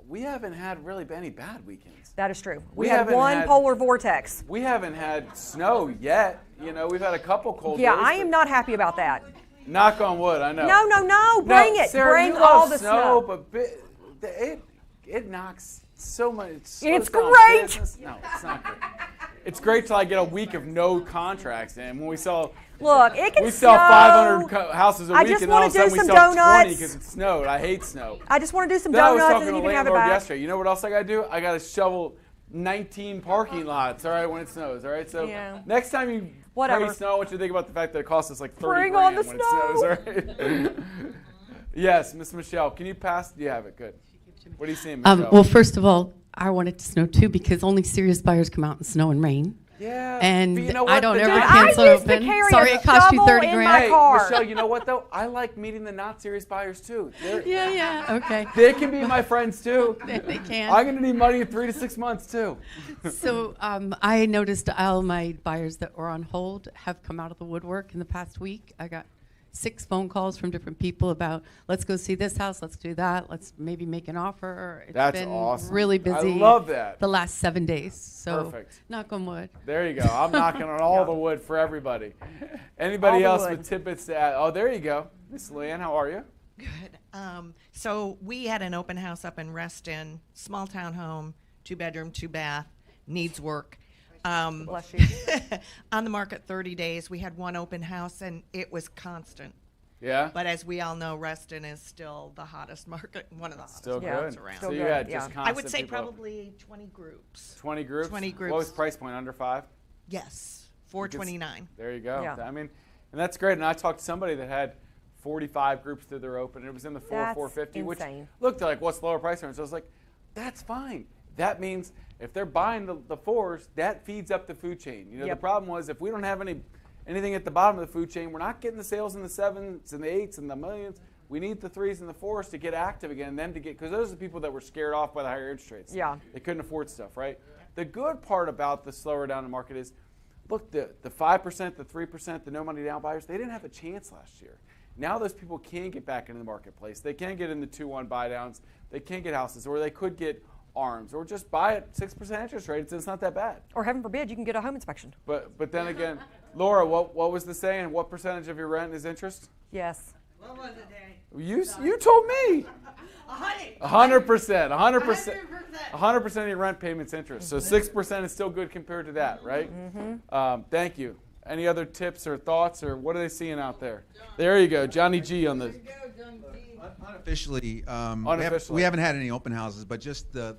[SPEAKER 2] we haven't had really any bad weekends.
[SPEAKER 1] That is true.
[SPEAKER 2] We
[SPEAKER 1] We had
[SPEAKER 2] haven't
[SPEAKER 1] one
[SPEAKER 2] had-
[SPEAKER 1] polar vortex.
[SPEAKER 2] We haven't had snow yet. You know, we've had a couple cold
[SPEAKER 1] Yeah,
[SPEAKER 2] days.
[SPEAKER 1] I am
[SPEAKER 2] but
[SPEAKER 1] not happy about that.
[SPEAKER 2] Knock on wood, I know.
[SPEAKER 1] No, bring it.
[SPEAKER 2] Sarah,
[SPEAKER 1] Bring
[SPEAKER 2] you
[SPEAKER 1] all
[SPEAKER 2] love
[SPEAKER 1] the
[SPEAKER 2] snow,
[SPEAKER 1] snow.
[SPEAKER 2] but it knocks so much. It slows
[SPEAKER 1] It's
[SPEAKER 2] down
[SPEAKER 1] great.
[SPEAKER 2] business. No, it's not great. It's great till I get a week of no contracts in. When we sell,
[SPEAKER 1] Look, it can
[SPEAKER 2] we sell
[SPEAKER 1] snow.
[SPEAKER 2] 500 houses a
[SPEAKER 1] I
[SPEAKER 2] week,
[SPEAKER 1] just
[SPEAKER 2] and all
[SPEAKER 1] wanna
[SPEAKER 2] of a sudden
[SPEAKER 1] do
[SPEAKER 2] we
[SPEAKER 1] some
[SPEAKER 2] sell 20
[SPEAKER 1] donuts.
[SPEAKER 2] because it snowed. I hate snow.
[SPEAKER 1] I just want to do some
[SPEAKER 2] Then I was
[SPEAKER 1] donuts
[SPEAKER 2] talking
[SPEAKER 1] and
[SPEAKER 2] to
[SPEAKER 1] you
[SPEAKER 2] a
[SPEAKER 1] can have it
[SPEAKER 2] landlord
[SPEAKER 1] back.
[SPEAKER 2] yesterday. You know what else I got to do? I got to shovel 19 parking lots, all right, when it snows, all right? So
[SPEAKER 1] Yeah.
[SPEAKER 2] next time you
[SPEAKER 1] Whatever.
[SPEAKER 2] pray snow, I want you to think about the fact that it costs us like 30
[SPEAKER 1] Bring
[SPEAKER 2] grand
[SPEAKER 1] on the
[SPEAKER 2] when
[SPEAKER 1] snow.
[SPEAKER 2] it snows, all right? Yes, Miss Michelle, can you pass? You have it, good. What are you seeing, Michelle?
[SPEAKER 12] Well, first of all, I want it to snow too because only serious buyers come out in snow and rain.
[SPEAKER 2] Yeah,
[SPEAKER 12] And
[SPEAKER 2] but you know
[SPEAKER 12] I
[SPEAKER 2] what?
[SPEAKER 12] don't
[SPEAKER 2] The
[SPEAKER 12] ever
[SPEAKER 2] job-
[SPEAKER 12] cancel
[SPEAKER 1] I used to
[SPEAKER 12] open.
[SPEAKER 1] carry
[SPEAKER 12] Sorry,
[SPEAKER 1] a
[SPEAKER 12] it cost you
[SPEAKER 1] shovel
[SPEAKER 12] 30
[SPEAKER 1] in
[SPEAKER 12] grand.
[SPEAKER 1] my
[SPEAKER 2] Hey,
[SPEAKER 1] car.
[SPEAKER 2] Michelle, you know what though? I like meeting the not serious buyers too.
[SPEAKER 12] Yeah, okay.
[SPEAKER 2] They can be my friends too.
[SPEAKER 12] They can.
[SPEAKER 2] I'm gonna need money in 3 to 6 months too.
[SPEAKER 12] So I noticed all my buyers that were on hold have come out of the woodwork in the past week. I got 6 phone calls from different people about let's go see this house, let's do that, let's maybe make an offer. It's
[SPEAKER 2] That's
[SPEAKER 12] been
[SPEAKER 2] awesome.
[SPEAKER 12] really
[SPEAKER 2] I
[SPEAKER 12] busy.
[SPEAKER 2] love that.
[SPEAKER 12] The last 7 days. So
[SPEAKER 2] Perfect.
[SPEAKER 12] knock on wood.
[SPEAKER 2] There you go. I'm knocking on all the wood for everybody. Anybody
[SPEAKER 1] All the
[SPEAKER 2] else
[SPEAKER 1] wood.
[SPEAKER 2] with tidbits to add? Oh, there you go. Miss Leanne, how are you?
[SPEAKER 13] Good. So we had an open house up in Reston, small town home, 2-bedroom, 2-bath, needs work.
[SPEAKER 1] Bless you.
[SPEAKER 13] On the market 30 days. We had one open house and it was constant.
[SPEAKER 2] Yeah?
[SPEAKER 13] But as we all know, Reston is still the hottest market, one of the hottest
[SPEAKER 2] Still
[SPEAKER 1] Yeah,
[SPEAKER 13] markets
[SPEAKER 2] good.
[SPEAKER 13] around.
[SPEAKER 2] So
[SPEAKER 1] Still
[SPEAKER 2] you
[SPEAKER 1] good,
[SPEAKER 2] had
[SPEAKER 1] yeah.
[SPEAKER 2] just
[SPEAKER 13] I
[SPEAKER 2] constant
[SPEAKER 13] would say
[SPEAKER 2] people up.
[SPEAKER 13] probably 20 groups.
[SPEAKER 2] 20 groups?
[SPEAKER 13] 20 groups.
[SPEAKER 2] What was price point? Under 5?
[SPEAKER 13] Yes, 429.
[SPEAKER 2] There you go.
[SPEAKER 1] Yeah.
[SPEAKER 2] I mean, and that's great. And I talked to somebody that had 45 groups through their open. It was in the
[SPEAKER 1] That's
[SPEAKER 2] 450, which
[SPEAKER 1] insane.
[SPEAKER 2] looked like what's the lower price range. So I was like, that's fine. That means if they're buying the 4s, that feeds up the food chain. You know,
[SPEAKER 1] Yep.
[SPEAKER 2] the problem was if we don't have anything at the bottom of the food chain, we're not getting the sales in the 7s and the 8s and the millions. We need the 3s and the 4s to get active again, and them to get, because those are the people that were scared off by the higher interest rates.
[SPEAKER 1] Yeah.
[SPEAKER 2] They couldn't afford stuff, right? The good part about the slower down the market is, look, the 5%, the 3%, the no money down buyers, they didn't have a chance last year. Now those people can get back into the marketplace. They can get in the 2-1 buy downs. They can get houses, or they could get ARMs, or just buy at 6% interest rates. It's not that bad.
[SPEAKER 1] Or heaven forbid, you can get a home inspection.
[SPEAKER 2] But then again, Laura, what was the saying? What percentage of your rent is interest?
[SPEAKER 1] Yes.
[SPEAKER 6] What was it, Danny?
[SPEAKER 2] You told me.
[SPEAKER 6] 100.
[SPEAKER 2] 100%. 100% of your rent payment's interest. So 6% is still good compared to that, right? Thank you. Any other tips or thoughts, or what are they seeing out there? There you go, Johnny G on the.
[SPEAKER 14] Unofficially,
[SPEAKER 2] Unofficially.
[SPEAKER 14] we haven't had any open houses, but just the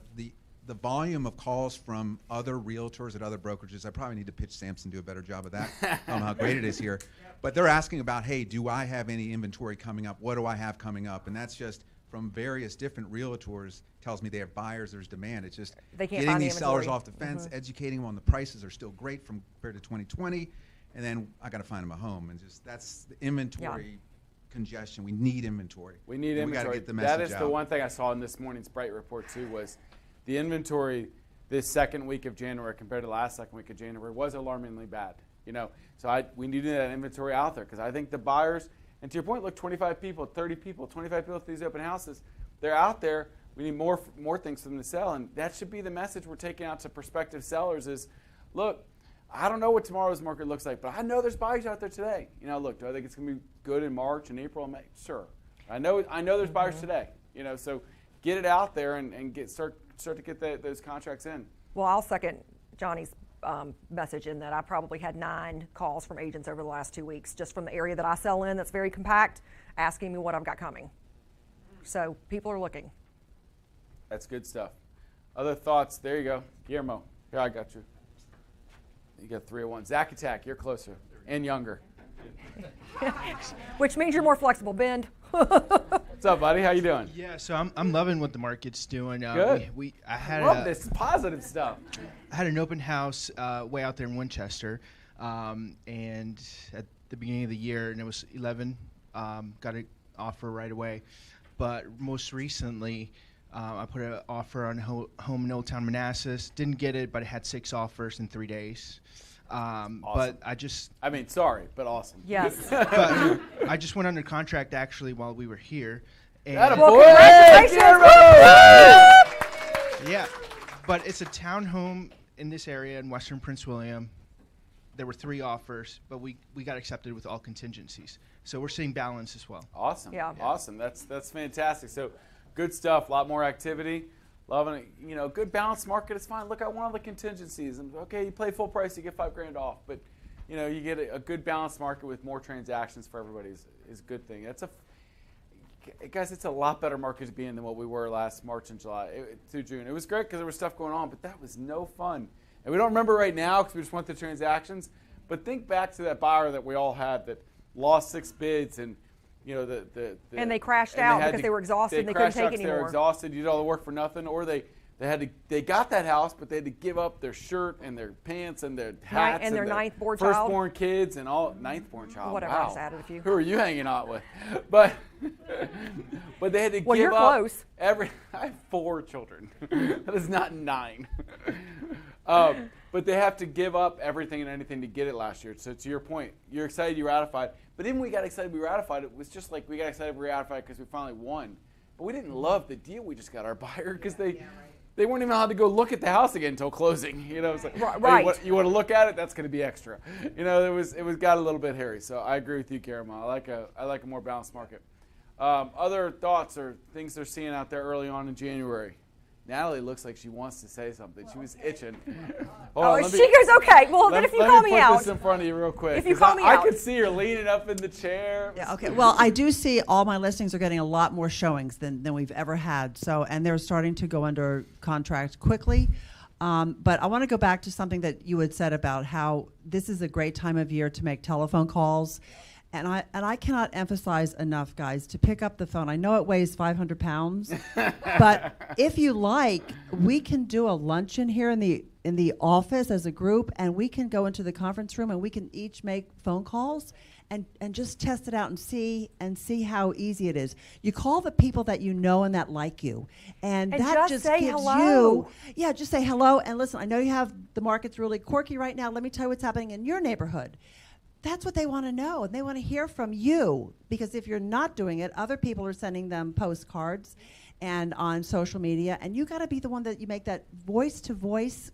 [SPEAKER 14] volume of calls from other realtors at other brokerages. I probably need to pitch Samson, do a better job of that. I don't know how great it is here. But they're asking about, hey, do I have any inventory coming up? What do I have coming up? And that's just from various different realtors, tells me they have buyers, there's demand. It's just
[SPEAKER 1] They can't
[SPEAKER 14] getting
[SPEAKER 1] find the
[SPEAKER 14] these sellers
[SPEAKER 1] inventory.
[SPEAKER 14] off the fence, educating them on the prices are still great compared to 2020. And then I got to find them a home. And just that's the inventory congestion. We need inventory.
[SPEAKER 2] We need
[SPEAKER 14] And
[SPEAKER 2] inventory.
[SPEAKER 14] We got to get the message
[SPEAKER 2] That is
[SPEAKER 14] out.
[SPEAKER 2] the one thing I saw in this morning's Bright report too, was the inventory this second week of January compared to the last second week of January was alarmingly bad. You know, so we needed that inventory out there, because I think the buyers, and to your point, look, 25 people, 30 people, 25 people at these open houses, they're out there. We need more things for them to sell, and that should be the message we're taking out to prospective sellers is, look, I don't know what tomorrow's market looks like, but I know there's buyers out there today. You know, look, do I think it's going to be good in March and April and May? Sure. I know there's buyers today. You know, so get it out there and start to get those contracts in.
[SPEAKER 1] Well, I'll second Johnny's message in that I probably had 9 calls from agents over the last 2 weeks, just from the area that I sell in that's very compact, asking me what I've got coming. So people are looking.
[SPEAKER 2] That's good stuff. Other thoughts? There you go. Guillermo. Here, I got you. You got 301. Zach Attack, you're closer and younger.
[SPEAKER 1] Which means you're more flexible. Bend.
[SPEAKER 2] What's up, buddy? How you doing?
[SPEAKER 15] Yeah, so I'm loving what the market's doing.
[SPEAKER 2] Good.
[SPEAKER 15] I had
[SPEAKER 2] love this positive stuff.
[SPEAKER 15] I had an open house way out there in Winchester, and at the beginning of the year, and it was 11. Got an offer right away, but most recently, I put an offer on home in Old Town Manassas. Didn't get it, but I had 6 offers in 3 days.
[SPEAKER 2] Awesome.
[SPEAKER 15] But
[SPEAKER 2] sorry, but awesome.
[SPEAKER 1] Yes.
[SPEAKER 15] But I just went under contract actually while we were here. And yeah, but it's a townhome in this area in Western Prince William. There were 3 offers, but we got accepted with all contingencies. So we're seeing balance as well.
[SPEAKER 2] Awesome.
[SPEAKER 1] Yeah.
[SPEAKER 2] Awesome. That's fantastic. So good stuff. A lot more activity. Loving it. You know, good balanced market is fine. Look at one of the contingencies. And okay, you play full price, you get $5,000 off. But you know, you get a good balanced market with more transactions for everybody is a good thing. Guys, it's a lot better market to be in than what we were last March and July through June. It was great because there was stuff going on, but that was no fun. And we don't remember right now because we just went through transactions. But think back to that buyer that we all had that lost 6 bids and you know
[SPEAKER 1] and they crashed out because they were exhausted and they couldn't take anymore.
[SPEAKER 2] They were exhausted. You did all the work for nothing, or they got that house, but they had to give up their shirt and their pants and their hats
[SPEAKER 1] and their ninth-born child,
[SPEAKER 2] firstborn kids, and all ninth-born child.
[SPEAKER 1] Whatever,
[SPEAKER 2] wow.
[SPEAKER 1] I just added a few.
[SPEAKER 2] Who are you hanging out with? But they had to
[SPEAKER 1] well,
[SPEAKER 2] give
[SPEAKER 1] you're
[SPEAKER 2] up
[SPEAKER 1] close.
[SPEAKER 2] I have 4 children. That is not 9. But they have to give up everything and anything to get it last year. So to your point, you're excited you ratified. But even when we got excited we ratified, it was just like we got excited we ratified because we finally won. But we didn't love the deal we just got our buyer because they weren't even allowed to go look at the house again until closing. You know, it's like,
[SPEAKER 1] right.
[SPEAKER 2] Hey, you want to look at it? That's going to be extra. You know, it was got a little bit hairy. So I agree with you, Karama. I like a more balanced market. Other thoughts or things they're seeing out there early on in January? Natalie looks like she wants to say something. She was itching.
[SPEAKER 1] She goes, okay. Well, then if you call me out.
[SPEAKER 2] Let me put this in front of you real quick.
[SPEAKER 1] If you call me
[SPEAKER 2] I
[SPEAKER 1] out.
[SPEAKER 2] could see her leaning up in the chair.
[SPEAKER 16] Yeah, okay. Well, I do see all my listings are getting a lot more showings than we've ever had. So, and they're starting to go under contract quickly. But I want to go back to something that you had said about how this is a great time of year to make telephone calls. And I cannot emphasize enough, guys, to pick up the phone. I know it weighs 500 pounds, but if you like, we can do a luncheon here in the office as a group, and we can go into the conference room and we can each make phone calls and just test it out and see how easy it is. You call the people that you know and that like you, and that just
[SPEAKER 1] say
[SPEAKER 16] gives
[SPEAKER 1] hello.
[SPEAKER 16] just say hello. And listen, I know you have the market's really quirky right now. Let me tell you what's happening in your neighborhood. That's what they want to know, and they want to hear from you, because if you're not doing it, other people are sending them postcards and on social media, and you got to be the one that you make that voice-to-voice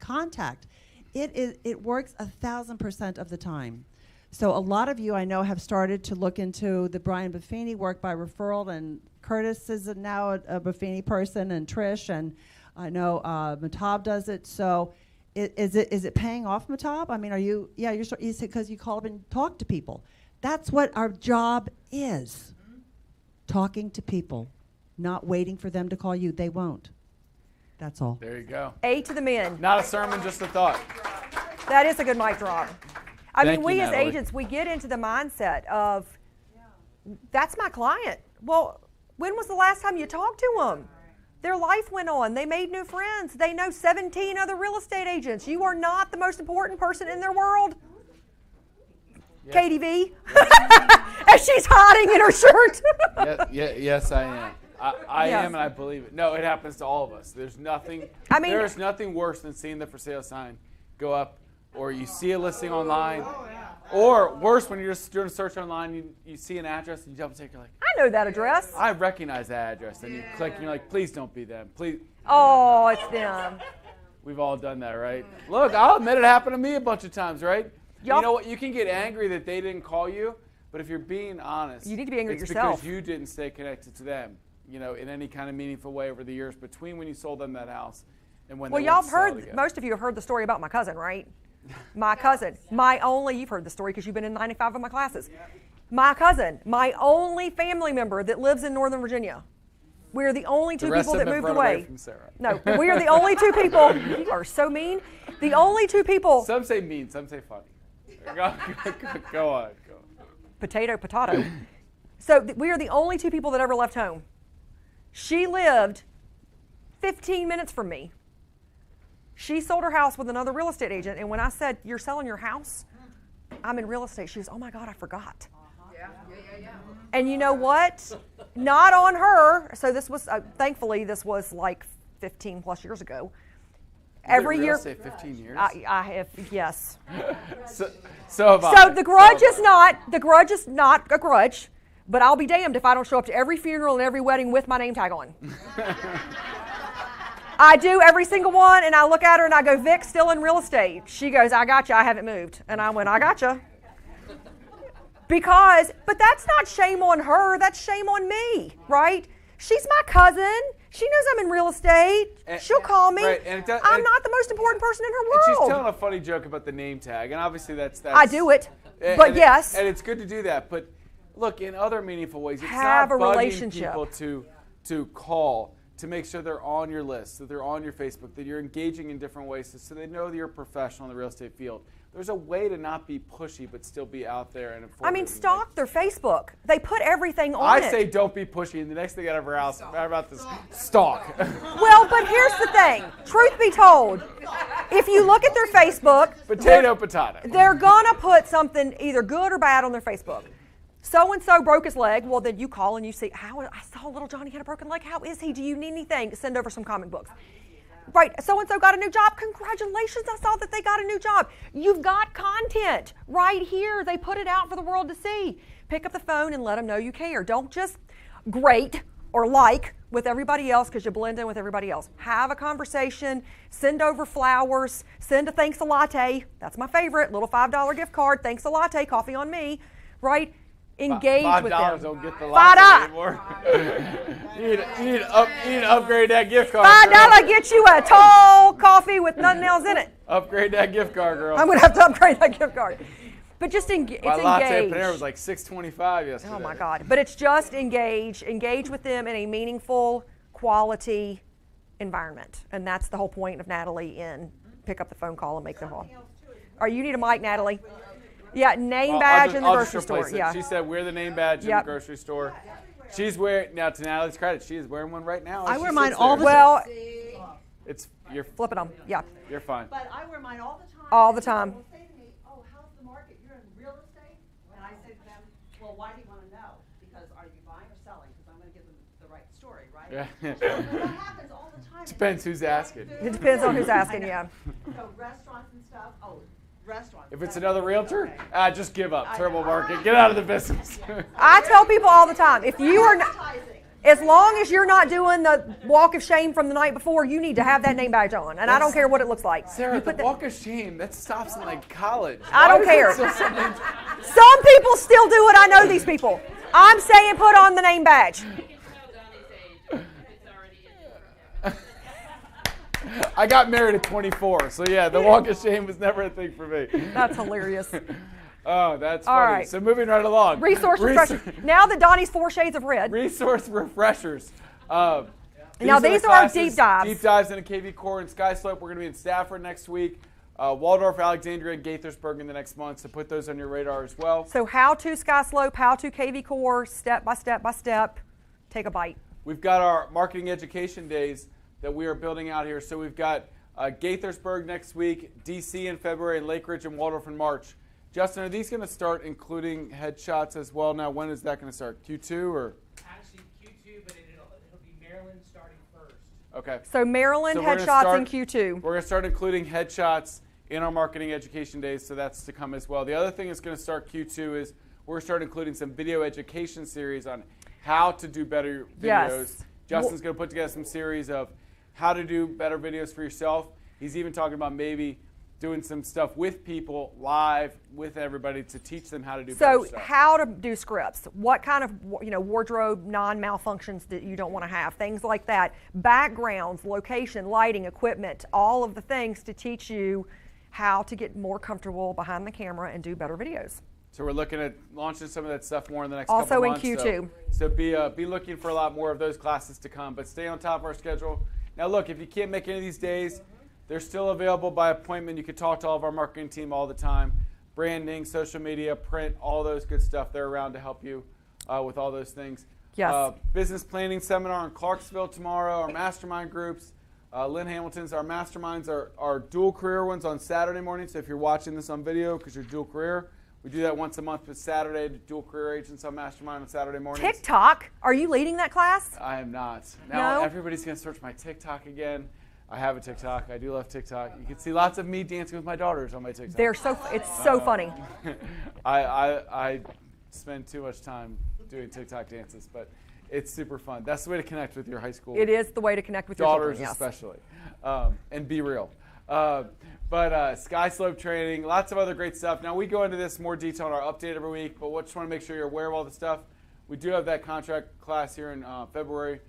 [SPEAKER 16] contact. It works 1,000% of the time. So a lot of you I know have started to look into the Brian Buffini work by referral, and Curtis is now a Buffini person, and Trish, and I know Matab does it. So. Is it paying off, Matab? I mean, you said because you call up and talk to people. That's what our job is. Talking to people, not waiting for them to call you. They won't. That's all.
[SPEAKER 2] There you go.
[SPEAKER 1] A to the men.
[SPEAKER 2] Not a sermon, just a thought.
[SPEAKER 1] That is a good mic drop. I mean, we as
[SPEAKER 2] Natalie.
[SPEAKER 1] agents, we get into the mindset of, that's my client. Well, when was the last time you talked to them? Their life went on. They made new friends. They know 17 other real estate agents. You are not the most important person in their world. Yes. Katie V. As she's hiding in her shirt.
[SPEAKER 2] Yes, I am. I am, and I believe it. No, it happens to all of us. There's nothing. There's nothing worse than seeing the for sale sign go up, or you see a listing online, or worse, when you're just doing a search online, you see an address and you double check. You're like,
[SPEAKER 1] I know that address.
[SPEAKER 2] I recognize that address, and you click, and you're like, please don't be them. Please.
[SPEAKER 1] Oh, it's them.
[SPEAKER 2] We've all done that, right? Look, I'll admit it happened to me a bunch of times, right? You know what? You can get angry that they didn't call you, but if you're being honest,
[SPEAKER 1] you need to be angry at
[SPEAKER 2] it's
[SPEAKER 1] yourself.
[SPEAKER 2] because you didn't stay connected to them, in any kind of meaningful way over the years between when you sold them that house and when they
[SPEAKER 1] y'all
[SPEAKER 2] went to
[SPEAKER 1] have
[SPEAKER 2] sell it
[SPEAKER 1] heard,
[SPEAKER 2] again.
[SPEAKER 1] most of you have heard the story about my cousin, right? My cousin, you've heard the story because you've been in 95 of my classes. My cousin, my only family member that lives in Northern Virginia, We're the only two
[SPEAKER 2] The rest
[SPEAKER 1] people
[SPEAKER 2] of
[SPEAKER 1] that
[SPEAKER 2] them
[SPEAKER 1] moved
[SPEAKER 2] run away
[SPEAKER 1] away.
[SPEAKER 2] from Sarah.
[SPEAKER 1] No, we are the only two people. You are so mean. The only two people.
[SPEAKER 2] Some say mean, some say funny. Go on.
[SPEAKER 1] Potato. So we are the only two people that ever left home. She lived 15 minutes from me. She sold her house with another real estate agent, and when I said, "You're selling your house?" I'm in real estate. She goes, "Oh my God, I forgot." And you know what? Not on her. So this was, thankfully, this was like 15 plus years ago. Every year.
[SPEAKER 2] 15 years.
[SPEAKER 1] I have, yes.
[SPEAKER 2] So have I.
[SPEAKER 1] So the grudge is not a grudge, but I'll be damned if I don't show up to every funeral and every wedding with my name tag on. I do every single one, and I look at her and I go, "Vic, still in real estate?" She goes, "I got you. I haven't moved." And I went, "I got you." But that's not shame on her. That's shame on me, right? She's my cousin. She knows I'm in real estate. She'll call me.
[SPEAKER 2] Right,
[SPEAKER 1] I'm not the most important person in her world.
[SPEAKER 2] And she's telling a funny joke about the name tag, and obviously that's
[SPEAKER 1] I do it, but yes.
[SPEAKER 2] And it's good to do that. But look, in other meaningful ways, it's
[SPEAKER 1] Have
[SPEAKER 2] not
[SPEAKER 1] a
[SPEAKER 2] bugging
[SPEAKER 1] relationship.
[SPEAKER 2] people to call, to make sure they're on your list, that they're on your Facebook, that you're engaging in different ways so they know that you're a professional in the real estate field. There's a way to not be pushy but still be out there and informative.
[SPEAKER 1] I mean, stalk their Facebook. They put everything on it.
[SPEAKER 2] I say don't be pushy, and the next thing out of her house about this stalk.
[SPEAKER 1] Well, but here's the thing. Truth be told, if you look at their Facebook,
[SPEAKER 2] potato.
[SPEAKER 1] They're gonna put something either good or bad on their Facebook. So and so broke his leg. Well, then you call and you see, "How? I saw little Johnny had a broken leg. How is he? Do you need anything?" Send over some comic books. Right, so-and-so got a new job. Congratulations, I saw that they got a new job. You've got content right here. They put it out for the world to see. Pick up the phone and let them know you care. Don't just grate or like with everybody else because you blend in with everybody else. Have a conversation. Send over flowers. Send a thanks a latte. That's my favorite. Little $5 gift card. Thanks a latte. Coffee on me. Right? Engage with them.
[SPEAKER 2] $5 don't get the latte anymore. you need to upgrade that gift card.
[SPEAKER 1] $5 get you a tall coffee with nothing else in it.
[SPEAKER 2] Upgrade that gift card, girl.
[SPEAKER 1] I'm going to have to upgrade that gift card. But just it's
[SPEAKER 2] my latte
[SPEAKER 1] engage.
[SPEAKER 2] Panera was like $6.25 yesterday.
[SPEAKER 1] Oh my God. But it's just engage with them in a meaningful, quality environment. And that's the whole point of Natalie in pick up the phone call and make the call. Or you need a mic, Natalie. Yeah, name badge in the grocery store. Yeah.
[SPEAKER 2] She said wear the name badge in the grocery store. She's wearing, now to Natalie's credit, she is wearing one right now.
[SPEAKER 16] I wear mine all the
[SPEAKER 1] time. Well,
[SPEAKER 2] you're
[SPEAKER 1] flipping them. Yeah.
[SPEAKER 2] You're fine.
[SPEAKER 16] But I wear mine all the time.
[SPEAKER 1] All the time.
[SPEAKER 16] People say to me, "Oh, how's the market? You're in real estate?" And I say to them, "Well, why do you want to know? Because are you buying or selling? Because I'm going to give them the right story, right?"
[SPEAKER 2] Yeah.
[SPEAKER 16] So that happens all the time.
[SPEAKER 2] Depends who's asking.
[SPEAKER 1] It depends on who's asking, yeah.
[SPEAKER 16] So restaurants and stuff. Oh. Restaurants.
[SPEAKER 2] If it's another realtor, just give up. Terrible market. Get out of the business.
[SPEAKER 1] I tell people all the time, if you are not, as long as you're not doing the walk of shame from the night before, you need to have that name badge on. And I don't care what it looks like.
[SPEAKER 2] Sarah, the walk of shame, that stops in like college.
[SPEAKER 1] I don't care. Some people still do it. I know these people. I'm saying put on the name badge.
[SPEAKER 2] I got married at 24, so yeah, the walk of shame was never a thing for me.
[SPEAKER 1] That's hilarious.
[SPEAKER 2] Oh, that's
[SPEAKER 1] All
[SPEAKER 2] funny.
[SPEAKER 1] right.
[SPEAKER 2] So moving right along.
[SPEAKER 1] Resource refreshers. Now that Donnie's 4 shades of red.
[SPEAKER 2] Resource refreshers.
[SPEAKER 1] Now these are our deep dives.
[SPEAKER 2] Deep dives into KV Core and Sky Slope. We're going to be in Stafford next week. Waldorf, Alexandria, and Gaithersburg in the next month, so put those on your radar as well.
[SPEAKER 1] So how to Sky Slope, how to KV Core, step by step by step. Take a bite.
[SPEAKER 2] We've got our marketing education days that we are building out here. So we've got Gaithersburg next week, DC in February, and Lake Ridge and Waldorf in March. Justin, are these going to start including headshots as well? Now, when is that going to start? Q2 or?
[SPEAKER 17] Actually, Q2, but it'll be Maryland starting first.
[SPEAKER 2] Okay.
[SPEAKER 1] So Maryland headshots in Q2.
[SPEAKER 2] We're going to start including headshots in our marketing education days, so that's to come as well. The other thing that's going to start Q2 is we're going to start including some video education series on how to do better videos.
[SPEAKER 1] Yes.
[SPEAKER 2] Justin's going to put together some series of how to do better videos for yourself. He's even talking about maybe doing some stuff with people live with everybody to teach them how to do better stuff.
[SPEAKER 1] So how to do scripts, what kind of wardrobe non-malfunctions that you don't want to have, things like that, backgrounds, location, lighting, equipment, all of the things to teach you how to get more comfortable behind the camera and do better videos.
[SPEAKER 2] So we're looking at launching some of that stuff more in the next
[SPEAKER 1] Also
[SPEAKER 2] couple
[SPEAKER 1] in
[SPEAKER 2] months.
[SPEAKER 1] Q2.
[SPEAKER 2] So be looking for a lot more of those classes to come. But stay on top of our schedule. Now look, if you can't make any of these days, they're still available by appointment. You can talk to all of our marketing team all the time. Branding, social media, print, all those good stuff. They're around to help you with all those things.
[SPEAKER 1] Yes.
[SPEAKER 2] Business planning seminar in Clarksville tomorrow. Our mastermind groups. Lynn Hamilton's, our masterminds are dual career ones on Saturday morning. So if you're watching this on video because you're dual career, we do that once a month with Saturday, dual career agents on mastermind on Saturday mornings.
[SPEAKER 1] TikTok. Are you leading that class?
[SPEAKER 2] I am not. Now
[SPEAKER 1] No?
[SPEAKER 2] everybody's going to search my TikTok again. I have a TikTok. I do love TikTok. You can see lots of me dancing with my daughters on my TikTok.
[SPEAKER 1] It's so funny.
[SPEAKER 2] I spend too much time doing TikTok dances, but it's super fun. That's the way to connect with your high school.
[SPEAKER 1] It is the way to connect with
[SPEAKER 2] daughters,
[SPEAKER 1] your children, yes.
[SPEAKER 2] especially, and be real. But sky slope training, lots of other great stuff. Now we go into this more detail in our update every week, but we just want to make sure you're aware of all the stuff. We do have that contract class here in February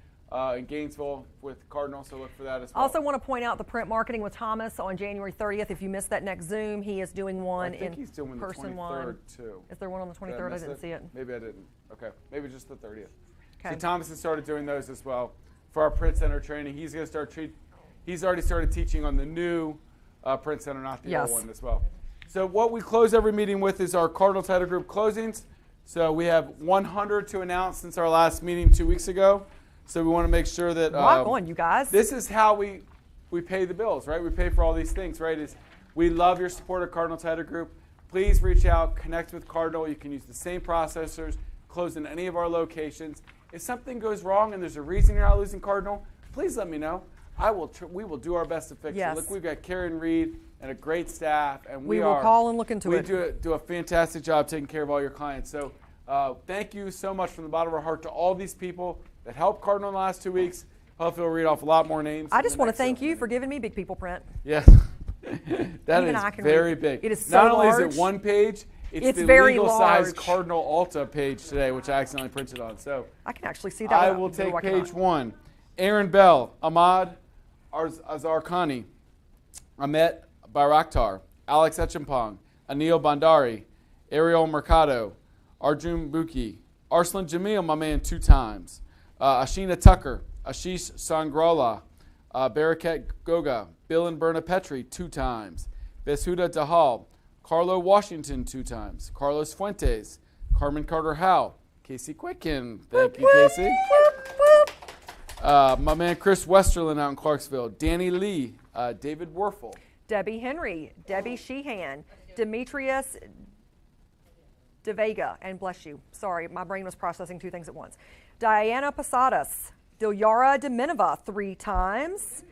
[SPEAKER 2] in Gainesville with Cardinal, so look for that as well.
[SPEAKER 1] Also want to point out the print marketing with Thomas on January 30th. If you missed that next Zoom, he is doing one
[SPEAKER 2] I think
[SPEAKER 1] in
[SPEAKER 2] he's doing
[SPEAKER 1] person
[SPEAKER 2] the 23rd
[SPEAKER 1] one.
[SPEAKER 2] too.
[SPEAKER 1] Is there one on the 23rd? I didn't see it.
[SPEAKER 2] Maybe I didn't. Okay, maybe just the 30th.
[SPEAKER 1] Okay.
[SPEAKER 2] So Thomas has started doing those as well for our print center training. He's going to start he's already started teaching on the new print center, not the old one as well. So what we close every meeting with is our Cardinal Title Group closings. So we have 100 to announce since our last meeting 2 weeks ago. So we want to make sure that
[SPEAKER 1] Rock on, you guys.
[SPEAKER 2] This is how we pay the bills, right? We pay for all these things, right? We love your support of Cardinal Title Group. Please reach out, connect with Cardinal. You can use the same processors, close in any of our locations. If something goes wrong and there's a reason you're not losing Cardinal, please let me know. We will do our best to fix it. Look, we've got Karen Reed and a great staff, and we
[SPEAKER 1] will call and look into it.
[SPEAKER 2] We do a fantastic job taking care of all your clients. So thank you so much from the bottom of our heart to all these people that helped Cardinal in the last 2 weeks. Hopefully we'll read off a lot more names.
[SPEAKER 1] I just want to thank you for giving me big people print.
[SPEAKER 2] Yes. That
[SPEAKER 1] Even
[SPEAKER 2] is
[SPEAKER 1] I can
[SPEAKER 2] very
[SPEAKER 1] read.
[SPEAKER 2] big.
[SPEAKER 1] It is so
[SPEAKER 2] Not only
[SPEAKER 1] large.
[SPEAKER 2] is it one page, it's the
[SPEAKER 1] very
[SPEAKER 2] legal
[SPEAKER 1] large.
[SPEAKER 2] size Cardinal Alta page today, which I accidentally printed on. So
[SPEAKER 1] I can actually see that.
[SPEAKER 2] I will take page 1. Aaron Bell, Ahmad Azarkani, Ahmet Bayraktar, Alex Echampong, Anil Bandari, Ariel Mercado, Arjun Buki, Arslan Jamil, my man, 2 times, Ashina Tucker, Ashish Sangrala, Barakat Goga, Bill and Berna Petri 2 times, Besuda Dahal, Carlo Washington 2 times, Carlos Fuentes, Carmen Carter Howe, Casey Quicken, thank you, Casey. My man Chris Westerland out in Clarksville, Danny Lee, David Werfel,
[SPEAKER 1] Debbie Henry, Debbie Sheehan, Demetrius De Vega, and bless you. Sorry, my brain was processing 2 things at once. Diana Posadas, Dilyara Deminova 3 times,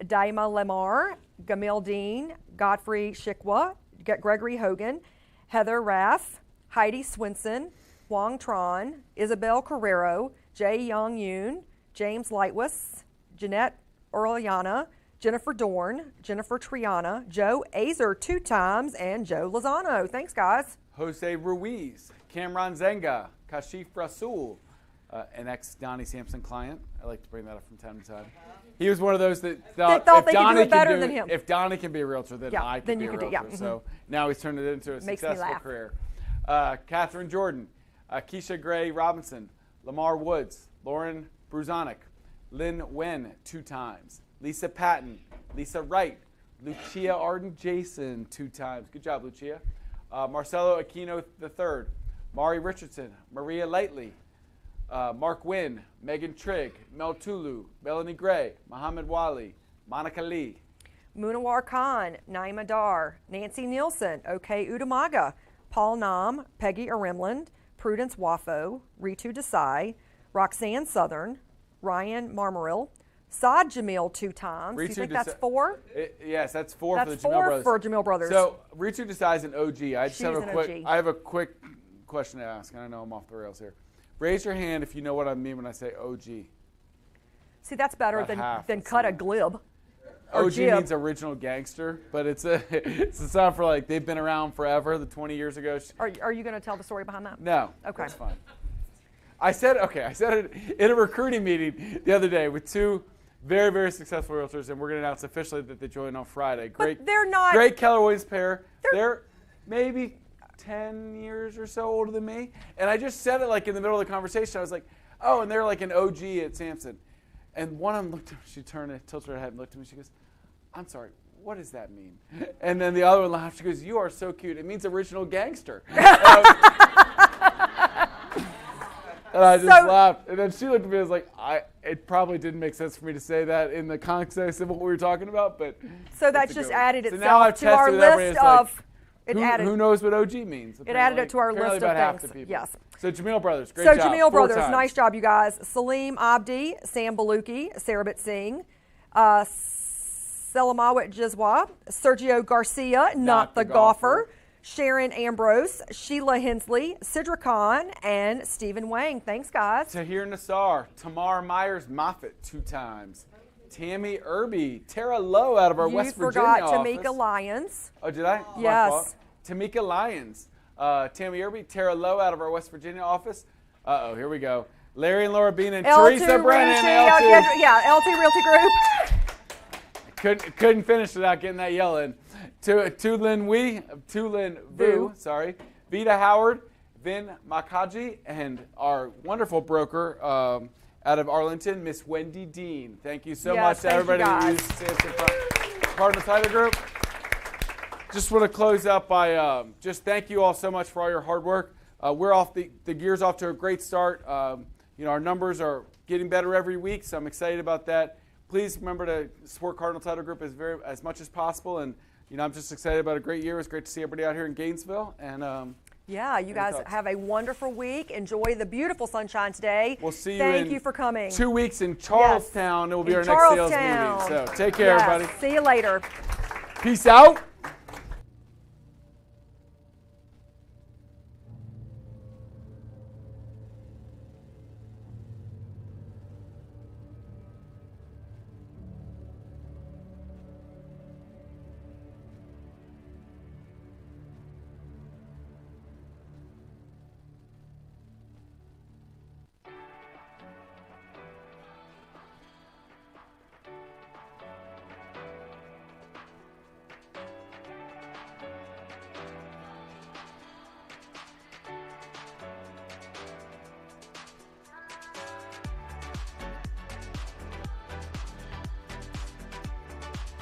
[SPEAKER 1] Daima Lemar, Gamil Dean, Godfrey Shikwa, Gregory Hogan, Heather Raff, Heidi Swinson, Huang Tron, Isabel Carrero, Jay Young Yoon, James Lightwis, Jeanette Orellana, Jennifer Dorn, Jennifer Triana, Joe Azer 2 times, and Joe Lozano. Thanks, guys.
[SPEAKER 2] Jose Ruiz, Cameron Zenga, Kashif Rasul, an ex-Donnie Sampson client. I like to bring that up from time to time. He was one of those that thought
[SPEAKER 1] if Donnie better than him.
[SPEAKER 2] If Donnie can be a realtor, then I can be a realtor.
[SPEAKER 1] Yeah.
[SPEAKER 2] So now he's turned it into a successful career. Catherine Jordan, Keisha Gray Robinson, Lamar Woods, Lauren Bruzanik, Lynn Wen 2 times, Lisa Patton, Lisa Wright, Lucia Arden Jason 2 times. Good job, Lucia. Marcelo Aquino III, Mari Richardson, Maria Lightly, Mark Wynn, Megan Trigg, Mel Tulu, Melanie Gray, Muhammad Wali, Monica Lee,
[SPEAKER 1] Munawar Khan, Naima Dar, Nancy Nielsen, OK Udamaga, Paul Nam, Peggy Arimland, Prudence Wafo, Ritu Desai, Roxanne Southern, Ryan Marmaril, Saad Jamil 2 times. Do you think that's 4?
[SPEAKER 2] Yes, that's 4 for the
[SPEAKER 1] That's
[SPEAKER 2] Jamil
[SPEAKER 1] 4
[SPEAKER 2] brothers.
[SPEAKER 1] for Jamil Brothers.
[SPEAKER 2] So Ritu Desai is an OG. I have a quick question to ask, and I know I'm off the rails here. Raise your hand if you know what I mean when I say OG.
[SPEAKER 1] See, that's better than cut a glib. Or
[SPEAKER 2] OG
[SPEAKER 1] jib.
[SPEAKER 2] means original gangster, but it's a sound for like they've been around forever, the 20 years ago.
[SPEAKER 1] Are you going to tell the story behind that?
[SPEAKER 2] No.
[SPEAKER 1] Okay.
[SPEAKER 2] That's fine. I said it in a recruiting meeting the other day with 2 very, very successful realtors, and we're going to announce officially that they joined on Friday.
[SPEAKER 1] But they're not.
[SPEAKER 2] Great Keller Williams pair. They're maybe 10 years or so older than me. And I just said it like in the middle of the conversation. I was like, oh, and they're like an OG at Samson. And one of them looked at me, she tilted her head and looked at me. She goes, I'm sorry, what does that mean? And then the other one laughed. She goes, you are so cute. It means original gangster. And I just laughed. And then she looked at me and was like, it probably didn't make sense for me to say that in the context of what we were talking about. But
[SPEAKER 1] so that's just added
[SPEAKER 2] so now I've
[SPEAKER 1] itself to our
[SPEAKER 2] tested
[SPEAKER 1] list of.
[SPEAKER 2] Who knows what OG means?
[SPEAKER 1] It added it to our list
[SPEAKER 2] about half
[SPEAKER 1] of
[SPEAKER 2] the
[SPEAKER 1] things.
[SPEAKER 2] people.
[SPEAKER 1] Yes.
[SPEAKER 2] So Jamil Brothers, great
[SPEAKER 1] so
[SPEAKER 2] job.
[SPEAKER 1] Jamil
[SPEAKER 2] 4
[SPEAKER 1] Brothers,
[SPEAKER 2] times.
[SPEAKER 1] nice job, you guys. Salim Abdi, Sam Baluki, Sarabit Singh, Selamawit Jizwa, Sergio Garcia, not the golfer, Sharon Ambrose, Sheila Hensley, Sidra Khan, and Stephen Wang. Thanks, guys.
[SPEAKER 2] Tahir Nassar, Tamar Myers Moffitt 2 times. Tammy Irby, Tara Lowe out of our West Virginia office.
[SPEAKER 1] You forgot Tamika Lyons.
[SPEAKER 2] Oh, did I?
[SPEAKER 1] Yes.
[SPEAKER 2] My fault. Tamika Lyons. Tammy Irby, Tara Lowe out of our West Virginia office. Uh-oh, here we go. Larry and Laura Bean and Teresa Brennan.
[SPEAKER 1] LT Realty Group.
[SPEAKER 2] Couldn't finish without getting that yell in. Tulin Vu, Vita Howard, Vin Makaji, and our wonderful broker out of Arlington, Miss Wendy Dean. Thank you so much to everybody who used Samson Cardinal Title Group. Just want to close out by just thank you all so much for all your hard work. We're off the gear's off to a great start. Our numbers are getting better every week, so I'm excited about that. Please remember to support Cardinal Title Group as much as possible. And I'm just excited about a great year. It's great to see everybody out here in Gainesville. And
[SPEAKER 1] yeah, you guys have a wonderful week. Enjoy the beautiful sunshine today.
[SPEAKER 2] We'll see you.
[SPEAKER 1] Thank you for coming.
[SPEAKER 2] 2 weeks in Charlestown. It will be our next sales meeting. So take care, everybody.
[SPEAKER 1] See you later.
[SPEAKER 2] Peace out.